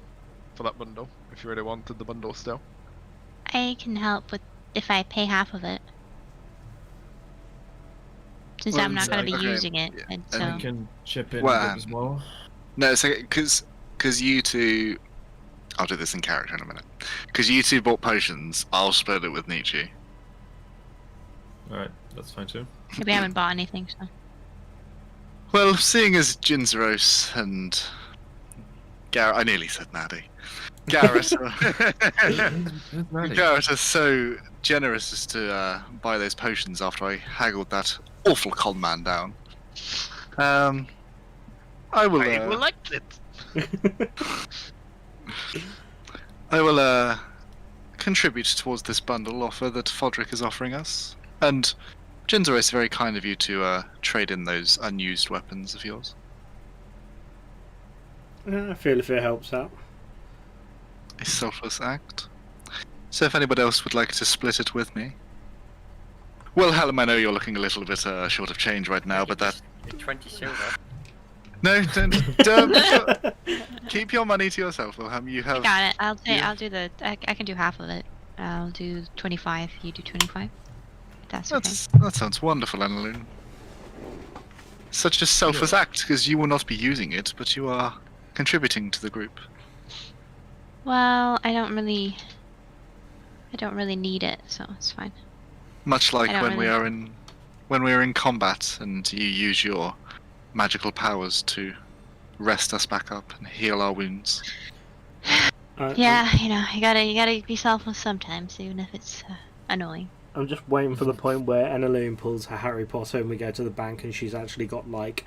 for that bundle, if you really wanted the bundle still. I can help with if I pay half of it. Since Well, I'm not going to be okay, using it, yeah. and And so You can chip in Well, a bit as well. No, so because you two, I'll do this in character in a minute. Because you two bought potions, I'll split it with Nietzsche. Alright, that's fine too. maybe I haven't bought anything. So Well, seeing as Jinzeros and Garret, I nearly said Maddie. Garret, Garret are so generous as to buy those potions after I haggled that awful con man down. I will. I will like it. I will contribute towards this bundle offer that Fodrick is offering us. And Jinzeros is very kind of you to trade in those unused weapons of yours. I feel if it helps out. A selfless act. So if anybody else would like to split it with me. Well, Hallam, I know you're looking a little bit short of change right now, but that... 20 silver. No, don't keep your money to yourself, Wilhelm. You have... got it. I'll say yeah. I'll do the. I can do half of it. I'll do 25. You do 25. That's okay. That sounds wonderful, Annalune. Such a selfless act, because you will not be using it, but you are contributing to the group. Well, I don't really need it, so it's fine. Much like I don't when we really- are in combat and you use your magical powers to rest us back up and heal our wounds. Yeah, you know, you gotta be selfless sometimes, even if it's annoying. I'm just waiting for the point where Annalune pulls her Harry Potter and we go to the bank and she's actually got like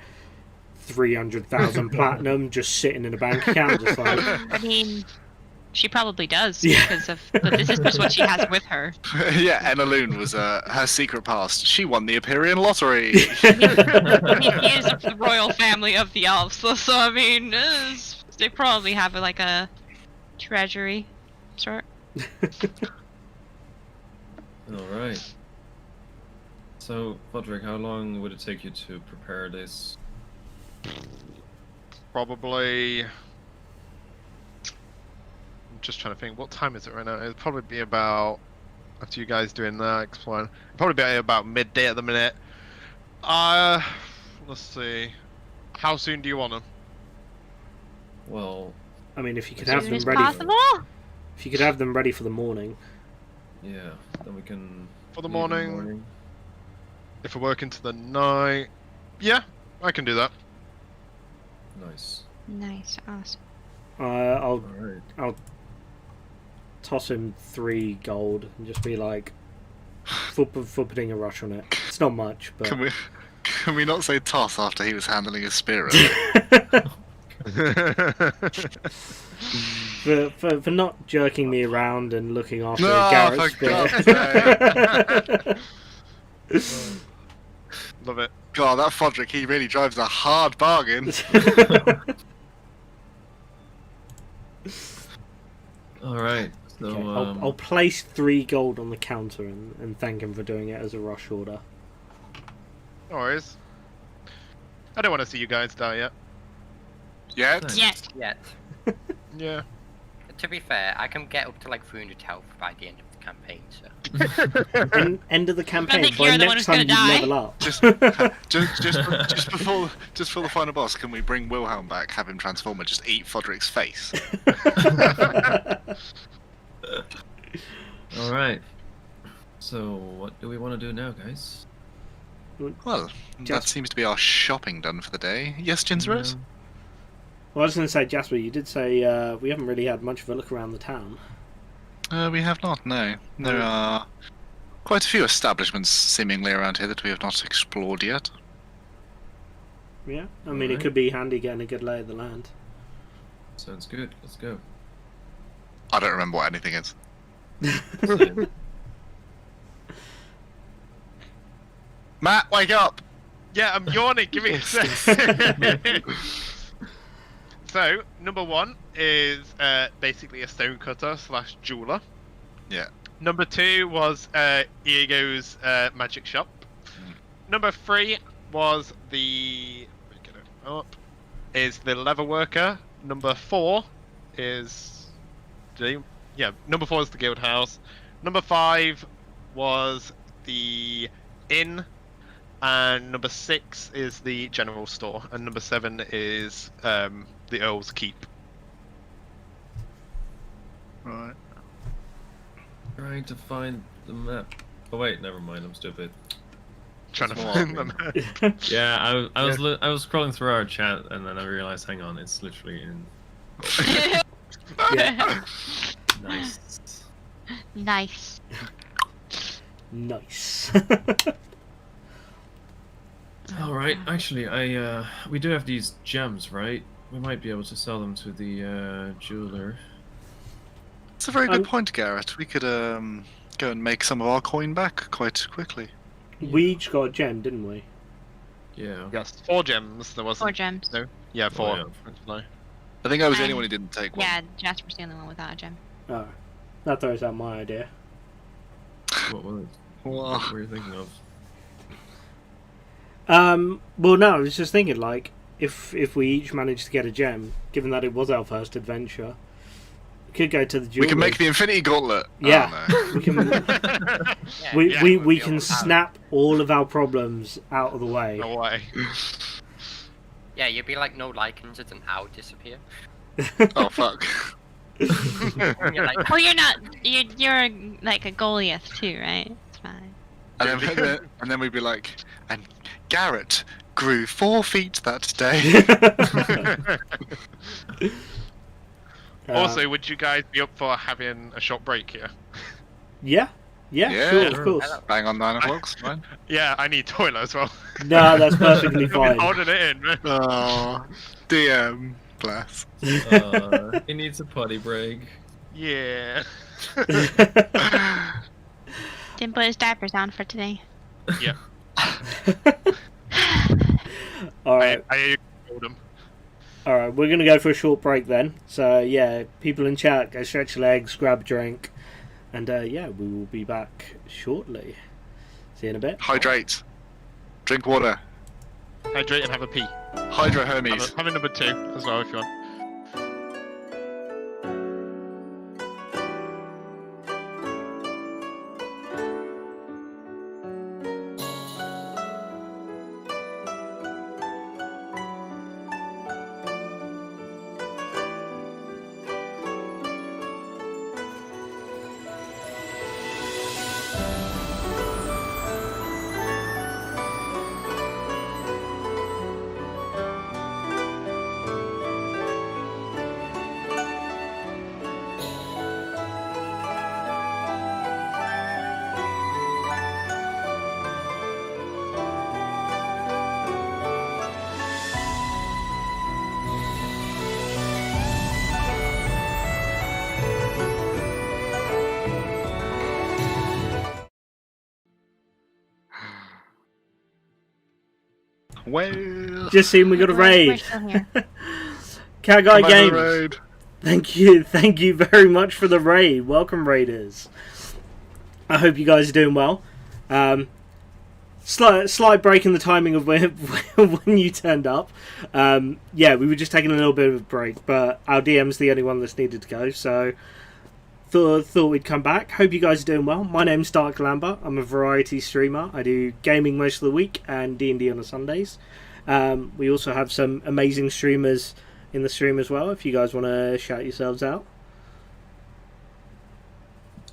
300,000 platinum just sitting in a bank account, just like... I mean, she probably does Yeah. because of. But this is just what she has with her. Yeah, Annalune was her secret past. She won the Epperia lottery. I mean, he is of the royal family of the elves, so I mean, they probably have like a treasury, sort. Alright. So, Fodrick, how long would it take you to prepare this? Probably. I'm just trying to think. What time is it right now? It'll probably be about. After you guys doing that, exploring. Probably be about midday at the minute. Let's see. How soon do you want them? Well, I mean, if you could As have As them soon as ready, possible. if you could have them ready for the morning. yeah. Then we can. For the leave in morning? If we're working to the night, yeah, I can do that. Nice. Nice, awesome. I'll All right. I'll toss him 3 gold and just be like, for putting a rush on it. It's not much, but Can we not say toss after he was handling his spear? for not jerking me around and looking after No, Garrett's for God's spear. Love it. God, that Fodrick, he really drives a hard bargain. All right. So Okay, I'll place 3 gold on the counter and thank him for doing it as a rush order. No worries. I don't want to see you guys die yet. Yet? Thanks. Yes. Yet. Yeah. To be fair, I can get up to like 300 health by the end of the campaign, so. End of the campaign. think By you're the one next who's time gonna you die. level up. Just before the final boss, can we bring Wilhelm back, have him transform and just eat Fodrick's face? all right. So what do we want to do now, guys? Well, that seems to be our shopping done for the day. Yes, Ginsrose? Well, I was going to say, Jasper, you did say we haven't really had much of a look around the town. We have not, no. There are quite a few establishments seemingly around here that we have not explored yet. Yeah, I mean, it Alright. could be handy getting a good lay of the land. Sounds good. Let's go. I don't remember what anything is. Same. Matt, wake up! Yeah, I'm yawning. Give me a sec. So, number 1 is basically a stonecutter / jeweler. Yeah. Number 2 was Iego's magic shop. Number 3 was the leather worker. Number 4 is number 4 is the guild house. Number 5 was the inn. And number 6 is the general store, and number 7 is the Earl's Keep. Right. Trying to find the map. Oh wait, never mind. I'm stupid. Trying to Small find admin. them. Yeah, I was scrolling through our chat and then I realized, hang on, it's literally in. Yeah. Nice. Nice. Nice. All right. Actually, we do have these gems, right? We might be able to sell them to the jeweler. That's a very good point, Garret. We could go and make some of our coin back quite quickly. We each got a gem, didn't we? Yeah. Yes, 4 gems. There wasn't. 4 gems. No. Yeah, 4. yeah. No. I think I was the Um, only one who didn't take one. Yeah, Jasper's the only one without a gem. Oh, that throws out my idea. What was? Well, What were you thinking of? Well, no, I was just thinking, like, if we each managed to get a gem, given that it was our first adventure, we could go to the jeweler. we can make the Infinity Gauntlet. Yeah. Oh, no. We can. Yeah, we yeah, we, we'll we be can all out. snap all of our problems out of the way. No way. Yeah, you'd be like no lichens, and an owl disappear. Oh, fuck. And you're like, Oh, you're not. You're like a Goliath too, right? It's fine. And then we'd be like, and Garret grew 4 feet that day. Also, would you guys be up for having a short break here? yeah, Yeah. sure, of Sure. course. Bang on 9 o'clock, fine. Yeah, I need toilet as well. No, that's perfectly I've been fine. holding it in. Man. Oh, DM, bless. He needs a potty break. Yeah. Didn't put his diapers down for today. Yeah. All right. I told him. All right, we're gonna go for a short break then. So yeah, people in chat, go stretch your legs, grab a drink, and yeah, we will be back shortly. See you in a bit. Hydrate. Drink water. Hydrate and have a pee. Hydro Hermes. Have a number 2 as well if you want. Well, Just seen we got a We're raid. still here. Cat Guy come back to the Games. road. Thank you very much for the raid. Welcome, raiders. I hope you guys are doing well. Slight break in the timing of when you turned up. Yeah, we were just taking a little bit of a break, but our DM's the only one that's needed to go, so thought we'd come back. Hope you guys are doing well. My name's Dark Lambert. I'm a variety streamer. I do gaming most of the week and D&D on the Sundays. We also have some amazing streamers in the stream as well, if you guys want to shout yourselves out.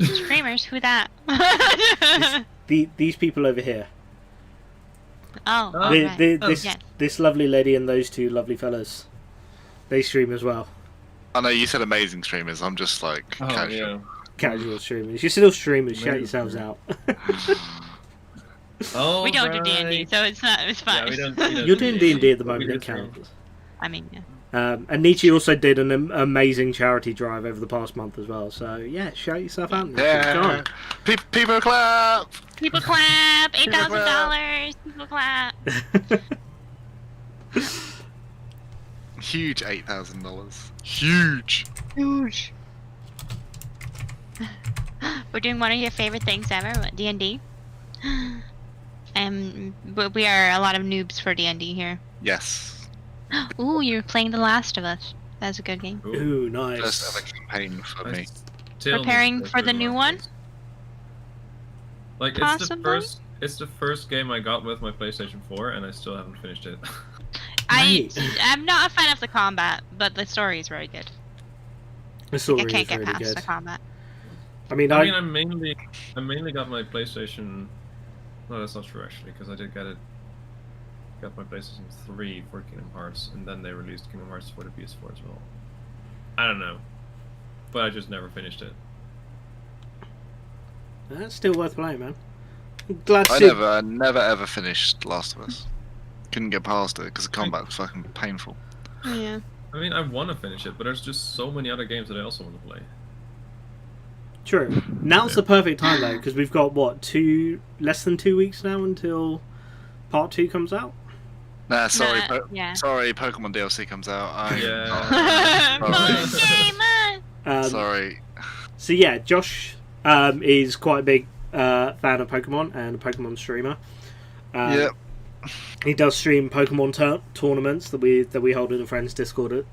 Streamers, who that? These people over here. Oh, This lovely lady and those two lovely fellas. They stream as well. I know you said amazing streamers. I'm just like Oh, casual. yeah. Casual streamers. You're still streamers. Shout yourselves out. Oh, we don't do right. D&D, so it's fine. Yeah, we don't You're doing D&D at the but we moment. do It stream. counts. I mean, yeah. And Nietzsche also did an amazing charity drive over the past month as well. So yeah, shout yourself out. Yeah. People clap. People clap! $8,000! People clap! Huge $8,000. Huge. Huge! We're doing one of your favorite things ever, what, D&D. But we are a lot of noobs for D&D here. Yes. Ooh, you're playing The Last of Us. That's a good game. Ooh, nice. First ever campaign for me. Preparing for the new one? Like Possibly? it's the first game I got with my PlayStation 4 and I still haven't finished it. I'm not a fan of the combat, but the story is very good. The story I can't is get really past good. the combat. I mean, I mainly got my PlayStation. No, that's not true actually, because I did get my PlayStation 3 for Kingdom Hearts, and then they released Kingdom Hearts for the PS4 as well. I don't know, but I just never finished it. That's still worth playing, man. I'm glad to I see. never ever finished Last of Us. Couldn't get past it because the combat was fucking painful. Yeah. I mean, I want to finish it, but there's just so many other games that I also want to play. True. Now's the perfect time though, because we've got less than 2 weeks now until Part 2 comes out. Nah, sorry, yeah. sorry, Pokemon DLC comes out. Yeah. Sorry. So yeah, Josh is quite a big fan of Pokemon and a Pokemon streamer. Yep. He does stream Pokemon tournaments that we hold in the Friends Discord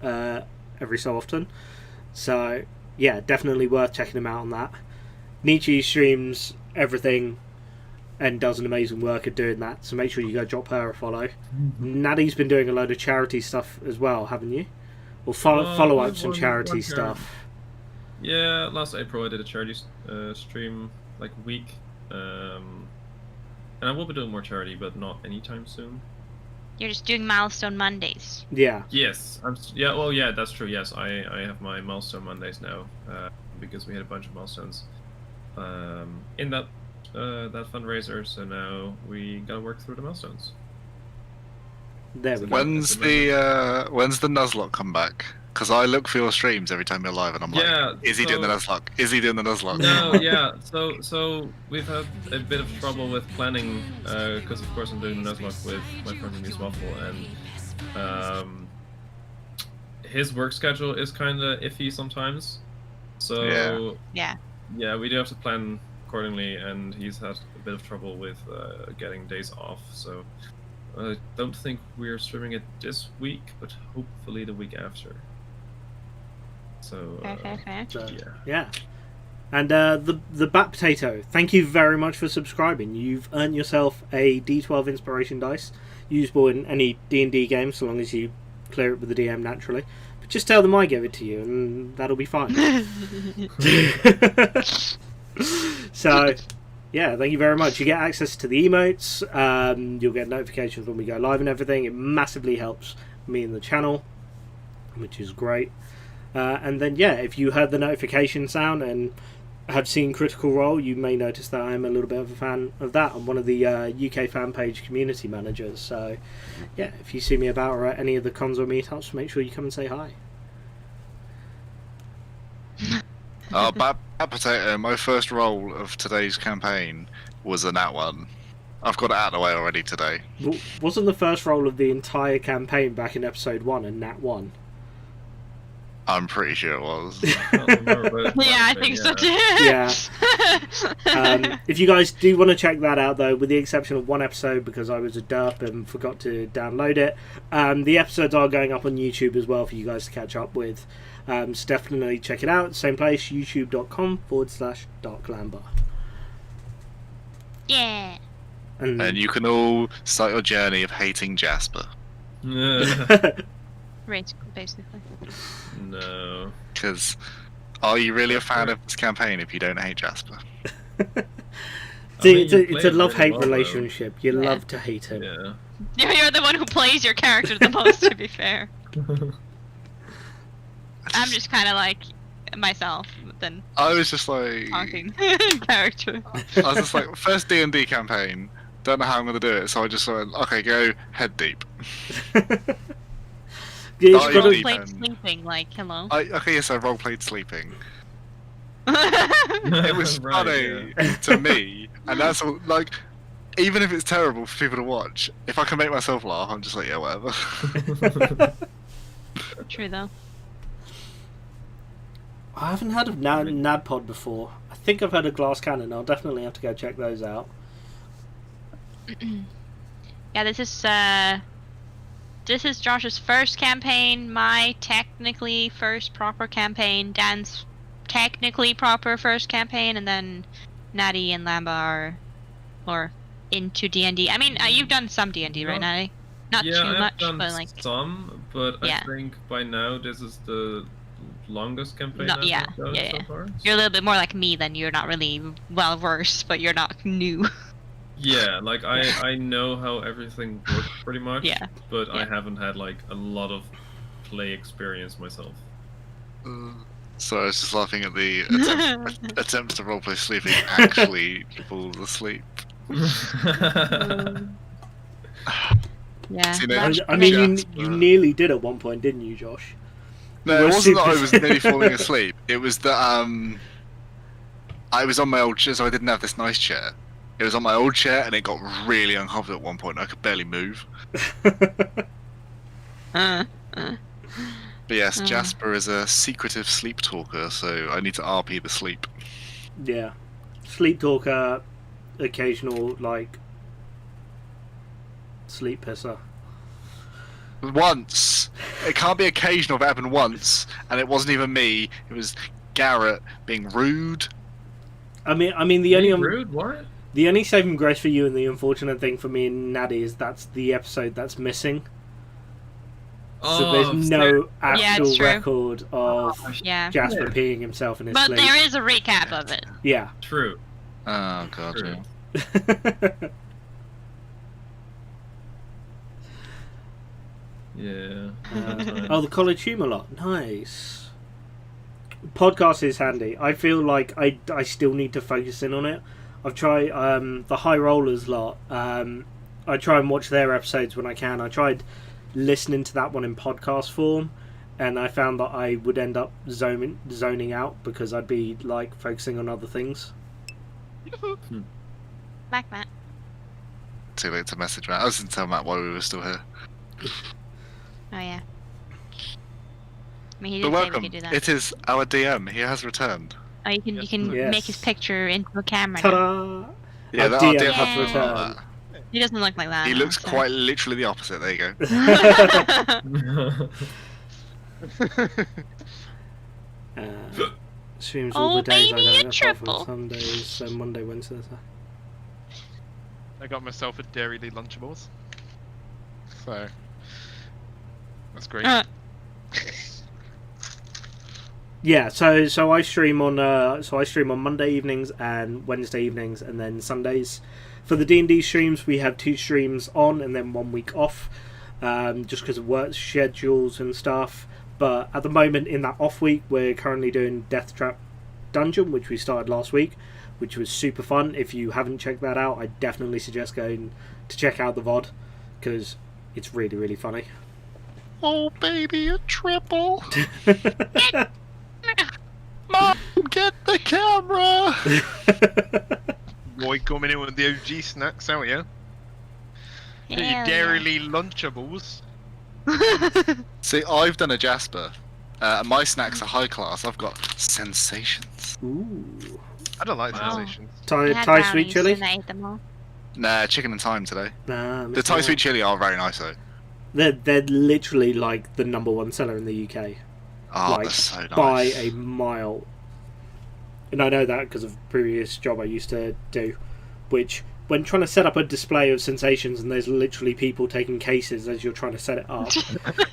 every so often. So yeah, definitely worth checking him out on that. Nietzsche streams everything and does an amazing work at doing that. So make sure you go drop her a follow. Natty's been doing a load of charity stuff as well, haven't you? Or follow up some charity stuff. Yeah, last April I did a charity stream week, and I will be doing more charity, but not anytime soon. You're just doing Milestone Mondays. Yeah. Yes, yeah, that's true. Yes, I have my Milestone Mondays now, because we had a bunch of milestones in that fundraiser. So now we gotta work through the milestones. There we go. When's the Nuzlocke come back? Because I look for your streams every time you're live, and I'm like, is he doing the Nuzlocke? Is he doing the Nuzlocke? No, yeah. So we've had a bit of trouble with planning, because of course I'm doing the Nuzlocke with my friend Miss Waffle, and his work schedule is kind of iffy sometimes. So Yeah. we do have to plan accordingly, and he's had a bit of trouble with getting days off. So I don't think we're streaming it this week, but hopefully the week after. So Fair. So, yeah. yeah. And the Bat Potato, thank you very much for subscribing. You've earned yourself a D12 inspiration dice, usable in any D&D game, so long as you clear it with the DM naturally. But just tell them I gave it to you, and that'll be fine. So, yeah, thank you very much. You get access to the emotes. You'll get notifications when we go live and everything. It massively helps me and the channel, which is great. And then, yeah, if you heard the notification sound and have seen Critical Role, you may notice that I'm a little bit of a fan of that. I'm one of the UK fan page community managers. So, yeah, if you see me about or at any of the cons or meetups, make sure you come and say hi. Bat Potato, my first role of today's campaign was a nat one. I've got it out of the way already today. Wasn't the first roll of the entire campaign back in episode 1 and Nat 1? I'm pretty sure it was. Yeah, I think so too. Yeah. If you guys do want to check that out, though, with the exception of one episode because I was a derp and forgot to download it, the episodes are going up on YouTube as well for you guys to catch up with. So definitely check it out. Same place, youtube.com/darklamber. Yeah. And you can all start your journey of hating Jasper. Right, basically. No. Because are you really a fan of this campaign if you don't hate Jasper? It's a love-hate relationship. You love to hate him. Yeah. You're the one who plays your character the most, to be fair. I'm just kind of like myself, then I was just like... talking character. I was just like, first D&D campaign, don't know how I'm going to do it, so I just went, okay, go head deep. Yeah, Oh, it's yeah. got Role played sleeping, like, hello. Okay, yes, I role-played sleeping. It was Right, funny to me, and that's all, like, even if it's terrible for people to watch, if I can make myself laugh, I'm just like, yeah, whatever. True, though. I haven't heard of NADPod before. I think I've heard of Glass Cannon. I'll definitely have to go check those out. Yeah, this is Josh's first campaign, my technically first proper campaign, Dan's technically proper first campaign, and then Natty and Lamba are more into D&D. I mean, you've done some D&D, right, Natty? Not yeah, too I've much, done but like... some, but Yeah. I think by now this is the longest campaign No, I've yeah, done yeah, so yeah. far. You're a little bit more like me, then you're not really well-versed, but you're not new. Yeah, like I know how everything works pretty much, Yeah. but I Yeah. haven't had like a lot of play experience myself. So I was just laughing at the attempts to roleplay sleeping actually fall asleep. Yeah. See, no, Last- I mean, Jasper. you nearly did at one point, didn't you, Josh? No, You it were wasn't that I super- was nearly falling asleep. It was that I was on my old chair, so I didn't have this nice chair. It was on my old chair, and it got really uncomfortable at one point. I could barely move. But yes, Jasper is a secretive sleep talker, so I need to RP the sleep. Yeah. Sleep talker, occasional, like, sleep pisser. Once. It can't be occasional if it happened once, and it wasn't even me. It was Garret being rude. I mean, the only Rude, what? the only saving grace for you and the unfortunate thing for me and Natty is that's the episode that's missing. So there's no actual true. record of Yeah. Jasper peeing himself in his But sleep. there is a recap of it. Yeah. True. Oh god, True. yeah. Yeah. Oh, the college humour lot. Nice. Podcast is handy. I feel like I still need to focus in on it. I've tried the High Rollers lot. I try and watch their episodes when I can. I tried listening to that one in podcast form, and I found that I would end up zoning out because I'd be like focusing on other things. Back, Matt. Too late to message Matt. I was going to tell Matt why we were still here. Oh, yeah. I mean, he But did say we welcome. could do that. It is our DM. He has returned. Oh, you can Yes. make his picture into a camera now. Ta-da! Yeah, Our that DM DM has Yeah. returned. He doesn't look like that. He no, looks so- quite literally the opposite. There you go. Streams all Oh, the days baby, I a don't, apart triple. from Sundays, so Monday, Wednesday, Thursday. I got myself a Dairy Lee Lunchables. So that's great. Yeah, so I stream on Monday evenings and Wednesday evenings, and then Sundays. For the D&D streams, we have 2 streams on and then 1 week off, just because of work schedules and stuff. But at the moment, in that off week, we're currently doing Death Trap Dungeon, which we started last week, which was super fun. If you haven't checked that out, I definitely suggest going to check out the VOD, because it's really, really funny. Oh, baby, a triple. Mom, get the camera. Roy coming in with the OG snacks out, yeah? You Hell dairily Lunchables. See, I've done a Jasper. My snacks are high class. I've got sensations. Ooh. I don't like Wow. sensations. I had Thai sweet brownies chili? and I ate them all. Nah, chicken and thyme today. Nah, The Thai sweet chili are very nice though. They're literally like the #1 seller in the UK. Oh, Like, they're so nice. by a mile. And I know that because of a previous job I used to do, which, when trying to set up a display of sensations and there's literally people taking cases as you're trying to set it up,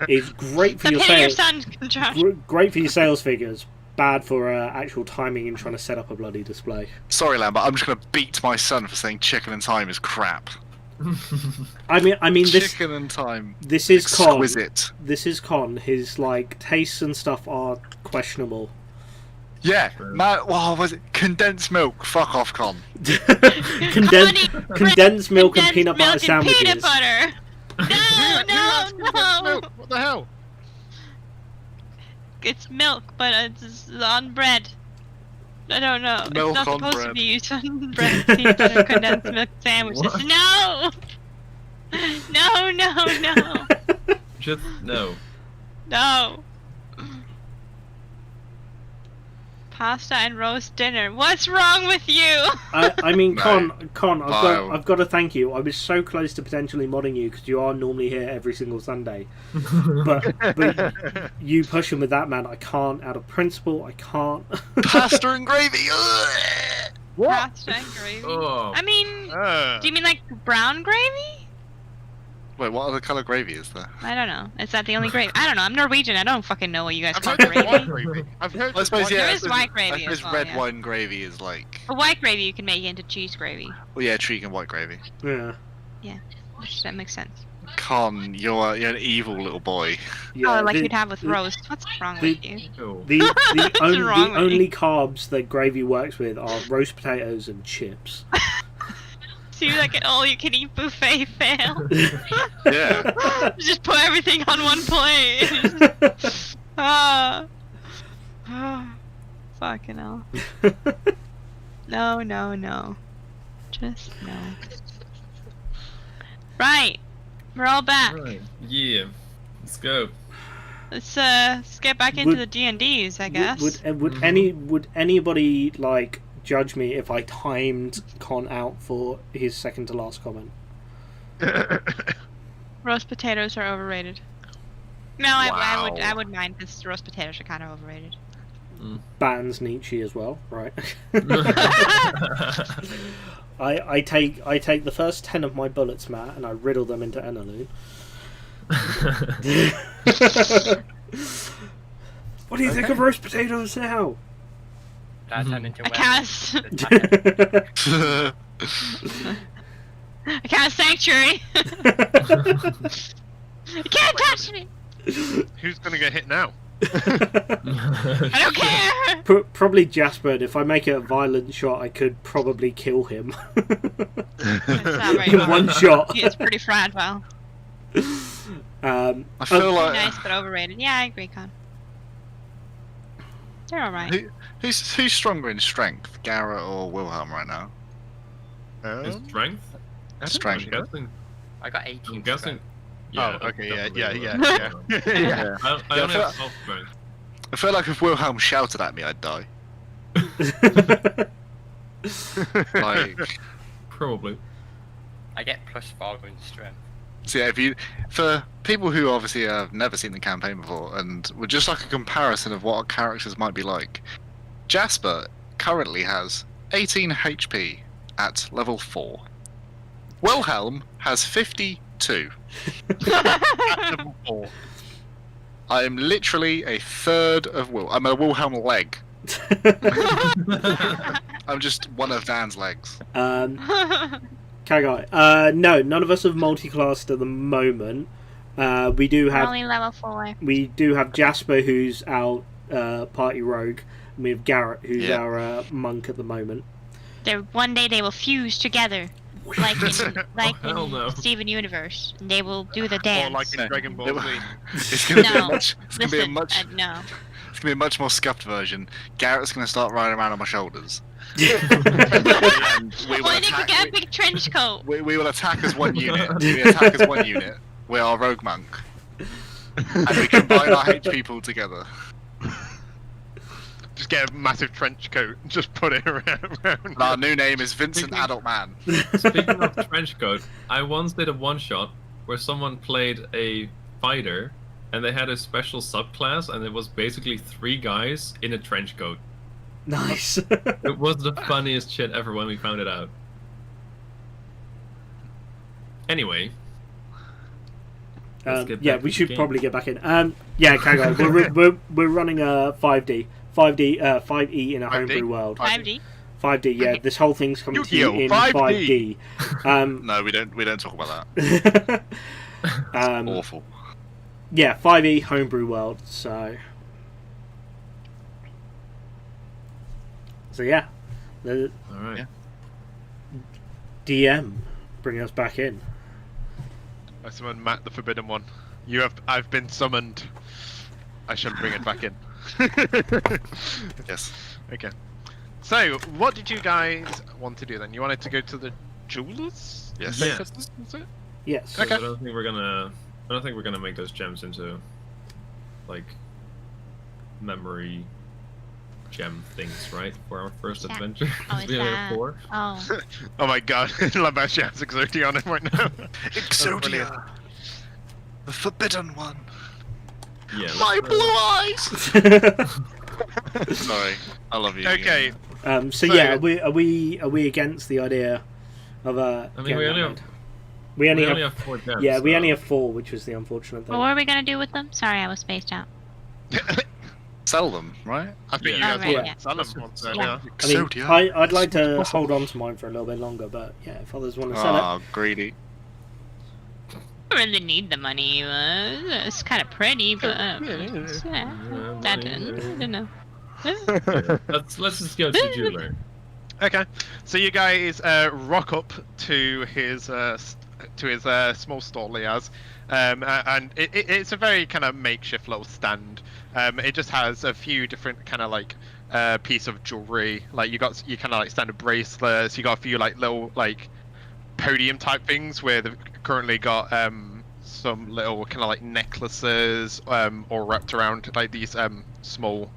is great for Stop your hitting your sales. son, Josh. Great for your sales figures. Bad for actual timing and trying to set up a bloody display. Sorry, Lambert. I'm just gonna beat my son for saying chicken and thyme is crap. I mean, this Chicken and thyme. this is con. Exquisite. This is con. His like tastes and stuff are questionable. Yeah, True. man. Wow, was it condensed milk? Fuck off, con. Condensed milk and Condensed peanut butter milk and sandwiches. Peanut butter. No. What the hell? It's milk, but it's on bread. I don't know. Milk it's not on supposed to bread. be used on bread. Peanut butter condensed milk sandwiches. What? No. No. Just no. No. Pasta and roast dinner. What's wrong with you? I mean, No. Con, Vile. I've got to thank you. I was so close to potentially modding you because you are normally here every single Sunday. But you push him with that, man. I can't. Out of principle, I can't. Pasta and gravy. Ugh. Pasta and gravy. Oh. I mean, do you mean like brown gravy? Wait, what other colour gravy is there? I don't know. Is that the only gravy? I don't know. I'm Norwegian. I don't fucking know what you guys I've call heard there's white gravy. gravy. I've heard I suppose yeah. There I is suppose- white gravy I as suppose well, red yeah. wine gravy is like. A white gravy you can make into cheese gravy. Well, yeah, Tregan white gravy. Yeah. That makes sense. Con, you're an evil little boy. Yeah. Oh, like the, you'd have with roast. What's wrong the- with you? Cool. The What's wrong the with only you? carbs that gravy works with are roast potatoes and chips. So you like an all-you-can-eat buffet fail? Yeah. Just put everything on one plate. Ah. Fucking hell. No. Just no. Right. We're all back. Right. Yeah. Let's go. Let's get back into Would- the D&Ds, I guess. Would anybody like judge me if I timed Con out for his second to last comment? Roast potatoes are overrated. No, I Wow. would mind because roast potatoes are kind of overrated. Bans Nietzsche as well, right? I take the first 10 of my bullets, Matt, and I riddle them into Enalune. What do you think of roast potatoes now? That turned into I cast yeah, I cast sanctuary. You can't touch me. Who's gonna get hit now? I don't care. Probably Jasper. And if I make it a violent shot, I could probably kill him. It's not very In hard. one shot. It's pretty fragile. I feel like Nice but overrated. Yeah, I agree, Con. They're alright. who's stronger in strength, Garret or Wilhelm right now? His strength? Strength. I'm guessing. I got 18. I'm guessing. Yeah, Oh, okay, yeah. yeah. Yeah. I Yeah, only I have half strength. I feel like if Wilhelm shouted at me, I'd die. Like, Probably. I get +4 in strength. so yeah, for people who obviously have never seen the campaign before and would just like a comparison of what our characters might be like, Jasper currently has 18 HP at level 4. Wilhelm has 52. Level 4. I am literally a third of Will. I'm a Wilhelm leg. I'm just one of Dan's legs. Kagai. No, none of us have multi-classed at the moment. We do We're have only level 4. Jasper, who's our party rogue, and we have Garret, who's Yeah. our monk at the moment. One day they will fuse together, like hell in no. Steven Universe. And they will do the Or dance. like in Dragon Ball Z. It's gonna be a No. much. It's gonna be a Listen, much. no. It's gonna be a much more scuffed version. Garrett's gonna start riding around on my shoulders, And we will Well, you need to attack. get a big trench coat. We will attack as one unit. We attack as one unit. We are rogue monk, and we combine our HP pool together. Just get a massive trench coat and just put it around. And our new name is Vincent Adult Man. Speaking of trench coat, I once did a one-shot where someone played a fighter, and they had a special subclass, and it was basically 3 guys in a trench coat. Nice. It was the funniest shit ever when we found it out. Anyway. Let's get Yeah, back we to should the game. probably get back in. Yeah, Kago, we're running a 5E in a 5D? homebrew world. 5D. 5D, yeah. Okay. This whole thing's coming to you Yu-Gi-Oh! in 5D. 5D. No, we don't talk about that. Awful. Yeah, 5E homebrew world. So yeah, the All right. Yeah. DM bring us back in. I summoned Matt the Forbidden One. I've been summoned. I shall bring it back in. Yes. Okay. So, what did you guys want to do then? You wanted to go to the jewelers? Yes. Yeah. Was it? Yes. Okay. I don't think we're gonna make those gems into like memory gem things, right? For our first Yeah. adventure. Oh, is We only that- have 4. Oh. Oh my god, Labashi has Exodia on him right now. brilliant. Exodia, the forbidden one. Yeah. My let's, blue eyes. Sorry, I love you. Okay, So So- yeah, are we against the idea of I mean, getting we that only made? have we only we have only have 4 gems. yeah, we so- only have 4, which was the unfortunate thing. Well, what are we gonna do with them? Sorry, I was spaced out. Sell them, right? I think Yeah. you guys Oh, right, want yeah. to sell them once, Yeah. yeah. I mean, Exodia. I'd like to Possible. hold on to mine for a little bit longer, but yeah, if others want to sell it, Ah, greedy. I don't really need the money. It's kind of pretty, but Yeah, I don't know. let's just go to the jeweler. Okay, so you guys rock up to his small stall he has, and it's a very kind of makeshift little stand. It just has a few different kind of like piece of jewelry. Like you kind of like standard bracelets. You got a few like little like podium type things where they've currently got some little kind of like necklaces or wrapped around like these small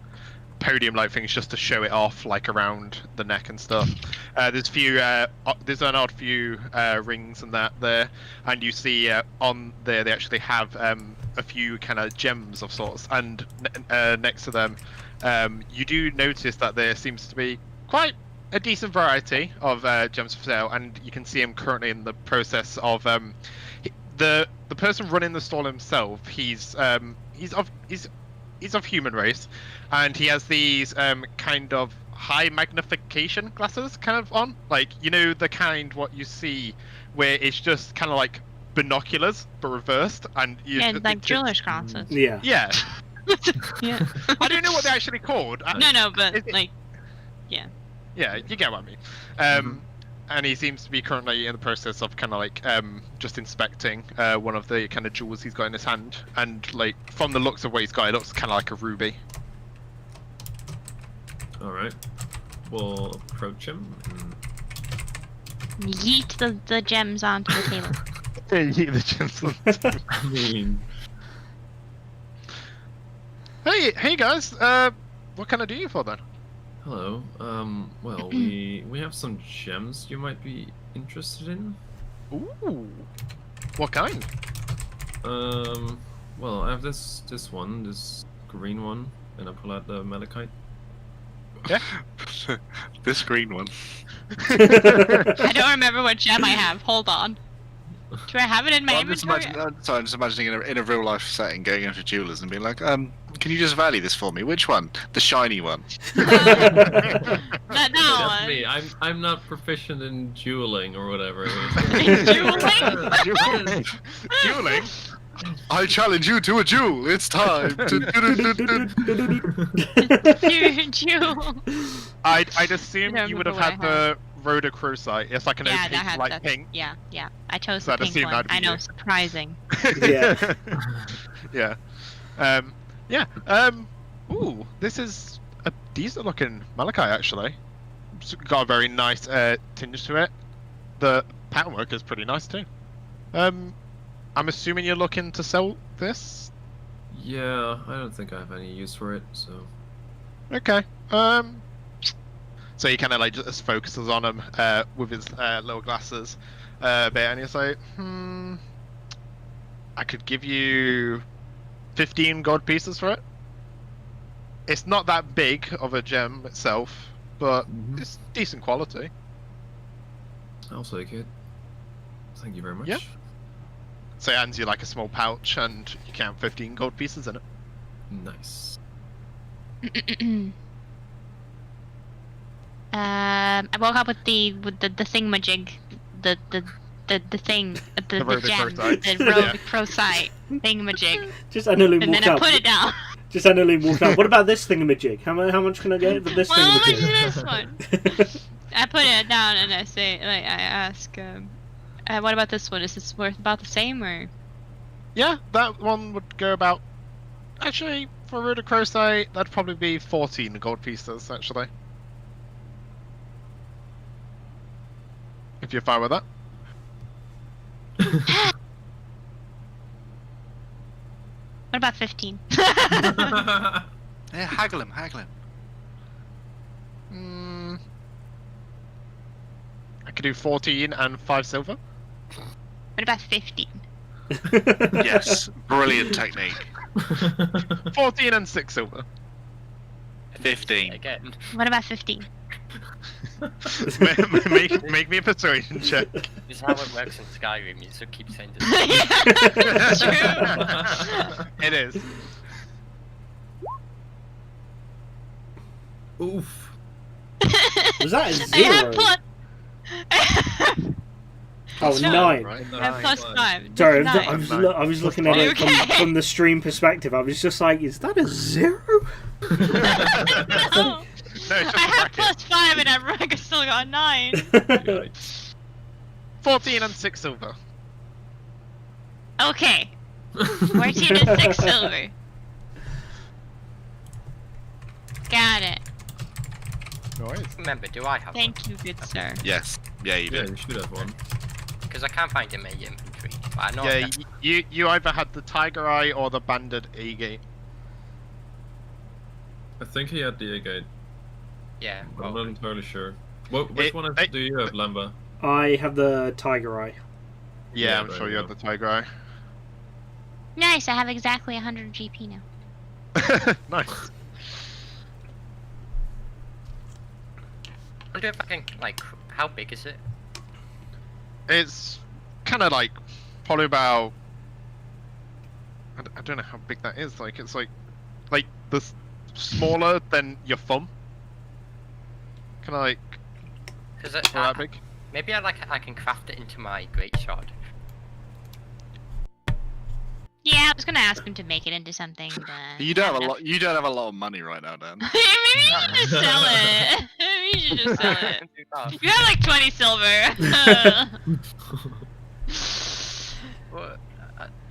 podium like things just to show it off like around the neck and stuff. There's an odd few rings and that there, and you see on there they actually have a few kind of gems of sorts, and next to them you do notice that there seems to be quite a decent variety of gems for sale, and you can see him currently in the process of the person running the stall himself. He's of human race, and he has these kind of high magnification glasses kind of on, like, you know, the kind what you see where it's just kind of like binoculars but reversed, and you Yeah, like jeweler's glasses. yeah. yeah. Yeah. I don't know what they're actually called. No, but Is it- like, Yeah, you get what I mean. And he seems to be currently in the process of kind of like just inspecting one of the kind of jewels he's got in his hand, and like from the looks of what he's got, it looks kind of like a ruby. All right. We'll approach him. and- yeet the gems onto the table. The gems. I mean, Hey guys, what can I do you for then? hello. Well, we have some gems you might be interested in. Ooh, what kind? Well, I have this green one, and I pull out the malachite. This green one. I don't remember what gem I have. Hold on. Do I have it in my I'm just inventory? sorry, I'm just imagining in a real life setting going into jewelers and being like, can you just value this for me? Which one? The shiny one. That That's one. me. I'm not proficient in jeweling or whatever. Jeweling? Dueling? I challenge you to a duel. It's time. Jewel. I'd assume Don't you would have remember had what the Rhodochrosite. It's like an Yeah, opaque that had light the pink. Yeah. I chose So the I'd pink assume one. that'd be I know, you. surprising. Yeah. Yeah. Ooh, this is a decent looking malachite actually. got a very nice tinge to it. The patternwork is pretty nice too. I'm assuming you're looking to sell this. Yeah, I don't think I have any use for it, so. Okay. So he kind of like just focuses on him with his little glasses a bit, and he's like, I could give you 15 gold pieces for it. It's not that big of a gem itself, but it's decent quality. I'll take it. Thank you very much. Yeah. So he hands you like a small pouch, and you count 15 gold pieces in it. Nice. I woke up with the thingamajig, the thing, the gem, the rogue prosite thingamajig, Just annually and walk then I out. put it down. Just annually walk out. What about this thingamajig? How much can I get for this Well, how much thingamajig? is this one? I put it down and I say, like, I ask, what about this one? Is this worth about the same or? Yeah, that one would go about. Actually, for Rude Crochet, that'd probably be 14 gold pieces, actually. If you're fine with that. What about 15? Yeah, haggle him. I could do 14 and 5 silver. What about 15? Yes, brilliant technique. 14 and 6 silver. 15. Again. What about 15? make me a persuasion check. This is how it works in Skyrim. You just keep saying this. True. It is. Oof. Was that a I zero? have plus. Oh, No. 9. Right. I have plus 5. Sorry, Nine. I was looking at Are you it okay? from the stream perspective. I was just like, is that a 0? No. No, it's just I a have bracket. plus 5 and I still got a 9. Yikes. 14 and 6 silver. Okay. 14 and 6 silver. Got it. No worries. Remember, do I have Thank you, good sir. Yes. Yeah, you Yeah, did. you should have one. one? Because I can't find it in my inventory. But I know Yeah, I've got- you either had the Tiger Eye or the Banded Agate. I think he had the agate, yeah. but I'm Well, not entirely sure. Which one do you have, Lamba? I have the Tiger Eye. Yeah, Yeah, I'm there sure you you had go. the Tiger Eye. Nice, I have exactly 100 GP now. Nice. I wonder if I can, like, how big is it? It's kind of like probably about. I don't know how big that is. Like it's like the smaller than your thumb. Kind of like Because not that big. maybe I can craft it into my great sword. Yeah, I was gonna ask him to make it into something, but... You don't have a lot. You don't have a lot of money right now, Dan. Maybe you should just sell it. Maybe you should just sell it. Do that. You have like 20 silver. But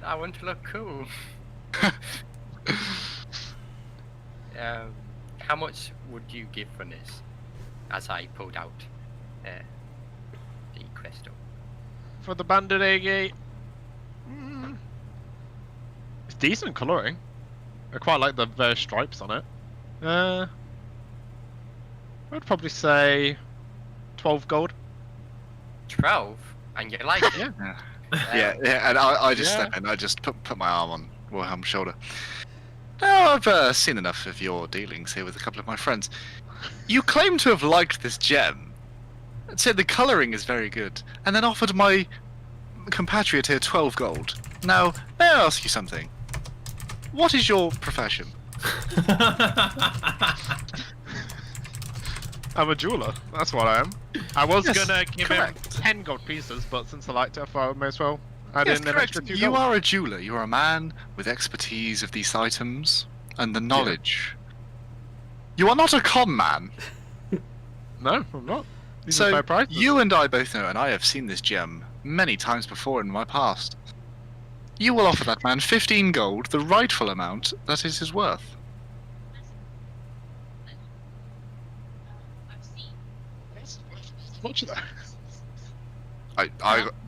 I want to look cool. How much would you give for this? As I pulled out the crystal. For the Banded Agate, it's decent colouring. I quite like the various stripes on it. I'd probably say 12 gold. 12, and you like it? Yeah. Yeah, and I just Yeah. step in. I just put my arm on Wilhelm's shoulder. Now I've seen enough of your dealings here with a couple of my friends. You claim to have liked this gem, and said the colouring is very good, and then offered my compatriot here 12 gold. Now, may I ask you something? What is your profession? I'm a jeweler. That's what I am. I was Yes, gonna give correct. him 10 gold pieces, but since I liked it, I thought I may as well add Yes, in an correct. extra 2 You gold. are a jeweler. You are a man with expertise of these items and the knowledge. You are not a con man. No, I'm not. These are So fair prices. you and I both know, and I have seen this gem many times before in my past. You will offer that man 15 gold, the rightful amount that is his worth. much though. Did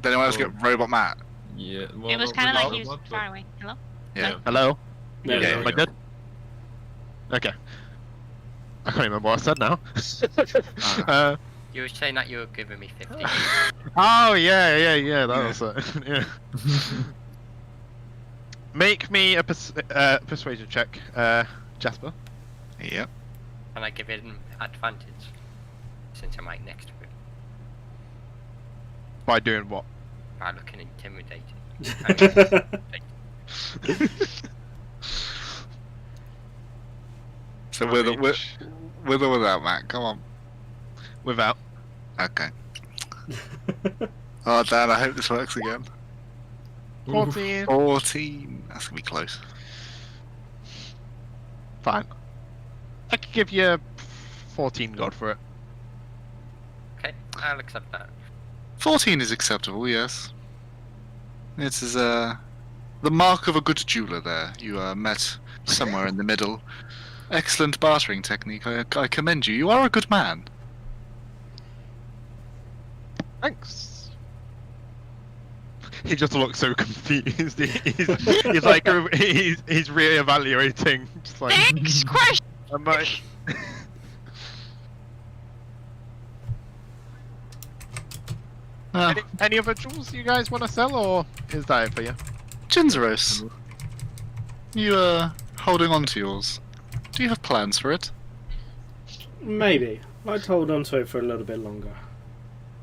anyone else get Robot Matt? Yeah. Well, It was not kind of like really he was robot, far away. Hello? Yeah. Hello. There Yeah, we Am I go. good? Okay. I can't remember what I said now. You were saying that you were giving me 50. Oh yeah. That was it. Yeah. Make me a persuasion check, Jasper. Yep. Can I give him advantage? Since I'm right next to him. By doing what? By looking intimidated. So with or without Matt? Come on. Without. Okay. Oh, Dan, I hope this works again. 14. 14. That's gonna be close. Fine. I could give you 14 gold for it. Okay, I'll accept that. 14 is acceptable, yes. It is the mark of a good jeweler there. You met somewhere in the middle. Excellent bartering technique. I commend you. You are a good man. Thanks. He just looks so confused. He's like he's reevaluating. Just like, Next question! I'm like, any other jewels you guys want to sell, or is that it for you? Ginzeros, you holding on to yours. Do you have plans for it? Maybe. I'd like to hold on to it for a little bit longer.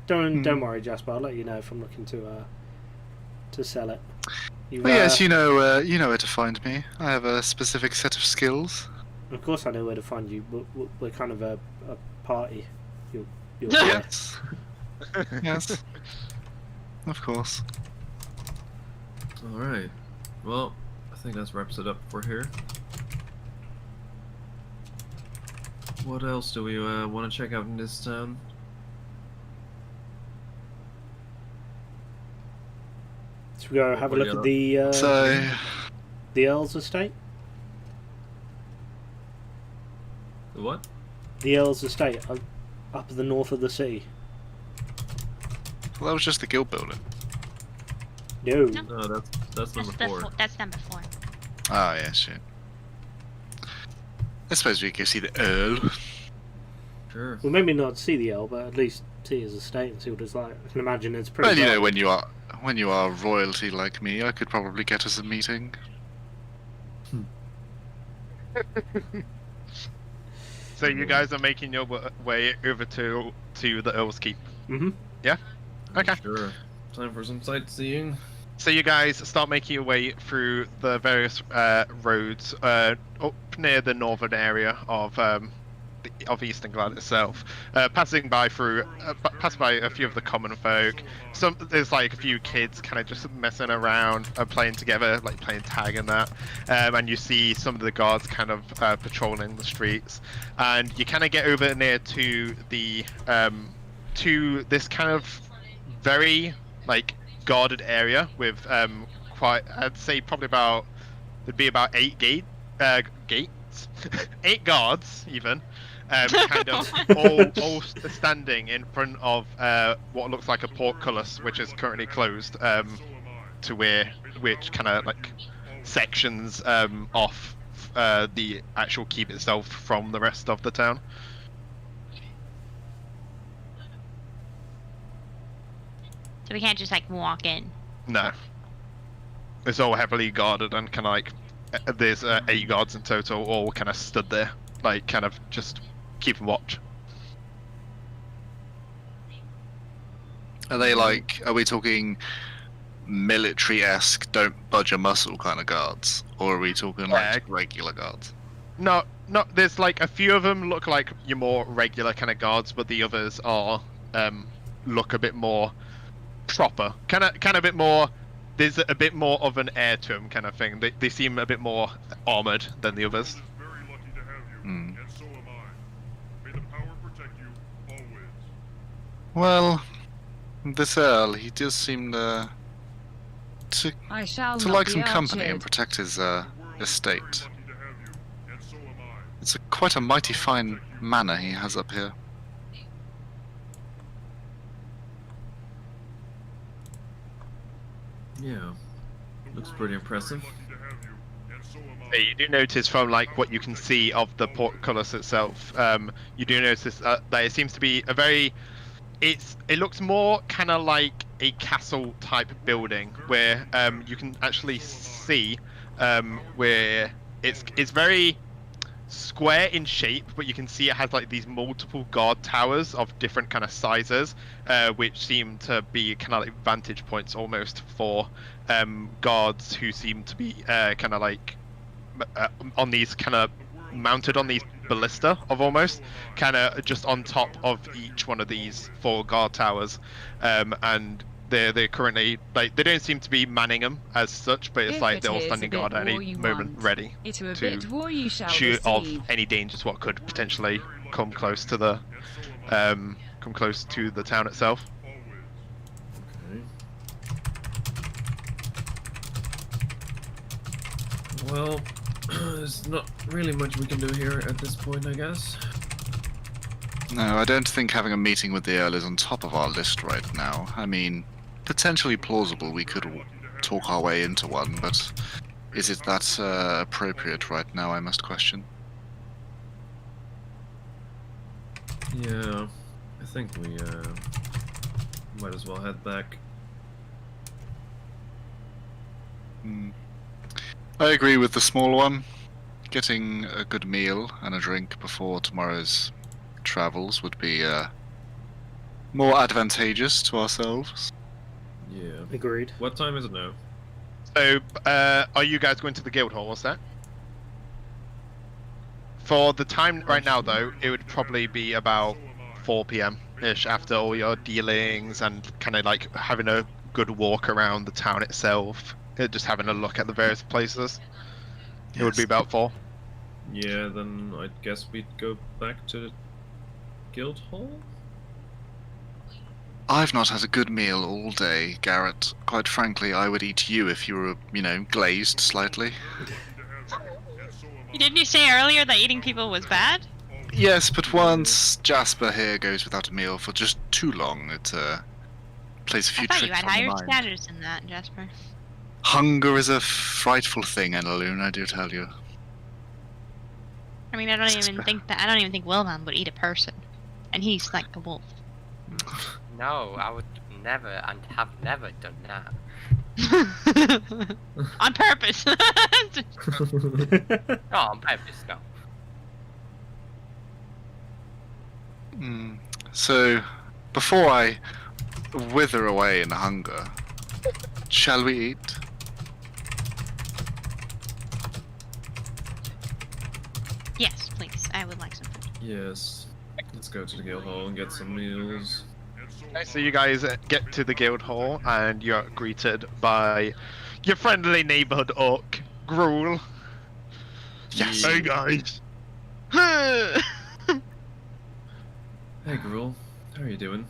Don't worry, Jasper. I'll let you know if I'm looking to sell it. Well, yes, you know where to find me. I have a specific set of skills. Of course, I know where to find you. We're kind of a party. You're Yes. Yes. Of course. Alright. Well, I think that wraps it up for here. What else do we want to check out in this town? Should we go have a look at the Earl's estate? The what? The Earl's estate up the north of the city. Well, that was just the guild building. No. No, that's number 4. That's number 4. Oh, yeah, shit. I suppose we could see the Earl. Sure. Well, maybe not see the Earl, but at least see his estate and see what it's like. I can imagine it's pretty. Well, you know, large. when you are royalty like me, I could probably get us a meeting. So you guys are making your way over to the Earl's Keep. Mm-hmm. Yeah. Okay. Sure. Time for some sightseeing. So you guys start making your way through the various roads up near the northern area of East England itself, passing by a few of the common folk. There's like a few kids kind of just messing around, playing together, like playing tag and that. And you see some of the guards kind of patrolling the streets, and you kind of get over near to the to this kind of very like guarded area with I'd say probably there'd be about 8 gates, 8 guards even. Kind of all standing in front of what looks like a portcullis, which is currently closed, which kind of like sections off the actual keep itself from the rest of the town. So we can't just like walk in. No, it's all heavily guarded and kind of like there's 8 guards in total, all kind of stood there, like kind of just keeping watch. Are they are we talking military-esque, don't budge a muscle kind of guards? Or are we talking like regular guards? No, there's like a few of them look like your more regular kind of guards, but the others are look a bit more proper. Kind of a bit more, there's a bit more of an air to them kind of thing. They seem a bit more armored than the others. Hmm. Well, this Earl, he does seem to like some company and protect his estate. It's quite a mighty fine manor he has up here. Yeah. Looks pretty impressive. Yeah, you do notice from like what you can see of the portcullis itself, you do notice that it seems to be a very, it looks more kind of like a castle type building where you can actually see where it's very square in shape, but you can see it has like these multiple guard towers of different kind of sizes, which seem to be kind of like vantage points almost for guards who seem to be kind of like on these kind of mounted on these ballista of almost kind of just on top of each one of these 4 guard towers, and they're currently like they don't seem to be manning them as such, but it's like they're all standing guard at any moment ready to shoot off any dangers what could potentially come close to the town itself. Okay. Well, there's not really much we can do here at this point, I guess. No, I don't think having a meeting with the Earl is on top of our list right now. I mean, potentially plausible we could talk our way into one, but is it that appropriate right now, I must question. Yeah, I think we might as well head back. I agree with the small one. Getting a good meal and a drink before tomorrow's travels would be more advantageous to ourselves. Yeah. Agreed. What time is it now? So, are you guys going to the guild hall? What's that? For the time right now, though, it would probably be about 4 p.m.-ish after all your dealings and kind of like having a good walk around the town itself, just having a look at the various places. It would be about 4. Yeah, then I guess we'd go back to the guild hall? I've not had a good meal all day, Garret. Quite frankly, I would eat you if you were, glazed slightly. Didn't you say earlier that eating people was bad? Yes, but once Jasper here goes without a meal for just too long, it plays a few I thought you tricks had on the higher mind. standards than that, Jasper. Hunger is a frightful thing, Annaloon, I do tell you. I mean, I don't even think Wilhelm would eat a person, and he's like a wolf. No, I would never and have never done that. On purpose. No, on purpose, no. So, before I wither away in hunger, shall we eat? Yes, please. I would like some food. Yes. Let's go to the guild hall and get some meals. Okay, so you guys get to the guild hall and you're greeted by your friendly neighborhood orc, Gruel. Yes. Hey guys. Hey, Gruel. How are you doing?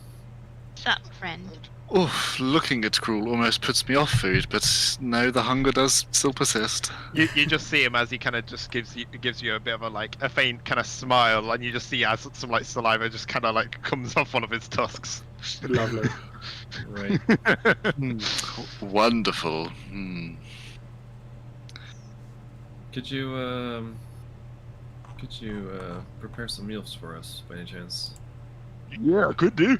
What's up, friend? Oof, looking at Cruel almost puts me off food, but no, the hunger does still persist. You just see him as he kind of just gives you a bit of a faint kind of smile, and you just see as some like saliva just kind of like comes off one of his tusks. Lovely. Right. Wonderful. Could you prepare some meals for us by any chance? Yeah, could do.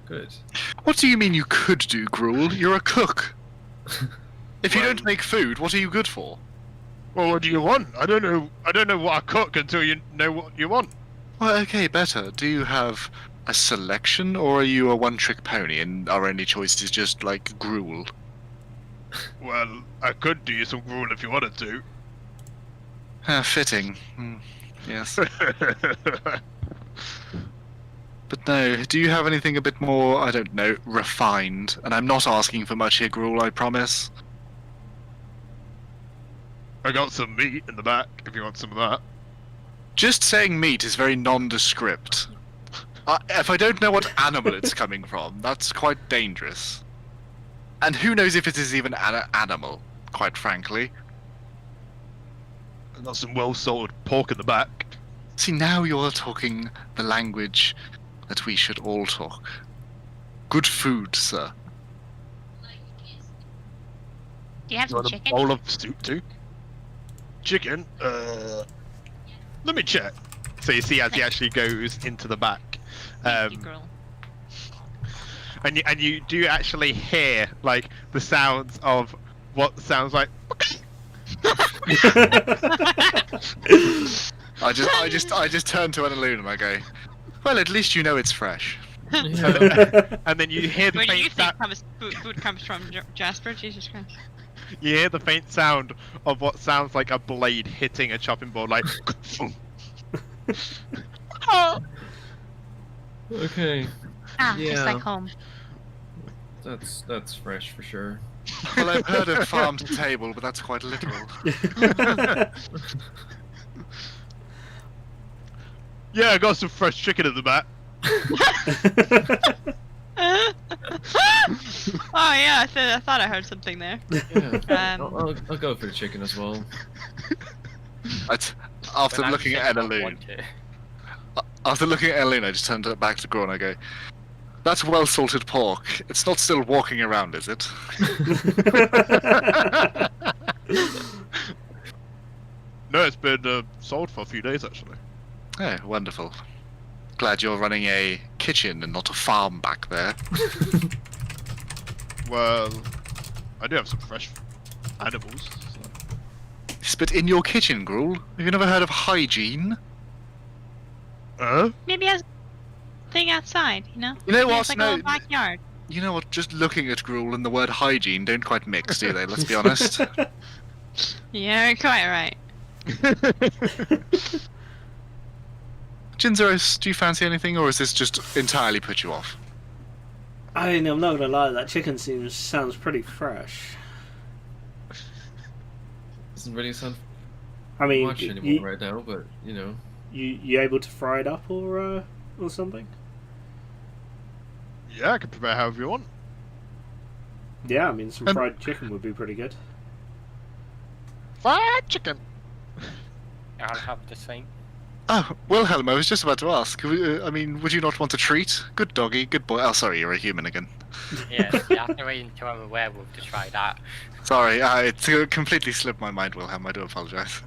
Good. What do you mean you could do, Gruel? You're a cook. If you Well- don't make food, what are you good for? Well, what do you want? I don't know what I cook until you know what you want. Well, okay, better. Do you have a selection, or are you a one-trick pony and our only choice is just, like, Gruel? Well, I could do you some gruel if you wanted to. Fitting. Yes. But no, do you have anything a bit more, I don't know, refined? And I'm not asking for much here, Gruel, I promise. I got some meat in the back if you want some of that. Just saying meat is very nondescript. If I don't know what animal it's coming from, that's quite dangerous. And who knows if it is even an animal, quite frankly. I got some well-salted pork in the back. See, now you're talking the language that we should all talk. Good food, sir. Do you have You some want a chicken? bowl of soup too? Chicken? Let me check. So you see as he actually goes into the back. Thank you, girl. And you do actually hear like the sounds of what sounds like. I just turn to Annalune and I go, well, at least you know it's fresh. Yeah. And then you hear the Where do you faint think food comes from, Jasper? Jesus Christ. you hear the faint sound of what sounds like a blade hitting a chopping board, like. Okay, Ah, just Yeah. like home. that's fresh for sure. Well, I've heard of farm to table, but that's quite literal. Yeah, I got some fresh chicken in the back. Oh yeah, I thought I heard something there. Yeah. I'll go for the chicken as well. After When I'm looking sick, at I Annalune, want it. after looking at Annalune, I just turned it back to Gron and I go, that's well salted pork. It's not still walking around, is it? No, it's been sold for a few days actually. Oh, wonderful. Glad you're running a kitchen and not a farm back there. Well, I do have some fresh animals. So. Yes, but in your kitchen, Gruel, have you never heard of hygiene? Maybe he has a thing outside, you know? You know Maybe what? it's like No, a little backyard. you know what? Just looking at Gruel and the word hygiene don't quite mix, do they? Let's be honest. You're quite right. Jinzeros, do you fancy anything, or is this just entirely put you off? I mean, I'm not gonna lie, that chicken sounds pretty fresh. Doesn't really sound I mean, much anymore right now, but you know. you able to fry it up or something? Yeah, I can prepare however you want. Yeah, I mean, some fried chicken would be pretty good. Fried chicken. I'll have the same. Oh, Wilhelm, I was just about to ask. I mean, would you not want a treat? Good doggy, good boy. Oh, sorry, you're a human again. Yes, you have to wait until I'm a werewolf to try that. Sorry, it completely slipped my mind, Wilhelm. I do apologise.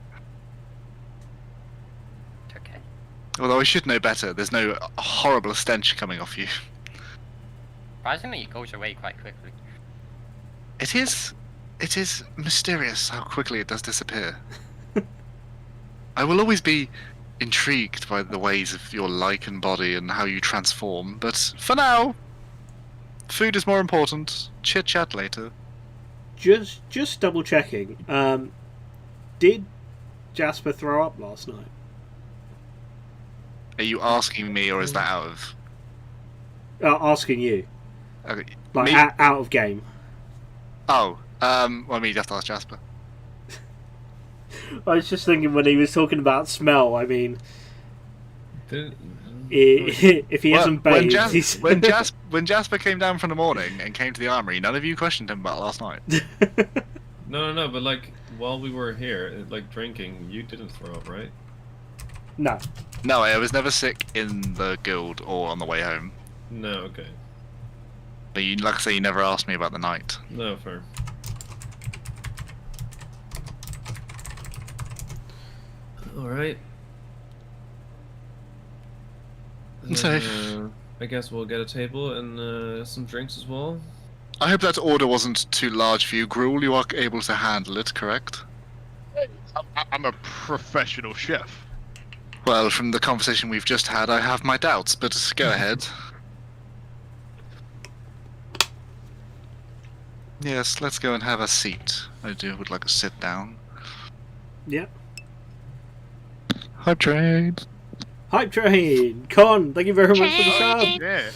It's okay. Although I should know better. There's no horrible stench coming off you. Surprisingly, it goes away quite quickly. It is mysterious how quickly it does disappear. I will always be intrigued by the ways of your lichen body and how you transform, but for now, food is more important. Chit chat later. Just double checking. Did Jasper throw up last night? Are you asking me, or is that out of? Asking you, Okay. like Me? out of game. Oh, well, I mean, you have to ask Jasper. I was just thinking when he was talking about smell. I mean, Did, if he hasn't bathed, he's... when Jasper came down from the morning and came to the armory, none of you questioned him about last night. no, but like while we were here, like drinking, you didn't throw up, right? No. No, I was never sick in the guild or on the way home. No, okay. But you, like I say, you never asked me about the night. No, fair. Alright. So- I guess we'll get a table and some drinks as well. I hope that order wasn't too large for you, Gruel. You are able to handle it, correct? I'm a professional chef. Well, from the conversation we've just had, I have my doubts, but go ahead. Yes, let's go and have a seat. I would like to sit down. Yeah. Hype train. Hype train. Con, thank you very much for the Train. sub. Yeah.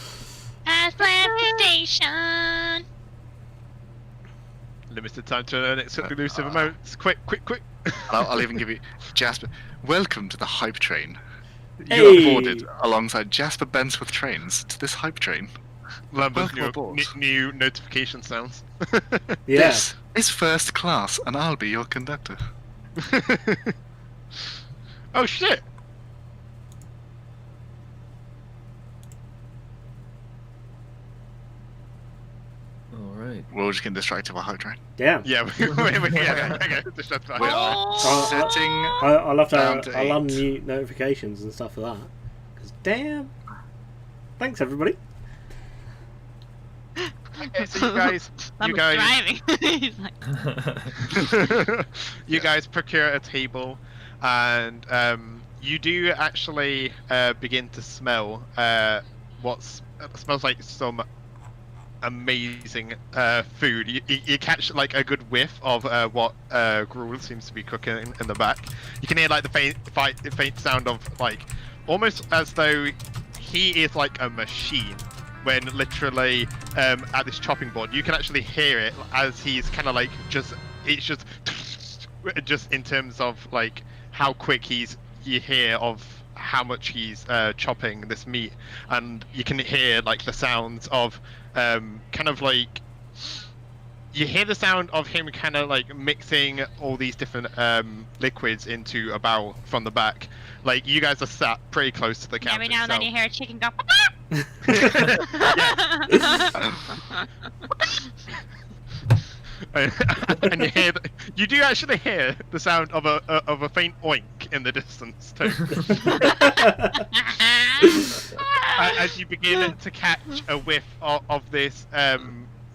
Has left the station. Limited time to earn exclusive amounts. Quick. I'll even give you Jasper. Welcome to the hype train. You Hey. are boarded alongside Jasper Bensworth trains to this hype train. Lambert, Welcome aboard. new notification sounds. Yeah. This is first class, and I'll be your conductor. Oh shit! Alright. right. We're all just getting distracted by Hydra. Damn. Yeah, okay. Just that's fine. We are Oh. setting. I'll have Down to. to I'll 8. unmute notifications and stuff for that. Because damn. Thanks everybody. Okay, so I'm you guys, driving. He's like, you guys procure a table, and you do actually begin to smell what smells like some amazing food. You catch like a good whiff of what Gruel seems to be cooking in the back. You can hear like the faint sound of like almost as though he is like a machine. When literally at this chopping board, you can actually hear it as he's kind of like it's just in terms of like how quick you hear of how much he's chopping this meat, and you can hear like the sounds of kind of like you hear the sound of him kind of like mixing all these different liquids into a bowl from the back. Like you guys are sat pretty close to the counter. every now and then you hear a chicken go. And you do actually hear the sound of a faint oink in the distance too. As you begin to catch a whiff of this,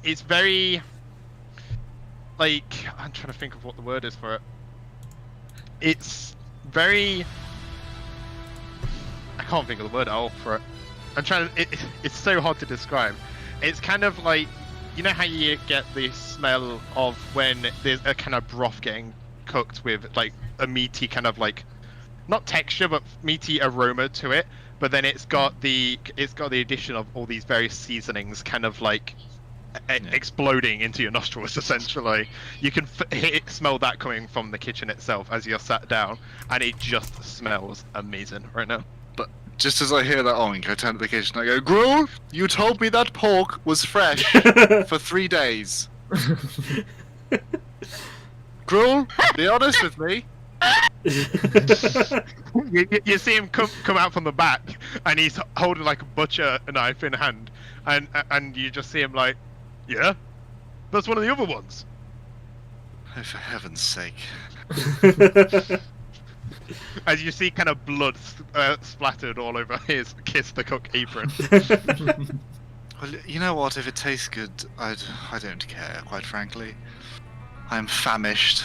it's very like I'm trying to think of what the word is for it. It's very. I can't think of the word at all for it. I'm trying to. It's so hard to describe. It's kind of like, you know how you get the smell of when there's a kind of broth getting cooked with like a meaty kind of like, not texture but meaty aroma to it. But then it's got the addition of all these various seasonings, kind of like exploding into your nostrils. Essentially, you can smell that coming from the kitchen itself as you're sat down, and it just smells amazing right now. Just as I hear that oink, I turn to the kitchen and I go, Gruel, you told me that pork was fresh for 3 days. Gruel, be honest with me. You see him come out from the back, and he's holding like a butcher knife in hand, and you just see him like, yeah, that's one of the other ones. Oh, for heaven's sake. As you see kind of blood splattered all over his Kiss the Cook apron. Well, you know what? If it tastes good, I don't care, quite frankly. I'm famished.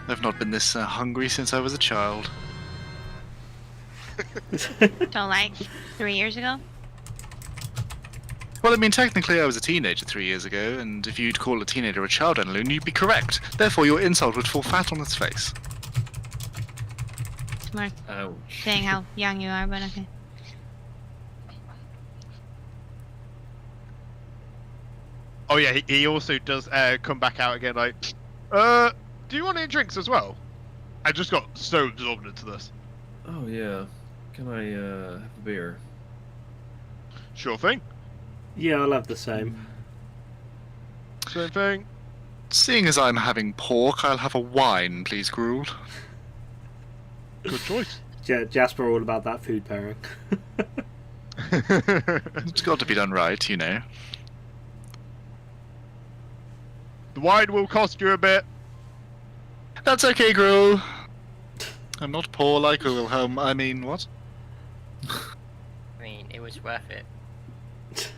I've not been this hungry since I was a child. So like 3 years ago. Well, I mean, technically I was a teenager 3 years ago, and if you'd call a teenager a child Annalune, you'd be correct. Therefore, your insult would fall flat on its face. It's more Ouch. saying how young you are, but okay. Oh yeah, he also does come back out again like, do you want any drinks as well? I just got so absorbed into this. Oh yeah. Can I have a beer? Sure thing. Yeah, I'll have the same. Same thing. Seeing as I'm having pork, I'll have a wine, please, Gruel. Good choice. Jasper, all about that food pairing. It's got to be done right, you know. The wine will cost you a bit. That's okay, Gruel. I'm not poor like Wilhelm. I mean, what? I mean, it was worth it.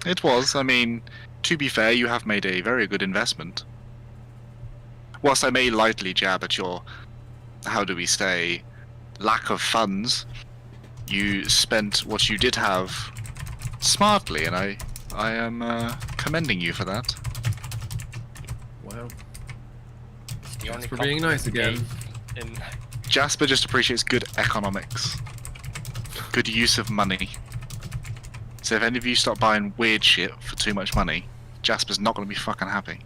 It was. I mean, to be fair, you have made a very good investment. Whilst I may lightly jab at your, how do we say, lack of funds, you spent what you did have smartly, and I am commending you for that. Wow. It's the only For being nice again. In... Jasper just appreciates good economics. Good use of money. So if any of you stop buying weird shit for too much money, Jasper's not going to be fucking happy.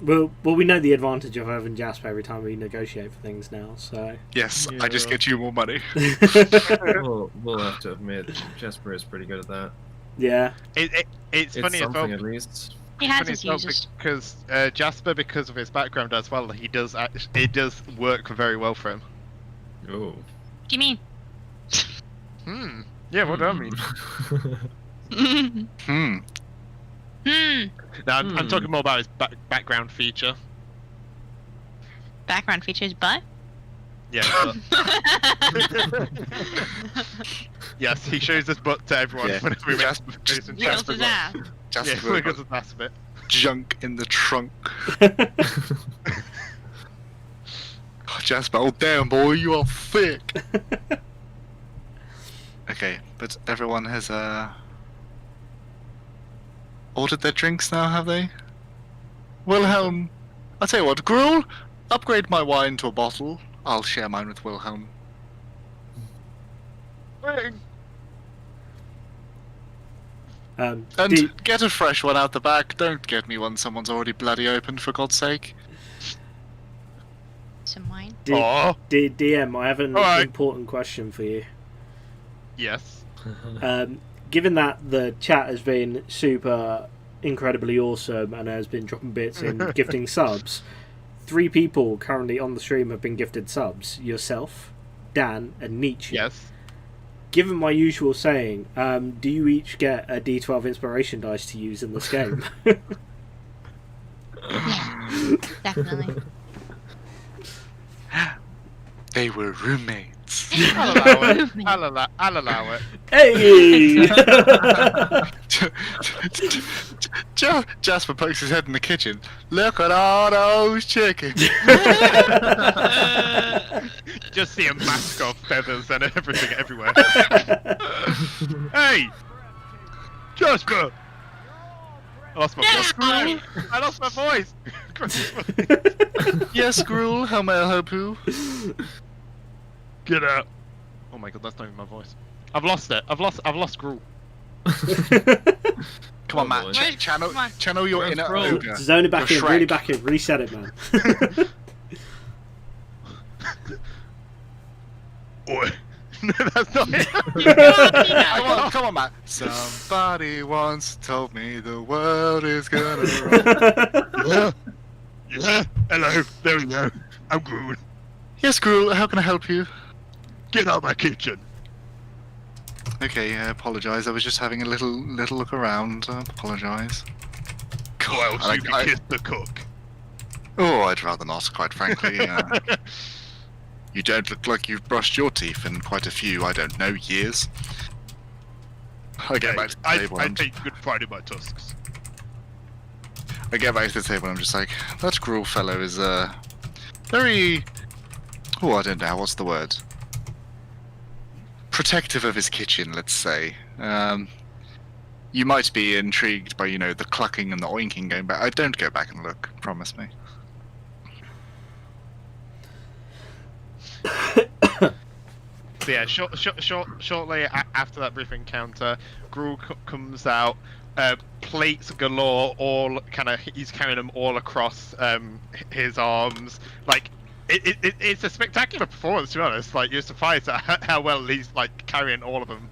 Well, we know the advantage of having Jasper every time we negotiate for things now, so... Yes, I just get you more money. We'll have to admit, Jasper is pretty good at that. Yeah. It's funny as well. something at least. He has Funny his as well users. because Jasper, because of his background as well, it does work very well for him. Oh. What do you mean? Yeah, what do I mean? No, I'm talking more about his background feature. Background features, but. Yeah. Yes, he shows his butt to everyone whenever we make Wiggles his ass. Jasper wiggles his ass a bit. junk in the trunk. Oh, Jasper, oh damn boy, you are thick. Okay, but everyone has ordered their drinks now, have they? Wilhelm, I'll tell you what, Gruel, upgrade my wine to a bottle. I'll share mine with Wilhelm. And get a fresh one out the back. Don't get me one someone's already bloody opened, for God's sake. Some wine. DM, I have an important question for you. Yes. Given that the chat has been super incredibly awesome and has been dropping bits and gifting subs, 3 people currently on the stream have been gifted subs. Yourself, Dan, and Nietzsche. Yes. Given my usual saying, do you each get a D12 inspiration dice to use in this game? Yeah, definitely. They were roommates. I'll allow it. Hey! Jasper pokes his head in the kitchen. Look at all those chickens. Just see a mask of feathers and everything everywhere. Hey! Jasper! I lost my voice. I lost my voice! Yes, Gruel, how may I help you? Get out! Oh my god, that's not even my voice. I've lost it. I've lost Gruel. Come on, Matt. Channel your inner ogre. Zone it back in, Shrek. really back in. Reset it, man. Oi. No, that's not it. Come on, Matt. Somebody once told me the world is gonna run. Yeah. Hello. There we go. I'm Gruel. Yes, Gruel, how can I help you? Get out of my kitchen. Okay, I apologise. I was just having a little look around. I apologise. Or else you can kiss the cook. Oh, I'd rather not, quite frankly. You don't look like you've brushed your teeth in quite a few, I don't know, years. I get back to the table. I take good pride in my tusks. I get back to the table and I'm just like, that Gruel fellow is very... Oh, I don't know, what's the word? Protective of his kitchen, let's say. You might be intrigued by, the clucking and the oinking going back. I don't go back and look, promise me. So yeah, shortly after that brief encounter, Gruel comes out, plates galore, he's carrying them all across his arms. Like, it's a spectacular performance, to be honest. Like, you're surprised at how well he's carrying all of them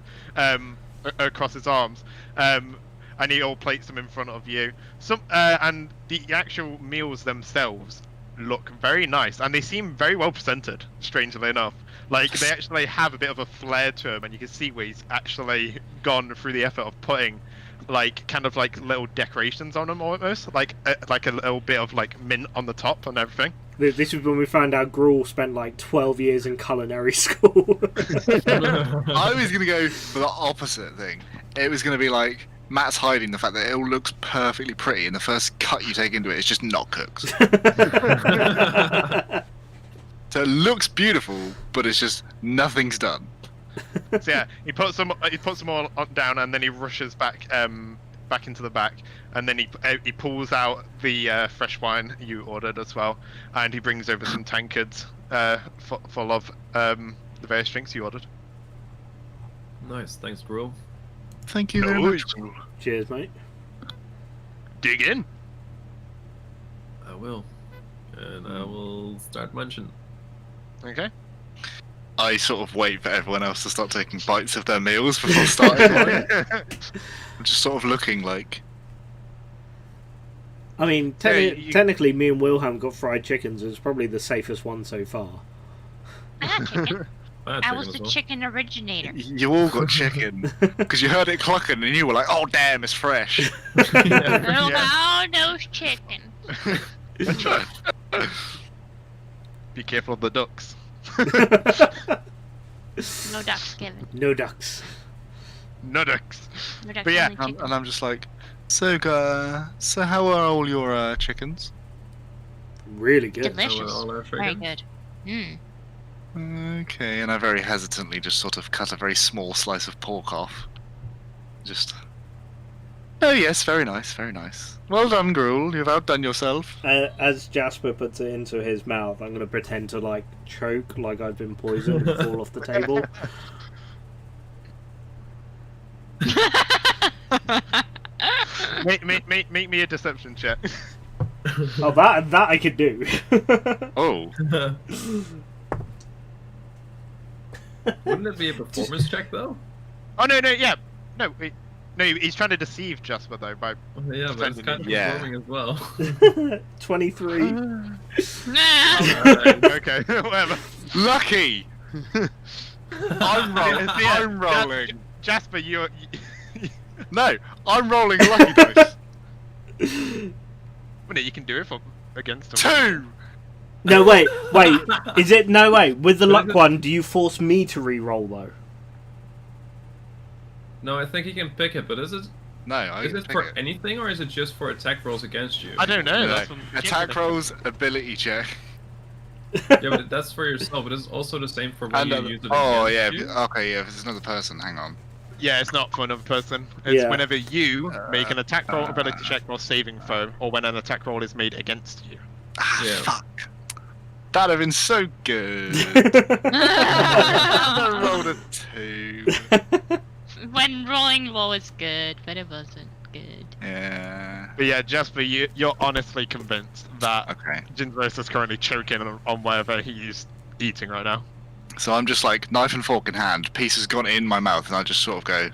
across his arms. And he all plates them in front of you. And the actual meals themselves look very nice, and they seem very well presented, strangely enough. Like, they actually have a bit of a flair to them, and you can see where he's actually gone through the effort of putting little decorations on them, almost like a little bit of mint on the top and everything. This is when we found out Gruel spent 12 years in culinary school. I was gonna go for the opposite thing. It was gonna be like Matt's hiding the fact that it all looks perfectly pretty, and the first cut you take into it is just not cooked. So it looks beautiful, but it's just nothing's done. So yeah, he puts them all down, and then he rushes back into the back, and then he pulls out the fresh wine you ordered as well, and he brings over some tankards full of the various drinks you ordered. Nice, thanks, Gruel. Thank you very much. Cheers, mate. Dig in. I will, and I will start munching. Okay. I sort of wait for everyone else to start taking bites of their meals before starting mine. I'm just sort of looking like... I mean, technically me and Wilhelm got fried chickens. It's probably the safest one so far. I had chicken. I had I chicken was as the well. chicken originator. You all got chicken because you heard it clucking and you were like, "Oh damn, it's fresh." Oh, those chicken. Be careful of the ducks. No ducks given. No ducks. No ducks. No ducks, But yeah, only chicken. And I'm just like, so how are all your chickens? Really good. Delicious. All our Very chicken. good. Mm. Okay, and I very hesitantly just sort of cut a very small slice of pork off. Just. Oh yes, very nice, very nice. Well done, Gruel. You've outdone yourself. As Jasper puts it into his mouth, I'm going to pretend to like choke like I've been poisoned and fall off the table. Make me a deception check. Oh, that I could do. Oh, Wouldn't it be a performance check though? Oh no, yeah, no, he's trying to deceive Jasper though by. Oh, yeah, but it's kind of Yeah. performing as well. 23. Alright. Okay, whatever. lucky! I'm rolling. Jasper, you're. No, I'm rolling lucky dice. Well, no, you can do it against him. 2. No, wait. Is it no way? With the luck one, do you force me to re-roll though? No, I think he can pick it, but is it No, is it pick for it. anything or is it just for attack rolls against you? I don't know. No, That's what I'm attack guessing. rolls, ability check, Yeah, but that's for yourself. But it's also the same for when and you use it oh yeah, against you. okay, yeah. If it's another person, hang on. Yeah, it's not for another person. It's Yeah. whenever you make an attack roll, ability check, or saving throw, or when an attack roll is made against you. Ah, Yeah. fuck. That'd have been so good. Mm. I rolled a 2. When rolling low is good, but it wasn't good. Yeah. But yeah, Jasper, you're honestly convinced that Okay. Jinzos is currently choking on whatever he's eating right now. So I'm just like knife and fork in hand. Piece has gone in my mouth, and I just sort of go.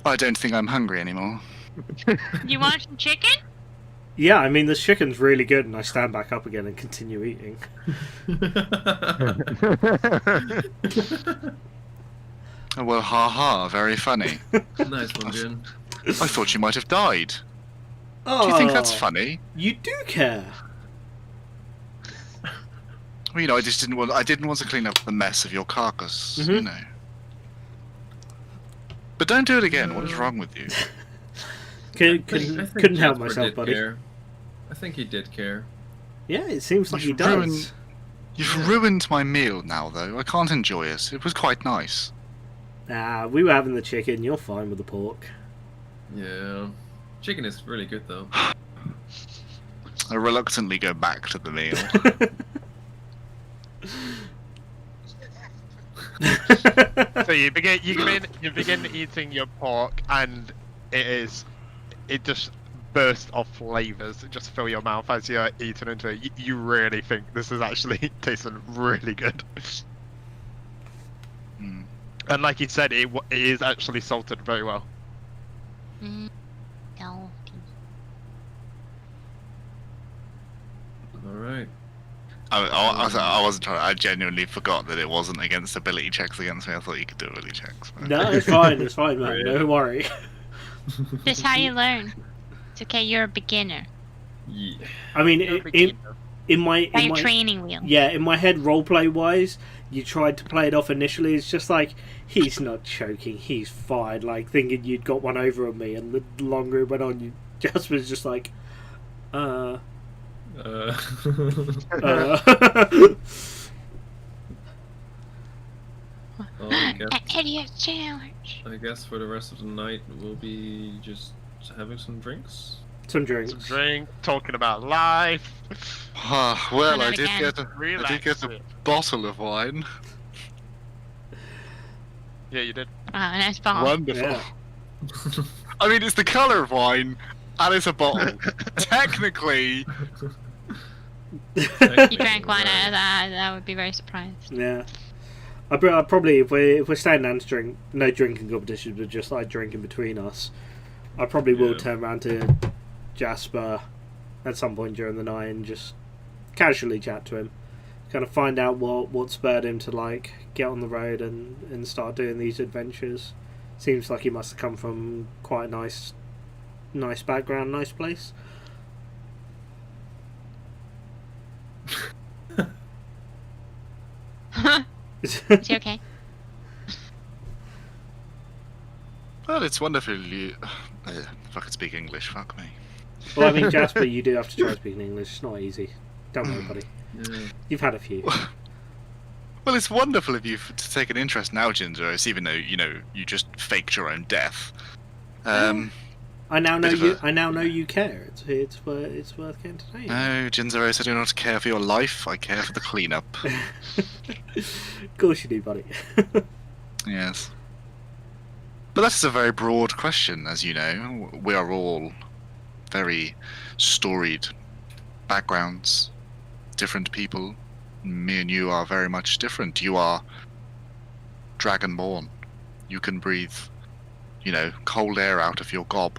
I don't think I'm hungry anymore. You want some chicken? Yeah, I mean, the chicken's really good, and I stand back up again and continue eating. Oh, well, ha, very funny. Nice one, Jin. I thought you might have died. Oh, Do you think that's funny? You do care. Well, you know, I didn't want to clean up the mess of your carcass, you Mhm. know. But don't do it again. What is wrong with you? Couldn't help Jasper myself, did buddy. care. I think he did care. Yeah, it seems like he You've does. ruined- You've ruined my meal now, though. I can't enjoy it. It was quite nice. Nah, we were having the chicken. You're fine with the pork. Yeah. Chicken is really good though. I reluctantly go back to the meal. So you begin eating your pork, and it just bursts of flavors. It just fill your mouth as you're eating into it. You really think this is actually tasting really good. Hmm. And like you said, it is actually salted very well. Mm. No. Alright. I wasn't trying. I genuinely forgot that it wasn't against ability checks against me. I thought you could do ability checks. But... No, it's fine. It's fine, man. Brilliant. Don't worry. This is how you learn. It's okay, you're a beginner. Yeah. I mean, in my By your training wheel. yeah, in my head, roleplay wise, you tried to play it off initially. It's just like he's not choking, he's fine. Like thinking you'd got one over on me, and the longer it went on, you just was just like, Uh, well, Idiot challenge. I guess for the rest of the night we'll be just having some drinks. Some drinks. Some drink, talking about life. Ah, well, Not I did again. get a bottle of wine. Yeah, you did. Oh, nice ball. Wonderful. Yeah. I mean, it's the colour of wine, and it's a bottle. Technically, You drank wine out of that, I would be very surprised. Yeah. I probably if we're staying down to drink, no drinking competitions, but just like drinking between us, I probably will Yeah. turn around to Jasper at some point during the night and just casually chat to him. kind of find out what spurred him to like get on the road and start doing these adventures. Seems like he must have come from quite a nice background, nice place. Is he okay? Well, it's wonderful if I could speak English, fuck me. Well, I mean, Jasper, you do have to try speaking English. It's not easy. Don't worry, buddy. Yeah. You've had a few. Well, it's wonderful of you to take an interest now, Gingeros, even though, you just faked your own death. I now know you. I now know you care. It's worth getting to know you. No, Gingeros, I do not care for your life. I care for the cleanup. Of course you do, buddy. Yes. But that's a very broad question, as you know. We are all very storied backgrounds, different people. Me and you are very much different. You are dragonborn. You can breathe, cold air out of your gob.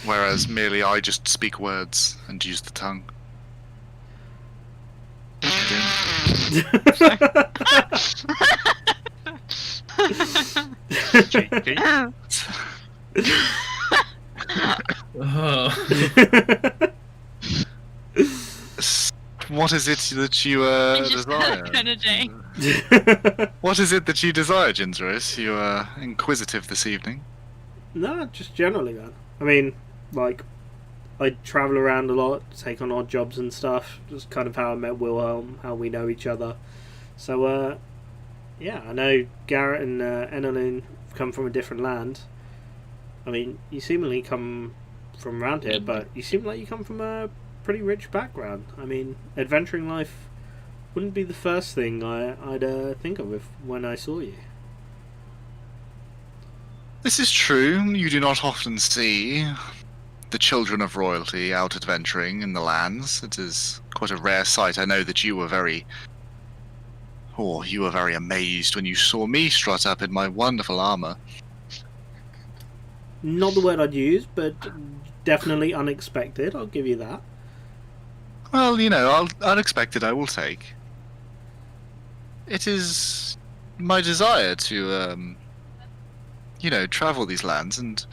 Whereas merely I just speak words and use the tongue. Cheeky. Oh. What is it that you Just desire? gonna day. What is it that you desire, Gingeros? You are inquisitive this evening. No, just generally, man. I mean, like, I travel around a lot, take on odd jobs and stuff. Just kind of how I met Wilhelm, how we know each other. So, yeah, I know Garret and Enelin come from a different land. I mean, you seemingly come from around here, but you seem like you come from a pretty rich background. I mean, adventuring life wouldn't be the first thing I'd think of when I saw you. This is true. You do not often see the children of royalty out adventuring in the lands. It is quite a rare sight. I know that you were very amazed when you saw me strut up in my wonderful armor. Not the word I'd use, but definitely unexpected. I'll give you that. Well, unexpected I will take. It is my desire to, travel these lands and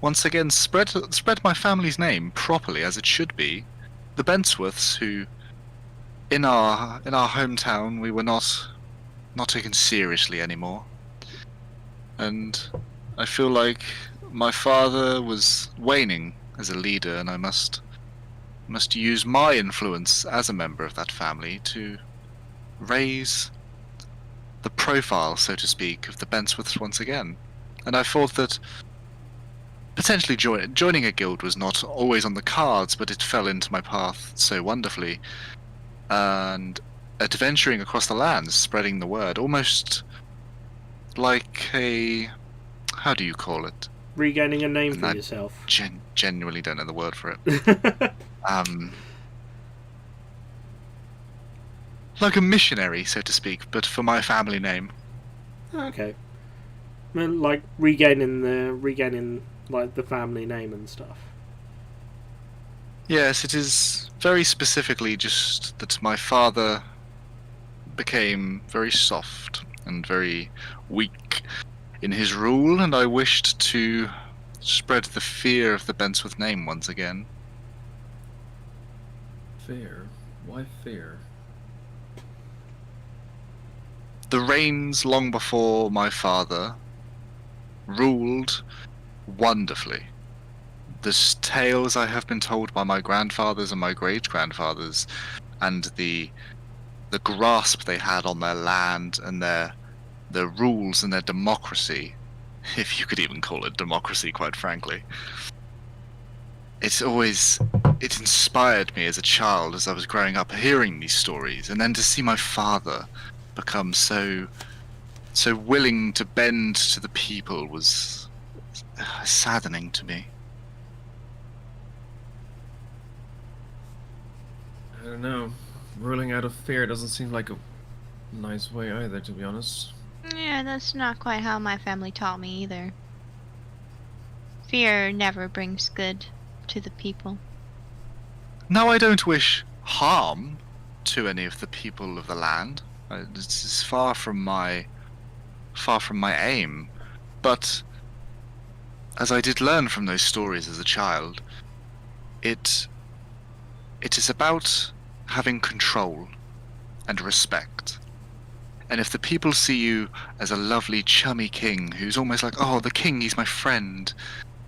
once again spread my family's name properly as it should be. The Bentsworths, who in our hometown we were not taken seriously anymore, and I feel like my father was waning as a leader, and I must use my influence as a member of that family to raise the profile, so to speak, of the Bentsworths once again. And I thought that potentially joining a guild was not always on the cards, but it fell into my path so wonderfully. And adventuring across the lands, spreading the word, almost like a... how do you call it? Regaining a name for I yourself. Genuinely don't know the word for it. Like a missionary, so to speak, but for my family name. Okay. I mean, like regaining like the family name and stuff. Yes, it is very specifically just that my father became very soft and very weak in his rule, and I wished to spread the fear of the Bentsworth name once again. Fear? Why fear? The reigns long before my father ruled wonderfully. The tales I have been told by my grandfathers and my great-grandfathers, and the grasp they had on their land and their rules and their democracy, if you could even call it democracy, quite frankly. It inspired me as a child, as I was growing up, hearing these stories, and then to see my father become so willing to bend to the people was saddening to me. I don't know. Ruling out of fear doesn't seem like a nice way either, to be honest. Yeah, that's not quite how my family taught me either. Fear never brings good to the people. Now, I don't wish harm to any of the people of the land. This is far from my aim. But as I did learn from those stories as a child, it is about having control and respect. And if the people see you as a lovely, chummy king who's almost like, oh, the king, he's my friend,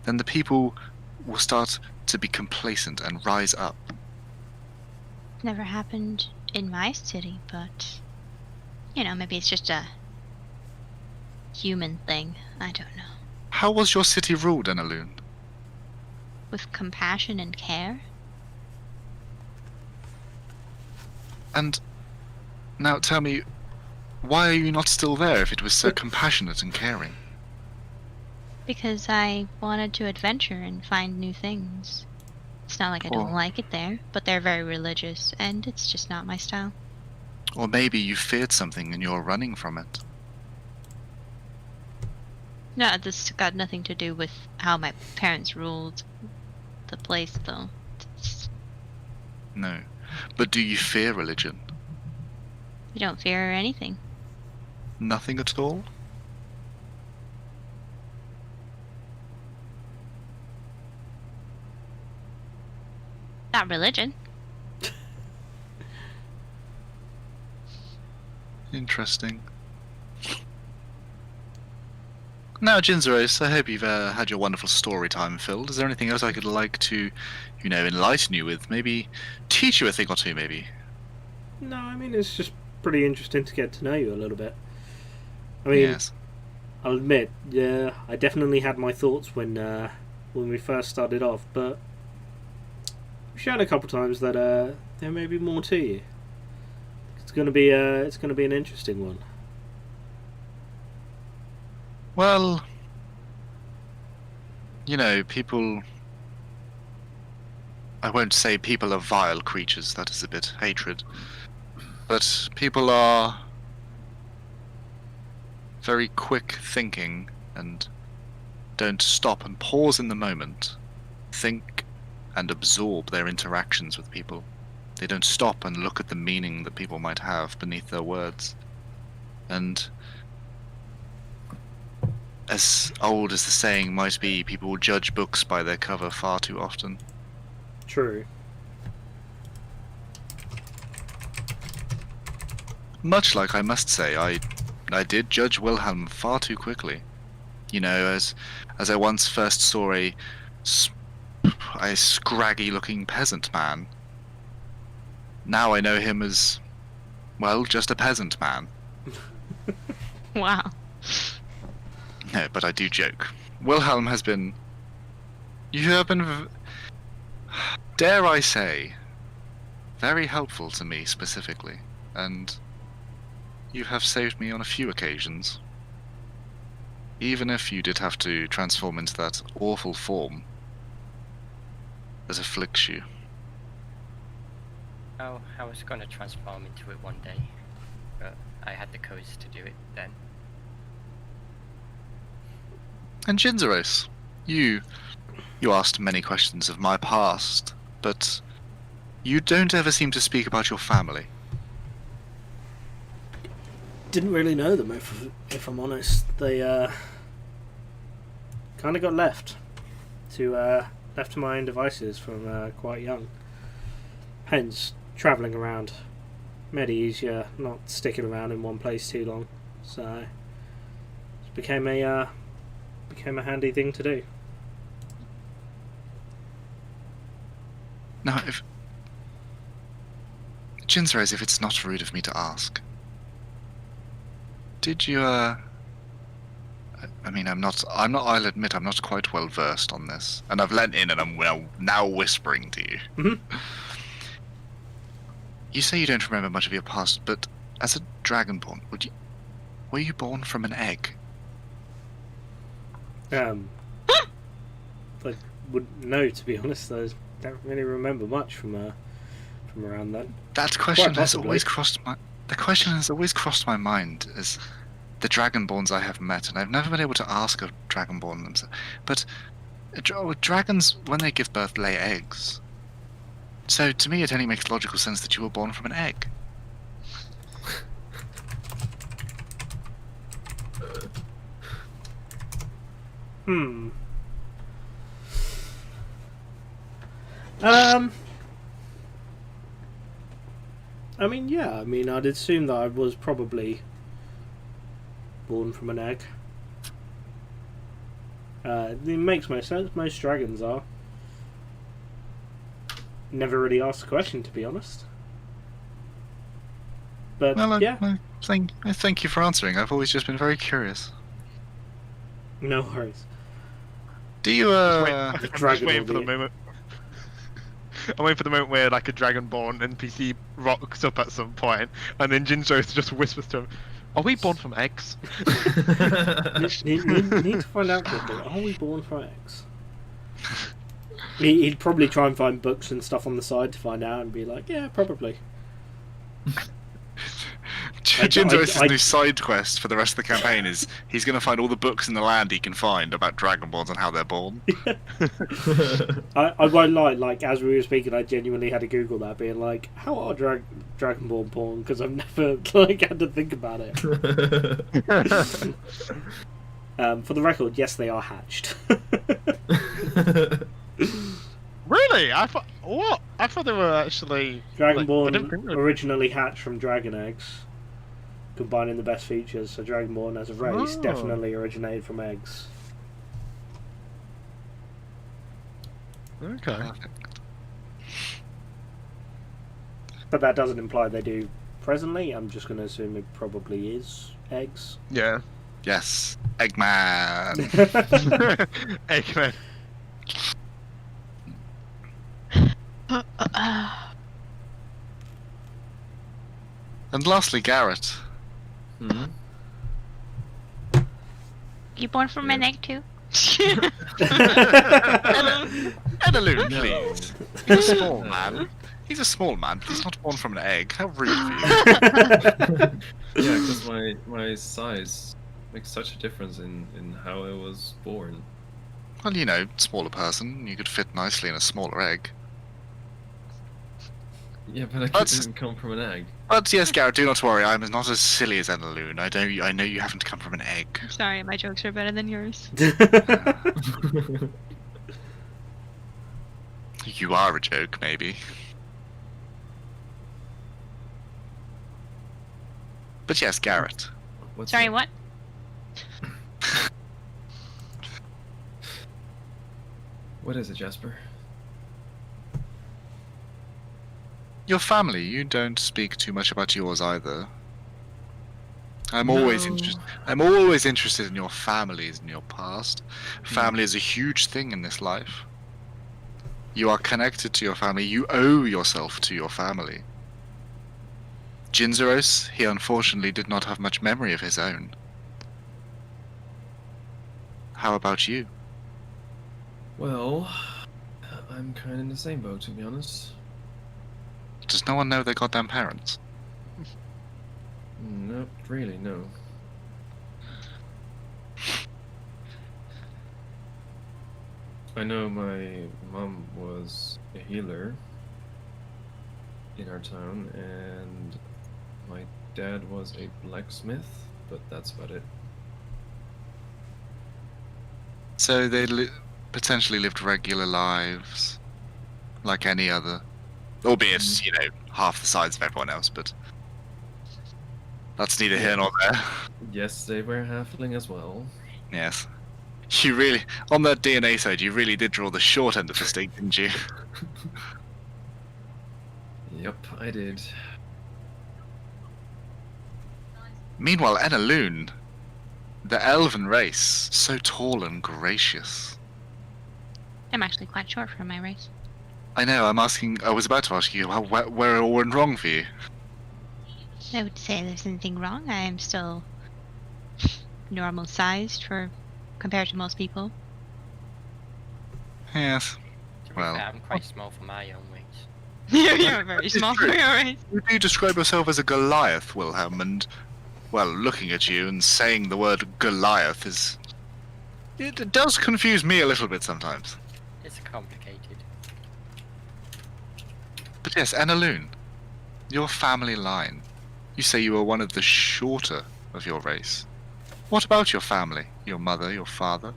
then the people will start to be complacent and rise up. Never happened in my city, but maybe it's just a human thing. I don't know. How was your city ruled, Enaloon? With compassion and care. And now tell me, why are you not still there if it was so compassionate and caring? Because I wanted to adventure and find new things. It's not like I don't like it there, but they're very religious, and it's just not my style. Or maybe you feared something and you're running from it. No, this got nothing to do with how my parents ruled the place, though. No. But do you fear religion? We don't fear anything. Nothing at all? Not religion. Interesting. Now, Jinzeros, I hope you've had your wonderful story time filled. Is there anything else I could like to, enlighten you with? Maybe teach you a thing or two, maybe? No, I mean, it's just pretty interesting to get to know you a little bit. I mean, Yes. I'll admit, yeah, I definitely had my thoughts when we first started off, but we've shown a couple times that there may be more to you. It's gonna be an interesting one. Well, people... I won't say people are vile creatures, that is a bit hatred. But people are very quick thinking and don't stop and pause in the moment, think and absorb their interactions with people. They don't stop and look at the meaning that people might have beneath their words. And as old as the saying might be, people judge books by their cover far too often. True. Much like, I must say, I did judge Wilhelm far too quickly. As I once first saw a scraggy-looking peasant man. Now I know him as, well, just a peasant man. Wow. No, but I do joke. Wilhelm has been... You have been, dare I say, very helpful to me specifically, and you have saved me on a few occasions. Even if you did have to transform into that awful form that afflicts you. Oh, I was going to transform into it one day, but I had the courage to do it then. And Jinzeros, you asked many questions of my past, but you don't ever seem to speak about your family. Didn't really know them, if I'm honest. They kind of got left to my own devices from quite young. Hence, travelling around made it easier, not sticking around in one place too long. So it became a handy thing to do. Now, if Jinzeros, if it's not rude of me to ask, did you I mean, I'll admit I'm not quite well versed on this, and I've leant in and I'm now whispering to you. Mm-hmm. You say you don't remember much of your past, but as a dragonborn, were you born from an egg? I wouldn't know, to be honest. I don't really remember much from around then. That question has possibly. always crossed my mind as the dragonborns I have met, and I've never been able to ask a dragonborn themselves. But dragons, when they give birth, lay eggs. So to me, it only makes logical sense that you were born from an egg. Hmm. I mean, yeah. I mean, I'd assume that I was probably born from an egg. It makes most sense. Most dragons are. Never really asked the question, to be honest. But Well, yeah, I thank you for answering. I've always just been very curious. no worries. Do you I'm just Dragon waiting for will the be- moment. I'm waiting for the moment where like a dragonborn NPC rocks up at some point, and then Jinzo just whispers to him, "Are we born from eggs?" Need to find out quickly. Are we born from eggs? He'd probably try and find books and stuff on the side to find out and be like, yeah, probably. Jinzo's new side quest for the rest of the campaign is he's going to find all the books in the land he can find about dragonborns and how they're born. I won't lie, like, as we were speaking, I genuinely had to Google that, being like, how are dragonborn born? Because I've never, like, had to think about it. For the record, yes, they are hatched. Really? I thought what? I thought they were actually I didn't Dragonborn think they were- originally hatched from dragon eggs, combining the best features. So Dragonborn as a race Oh. definitely originated from eggs. Okay. Perfect. But that doesn't imply they do presently. I'm just going to assume it probably is eggs. Yeah. Yes, Eggman. Eggman. And lastly, Garret. Hmm? You born from an egg too? Edaloon, No. please. He's a small man. He's a small man. He's not born from an egg. How rude of you. Yeah, because my size makes such a difference in how I was born. Well, you know, smaller person. You could fit nicely in a smaller egg. Yeah, but I That's- didn't come from an egg. But yes, Garret, do not worry. I'm not as silly as Edaloon. I know you haven't come from an egg. I'm sorry, my jokes are better than yours. You are a joke, maybe. But yes, Garret. What's Sorry, that? what? What is it, Jasper? Your family, you don't speak too much about yours either. I'm always No. interested in your families and your past. Family is a huge thing in this life. You are connected to your family. You owe yourself to your family. Jinzeros, he unfortunately did not have much memory of his own. How about you? Well, I'm kind of in the same boat, to be honest. Does no one know their goddamn parents? Not really, no. I know my mom was a healer in our town, and my dad was a blacksmith, but that's about it. So they potentially lived regular lives, like any other. Albeit, you know, half the size of everyone else, but that's neither here nor there. Yes, they were halfling as well. Yes. You really, on that DNA side, you really did draw the short end of the stick, didn't you? Yep, I did. Meanwhile, Enaloon, the elven race, so tall and gracious. I'm actually quite short for my race. I know, I was about to ask you where it all went wrong for you. I would say there's anything wrong. I am still normal sized compared to most people. Yes. To be Well. fair, I'm quite small for my own weight. You're very small for true. your race. You do describe yourself as a Goliath, Wilhelm, and, well, looking at you and saying the word Goliath it does confuse me a little bit sometimes. It's complicated. Yes, Enaloon. Your family line. You say you are one of the shorter of your race. What about your family? Your mother, your father?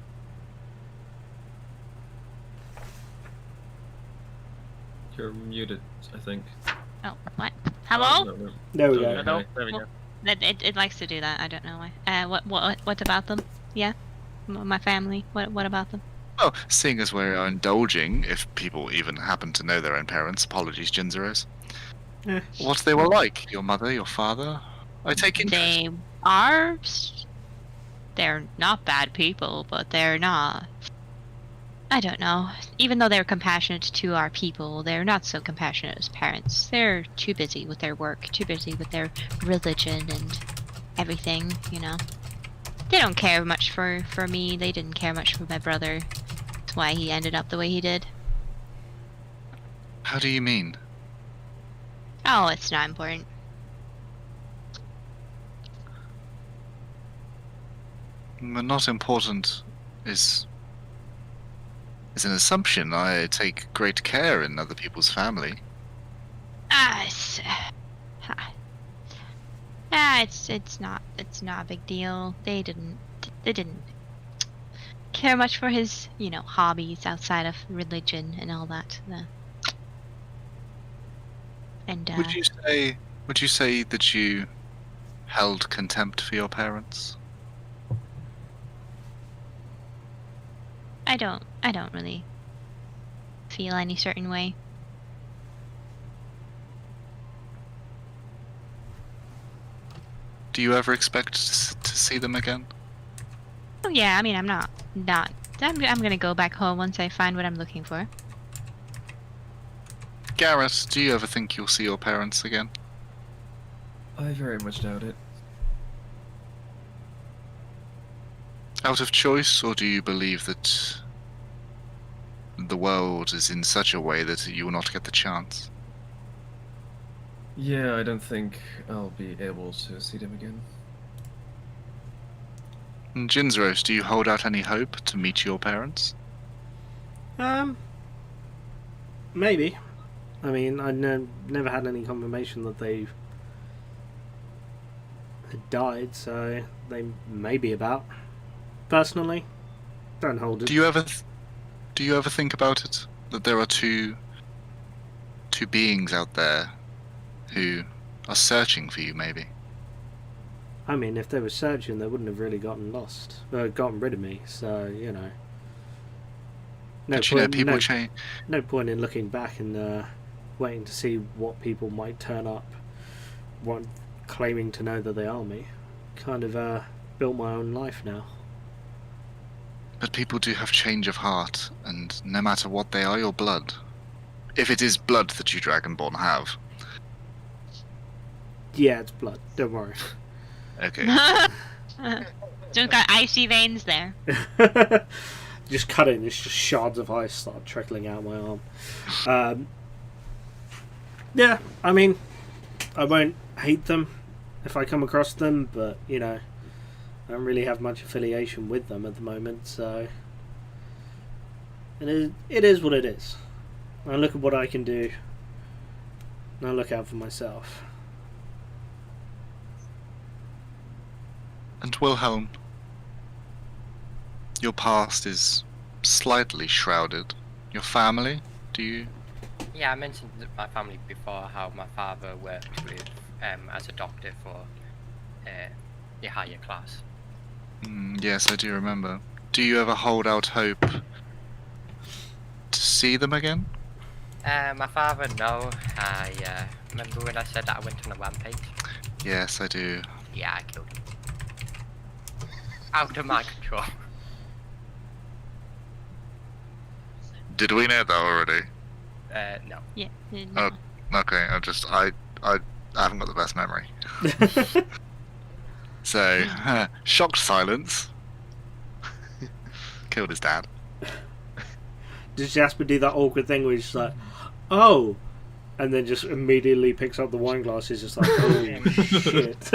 You're muted, I think. Oh, what? Hello? No, no. There we Oh, go. yeah. No, there we go. It likes to do that. I don't know why. What about them? Yeah, my family. What about them? Oh, seeing as we're indulging, if people even happen to know their own parents, apologies, Jinzeros. Eh. What they were like, your mother, your father? I take interest. They are. They're not bad people, but they're not. I don't know. Even though they're compassionate to our people, they're not so compassionate as parents. They're too busy with their work, too busy with their religion and everything, you know. They don't care much for me. They didn't care much for my brother. That's why he ended up the way he did. How do you mean? Oh, it's not important. Not important is an assumption. I take great care in other people's family. It's not a big deal. They didn't care much for his, hobbies outside of religion and all that. And Would you say that you held contempt for your parents? I don't really feel any certain way. Do you ever expect to see them again? Oh yeah, I mean I'm not. I'm gonna go back home once I find what I'm looking for. Garret, do you ever think you'll see your parents again? I very much doubt it. Out of choice, or do you believe that the world is in such a way that you will not get the chance? Yeah, I don't think I'll be able to see them again. And Jinzeros, do you hold out any hope to meet your parents? Maybe. I mean, I never had any confirmation that they had died, so they may be about. Personally, don't hold it. Do you ever think about it that there are two beings out there who are searching for you? Maybe. I mean, if they were searching, they wouldn't have really gotten rid of me. So People change. No point in looking back and waiting to see what people might turn up, claiming to know that they are me. Kind of built my own life now. But people do have change of heart, and no matter what they are, your blood. If it is blood that you Dragonborn have. Yeah, it's blood. Don't worry. Okay. Just got icy veins there. Just cut it and it's just shards of ice start trickling out my arm. Yeah, I mean, I won't hate them if I come across them, but, I don't really have much affiliation with them at the moment, so it is what it is. I look at what I can do, and I look out for myself. And Wilhelm, your past is slightly shrouded. Your family, do you? Yeah, I mentioned my family before, how my father worked with as a doctor for the higher class. Yes, I do remember. Do you ever hold out hope to see them again? My father, no. I remember when I said that I went on a rampage? Yes, I do. Yeah, I killed him. Out of my control. Did we know that already? No. Yeah. Oh, okay. I haven't got the best memory. So, shocked silence. Killed his dad. Does Jasper do that awkward thing where he's just like, oh, and then just immediately picks up the wine glasses, just like, oh shit.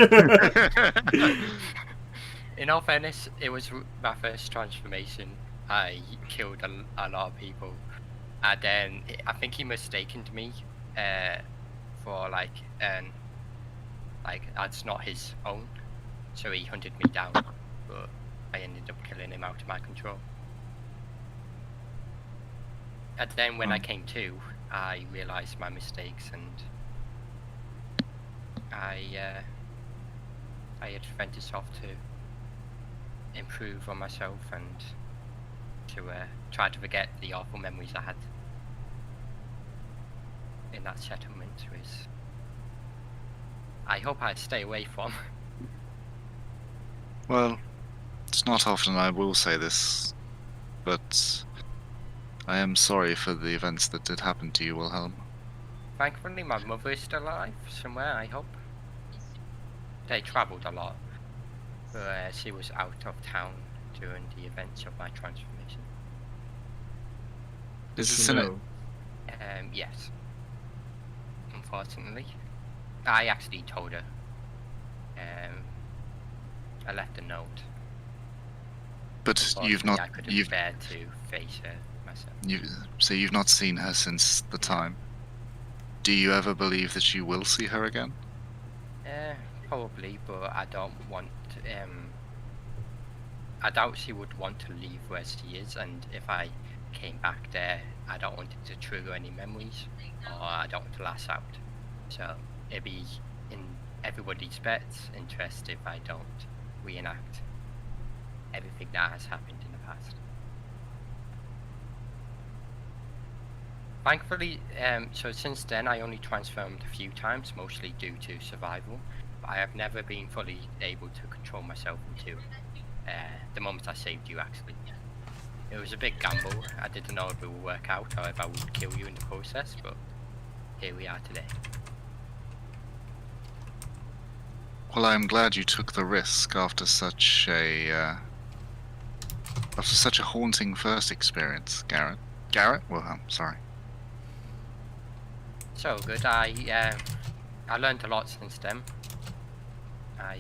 In all fairness, it was my first transformation. I killed a lot of people, and then I think he mistaken me for like that's not his own, so he hunted me down, but I ended up killing him out of my control. And then when I came to, I realised my mistakes, and I had spent this off to improve on myself and to try to forget the awful memories I had in that settlement, which I hope I'd stay away from. Well, it's not often I will say this, but I am sorry for the events that did happen to you, Wilhelm. Thankfully, my mother is still alive somewhere, I hope. They travelled a lot, but she was out of town during the events of my transformation. Is Good this to in it? know. Yes. Unfortunately. I actually told her. I left a note. But you've Unfortunately, not. I couldn't You've. bear to face her myself. So you've not seen her since the time. Do you ever believe that you will see her again? Probably, but I don't want. I doubt she would want to leave where she is, and if I came back there, I don't want it to trigger any memories, or I don't want to last out. So it'd be in everybody's best interest if I don't reenact everything that has happened in the past. Thankfully, so since then I only transformed a few times, mostly due to survival. But I have never been fully able to control myself until the moment I saved you, actually. It was a big gamble. I didn't know if it would work out or if I would kill you in the process, but here we are today. Well, I'm glad you took the risk after such a haunting first experience, Garret. Garret? Wilhelm, sorry. So good. I learned a lot since then. I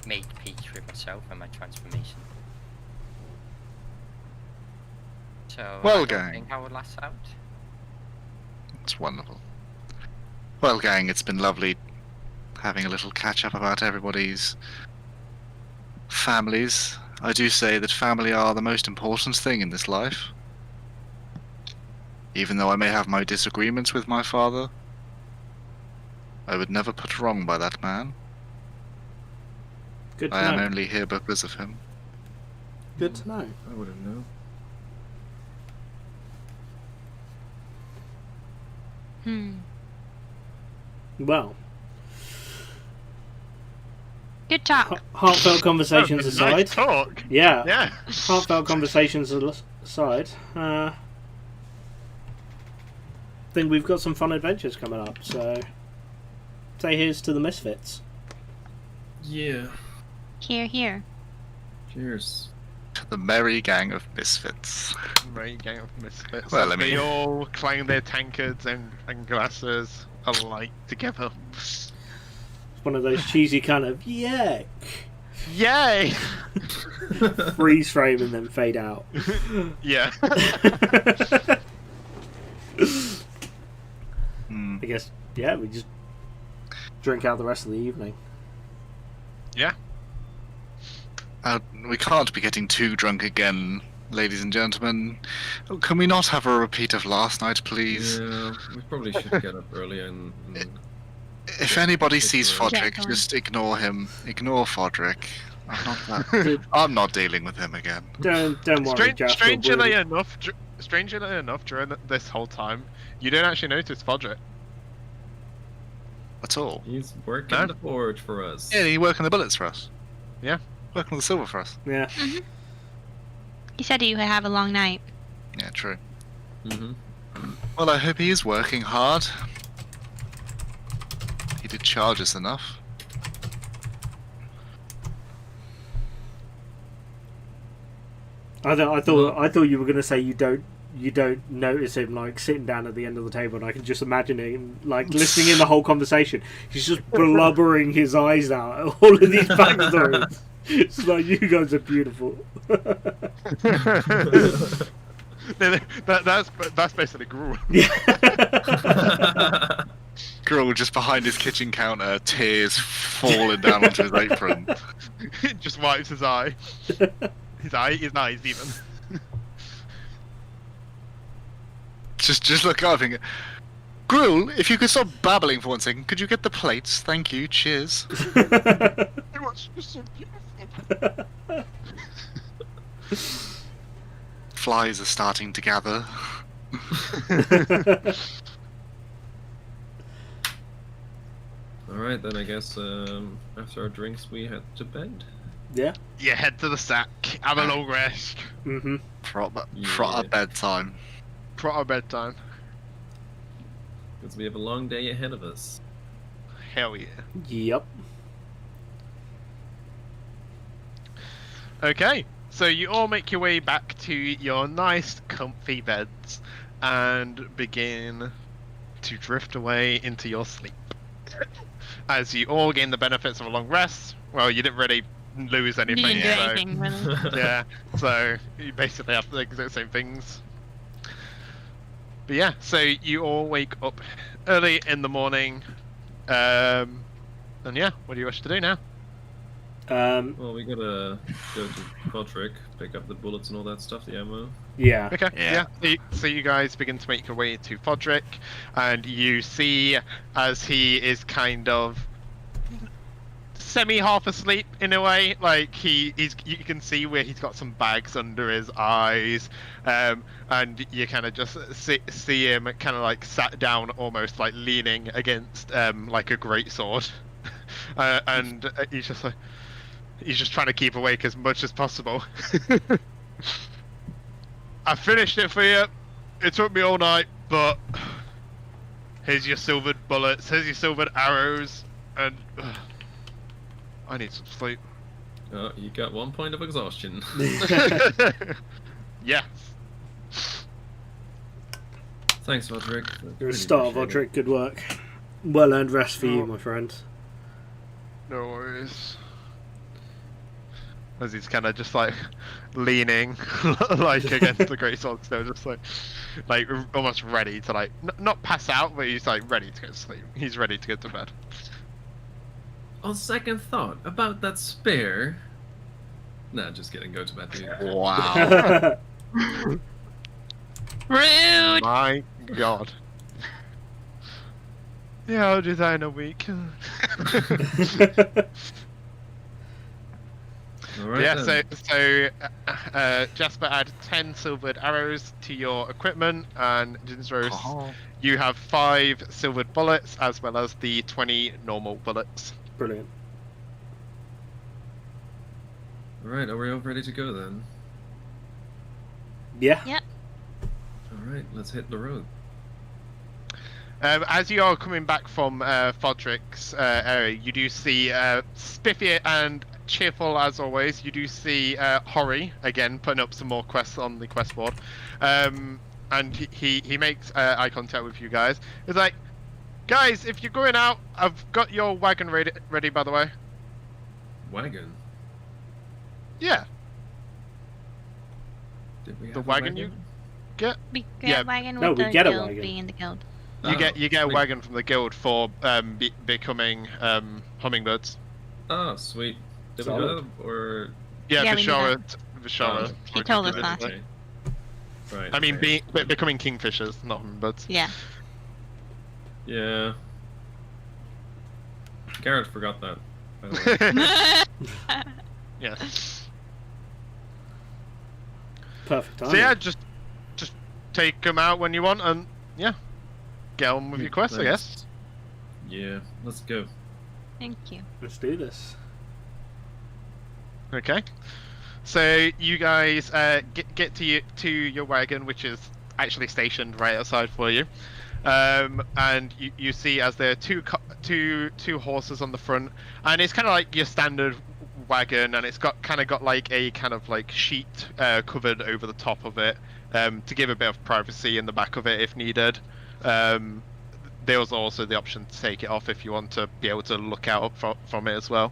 made peace with myself and my transformation. So Well, I don't gang. think I will last out. It's wonderful. Well, gang, it's been lovely having a little catch up about everybody's families. I do say that family are the most important thing in this life. Even though I may have my disagreements with my father, I would never put wrong by that man. Good to I am know. only here because of him. Good to know. I wouldn't know. Well, Good talk. heartfelt conversations aside. Nice talk. Yeah. Yeah. Heartfelt conversations aside. I think we've got some fun adventures coming up, so say here's to the Misfits. Yeah. Here, here. Cheers. The merry gang of misfits. Right, gang of misfits. Well, As I mean- they all clang their tankards and glasses alike together. It's one of those cheesy kind of yuck Yay! freeze frame and then fade out. Yeah. Hmm. I guess, yeah, we just drink out the rest of the evening. Yeah. We can't be getting too drunk again, ladies and gentlemen. Can we not have a repeat of last night, please? Yeah, we probably should get up early and If anybody sees Yeah, Fodrick, go on. just ignore him. Ignore Fodrick. I'm not dealing with him again. Don't worry, Jasper. Strangely enough, during this whole time, you don't actually notice Fodrick. At all. he's working No. the forge for us. Yeah, you working the bullets for us. Yeah. Working the silver for us. Yeah. He said you would have a long night. Yeah, true. Mm-hmm. Well, I hope he is working hard. He did charge us enough. I thought you were gonna say you don't notice him like sitting down at the end of the table, and I can just imagine him like listening in the whole conversation. He's just blubbering his eyes out at all of these backstories. It's like, you guys are beautiful. That's basically Gru. Yeah. just behind his kitchen counter, tears falling down onto his apron. Just wipes his eye. His eyes even. Just look up and go, Gruel, if you could stop babbling for 1 second, could you get the plates? Thank you, cheers. It was just so beautiful. Flies are starting to gather. Alright, then I guess after our drinks we head to bed. Yeah. Yeah, head to the sack. Have a long rest. Mm-hmm. Proper Yeah. bedtime. Proper bedtime. Because we have a long day ahead of us. Hell yeah. Yep. Okay, so you all make your way back to your nice, comfy beds and begin to drift away into your sleep. As you all gain the benefits of a long rest. Well, you didn't really lose You anything. didn't do so, anything, really. yeah, so you basically have the exact same things. But yeah, so you all wake up early in the morning. And yeah, what do you wish to do now? Well, we gotta go to Podrick, pick up the bullets and all that stuff, the ammo. Yeah. Okay, Yeah. So you guys begin to make your way to Podrick, and you see as he is kind of semi-half asleep in a way. Like you can see where he's got some bags under his eyes, and you kind of just see him kind of like sat down, almost like leaning against like a great sword, and he's just like. He's just trying to keep awake as much as possible. I finished it for you. It took me all night, but here's your silvered bullets, here's your silvered arrows, and I need some sleep. Oh, you got 1 point of exhaustion. Yes. Thanks, Podrick. You're a star, Vodrick. Good work. Well earned rest for you, Oh. my friend. No worries. As he's kind of just like leaning, like against the great sword, so just like almost ready to like not pass out, but he's like ready to go to sleep. He's ready to get to bed. On second thought, about that spear. Nah, just kidding. Go to bed, dude. Wow. Rude! My God. Yeah, I'll do that in a week. Alright, Yeah, then. so Jasper add 10 silvered arrows to your equipment, and Dinsrose, Oh. you have 5 silvered bullets as well as the 20 normal bullets. Brilliant. Alright, are we all ready to go then? Yeah. Alright, let's hit the road. As you are coming back from Fodrick's area, you do see spiffy and cheerful as always. You do see Hori again putting up some more quests on the quest board, and he makes eye contact with you guys. He's like, "Guys, if you're going out, I've got your wagon ready by the way." Wagon? Yeah, Did we have the a wagon you get. We Yeah. get a wagon No, with we the get a guild wagon. being the guild. You get a sweet. wagon from the guild for becoming hummingbirds. Oh, sweet. Did we Solid. go that, or... Yeah, Yeah, we knew Vishara. He told us last okay. Right. I mean, okay. becoming kingfishers, not hummingbirds. Yeah. Yeah. Garret forgot that, by the way. Yes. Perfect. So yeah, just take them out when you want, and yeah, get on with your quest, I guess. Yeah, let's go. Thank you. Let's do this. Okay. So you guys get to your wagon, which is actually stationed right outside for you, and you see as there are two horses on the front, and it's kind of like your standard wagon, and it's got like a kind of like sheet covered over the top of it to give a bit of privacy in the back of it if needed. There's also the option to take it off if you want to be able to look out from it as well.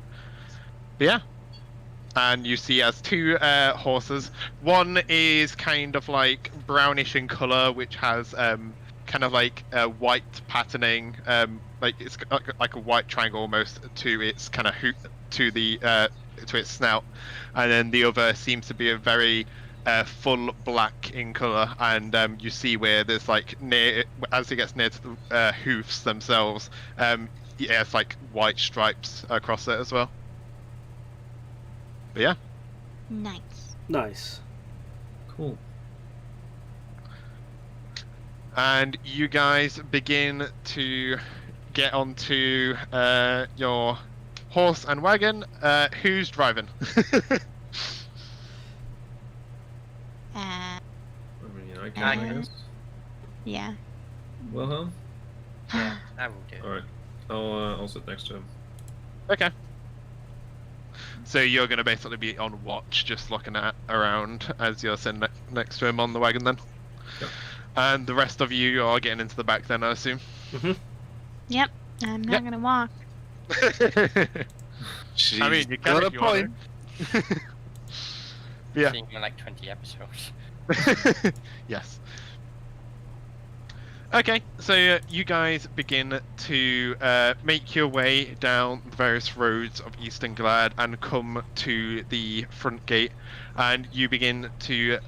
But yeah. And you see as 2 horses. One is kind of like brownish in color, which has kind of like white patterning, like it's like a white triangle almost to its kind of to its snout, and then the other seems to be a very full black in color, and you see where there's like as it gets near to the hoofs themselves, yeah, it's like white stripes across it as well. But yeah. Nice. Cool. And you guys begin to get onto your horse and wagon. Who's driving? I mean, I can, I I can. guess. Yeah. Wilhelm? Yeah, I will do. Alright. I'll sit next to him. Okay. So you're going to basically be on watch, just looking around as you're sitting next to him on the wagon then? Yep. And the rest of you are getting into the back then, I assume? Yep. I'm not gonna walk. She's I mean, you can got a if you want point. to. Yeah. Seen like 20 episodes. Yes. Okay, so you guys begin to make your way down the various roads of Eastern Glad and come to the front gate, and you begin to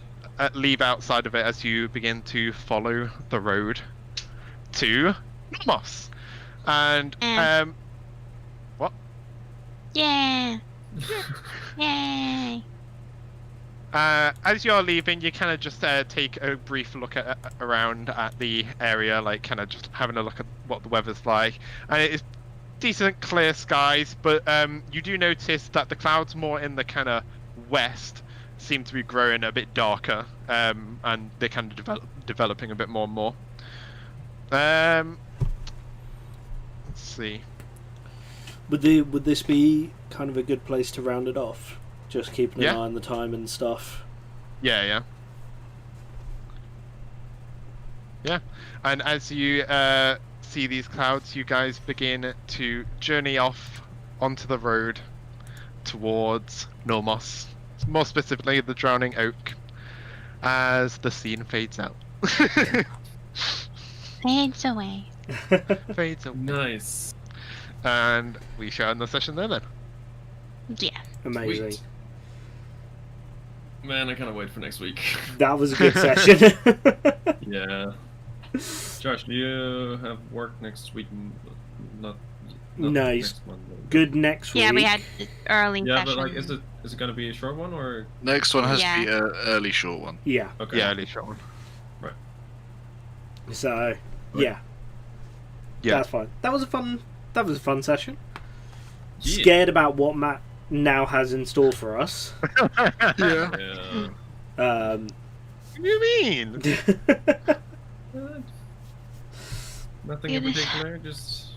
leave outside of it as you begin to follow the road to Nomos. And what? Yeah. Yay. As you're leaving, you kind of just take a brief look around at the area, like kind of just having a look at what the weather's like, and it is decent clear skies, but you do notice that the clouds more in the kind of west seem to be growing a bit darker, and they're kind of developing a bit more and more. Let's see. Would this be kind of a good place to round it off? Just keeping an eye on the time and stuff. Yeah. And as you see these clouds, you guys begin to journey off onto the road towards Nomos. More specifically, the Drowning Oak, as the scene fades out. Fades away. Fades away. Nice. And we shall end the session there then. Yeah. Amazing. Sweet. Man, I cannot wait for next week. That was a good session. Yeah. Josh, do you have work next week? Not No, next Monday. Good next week. Yeah, we had early Yeah, session. but like, is it gonna be a short one or? Next one has Yeah. to be an early short one. Yeah. Okay. Yeah, early shot one. So, yeah. That's fine. That was a fun session. Yeah. Scared about what Matt now has in store for us. Yeah. Yeah. What do you mean? Nothing in particular, just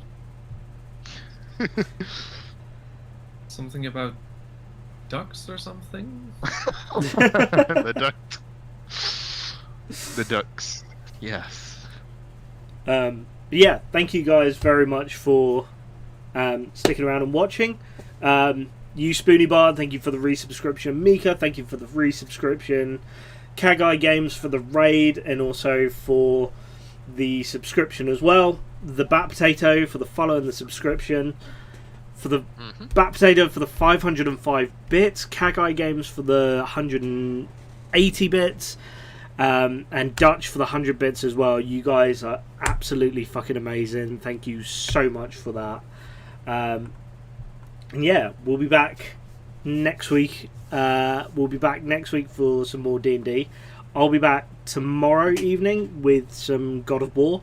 something about ducks or something. The ducks. Yes. Yeah, thank you guys very much for sticking around and watching. You Spoony Bard, thank you for the resubscription. Mika, thank you for the resubscription. Kagai Games for the raid and also for the subscription as well. The Bat Potato for the follow and the subscription. For the Bat Potato for the 505 bits. Kagai Games for the 180 bits. And Dutch for the 100 bits as well. You guys are absolutely fucking amazing. Thank you so much for that. And yeah, we'll be back next week. We'll be back next week for some more D&D. I'll be back tomorrow evening with some God of War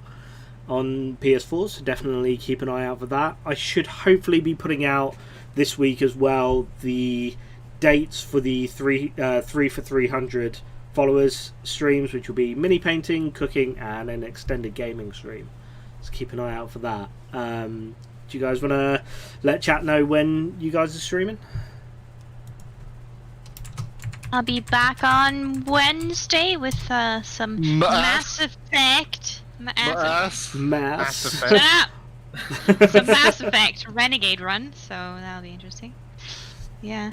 on PS4, so definitely keep an eye out for that. I should hopefully be putting out this week as well the dates for the 3 for 300 followers streams, which will be mini painting, cooking, and an extended gaming stream. So keep an eye out for that. Do you guys want to let chat know when you guys are streaming? I'll be back on Wednesday with some Mass Effect. Mass. Mass. Shut up! Some Mass Effect Renegade run, so that'll be interesting. Yeah.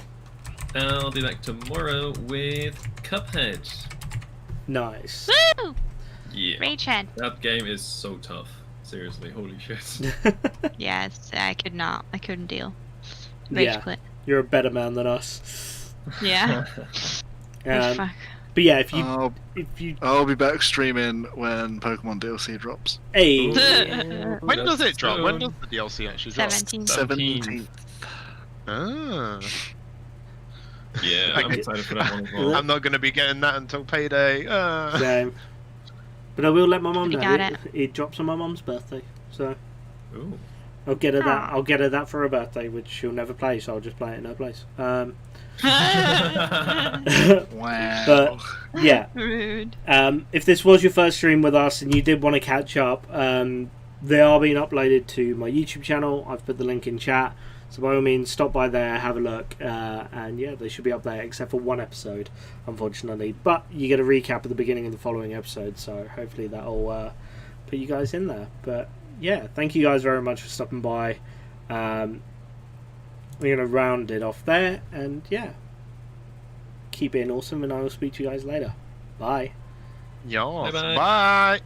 I'll be back tomorrow with Cuphead. Nice. Woo! Yeah. Rage hand. That game is so tough. Seriously, holy shit. Yes, I couldn't deal. Rage Yeah. quit. You're a better man than us. Yeah. Fuck. But yeah, if you I'll be back streaming when Pokemon DLC drops. hey, Ooh, When does that's it drop? When soon. does the DLC actually drop? 17. 17th. Ah. Yeah, I'm excited for that one as well. I'm not going to be getting that until payday. same. But I will let my mum You know. got It drops on my mum's birthday, so Ooh. I'll get her that. Aw. I'll get her that for her birthday, which she'll never play, so I'll just play it in her place. Wow. But yeah, Rude. if this was your first stream with us and you did want to catch up, they are being uploaded to my YouTube channel. I've put the link in chat, so by all means stop by there, have a look, and yeah, they should be up there except for one episode, unfortunately. But you get a recap at the beginning of the following episode, so hopefully that'll put you guys in there. But yeah, thank you guys very much for stopping by. We're going to round it off there, and yeah, keep being awesome, and I will speak to you guys later. Bye. Yes. Bye-bye. Bye.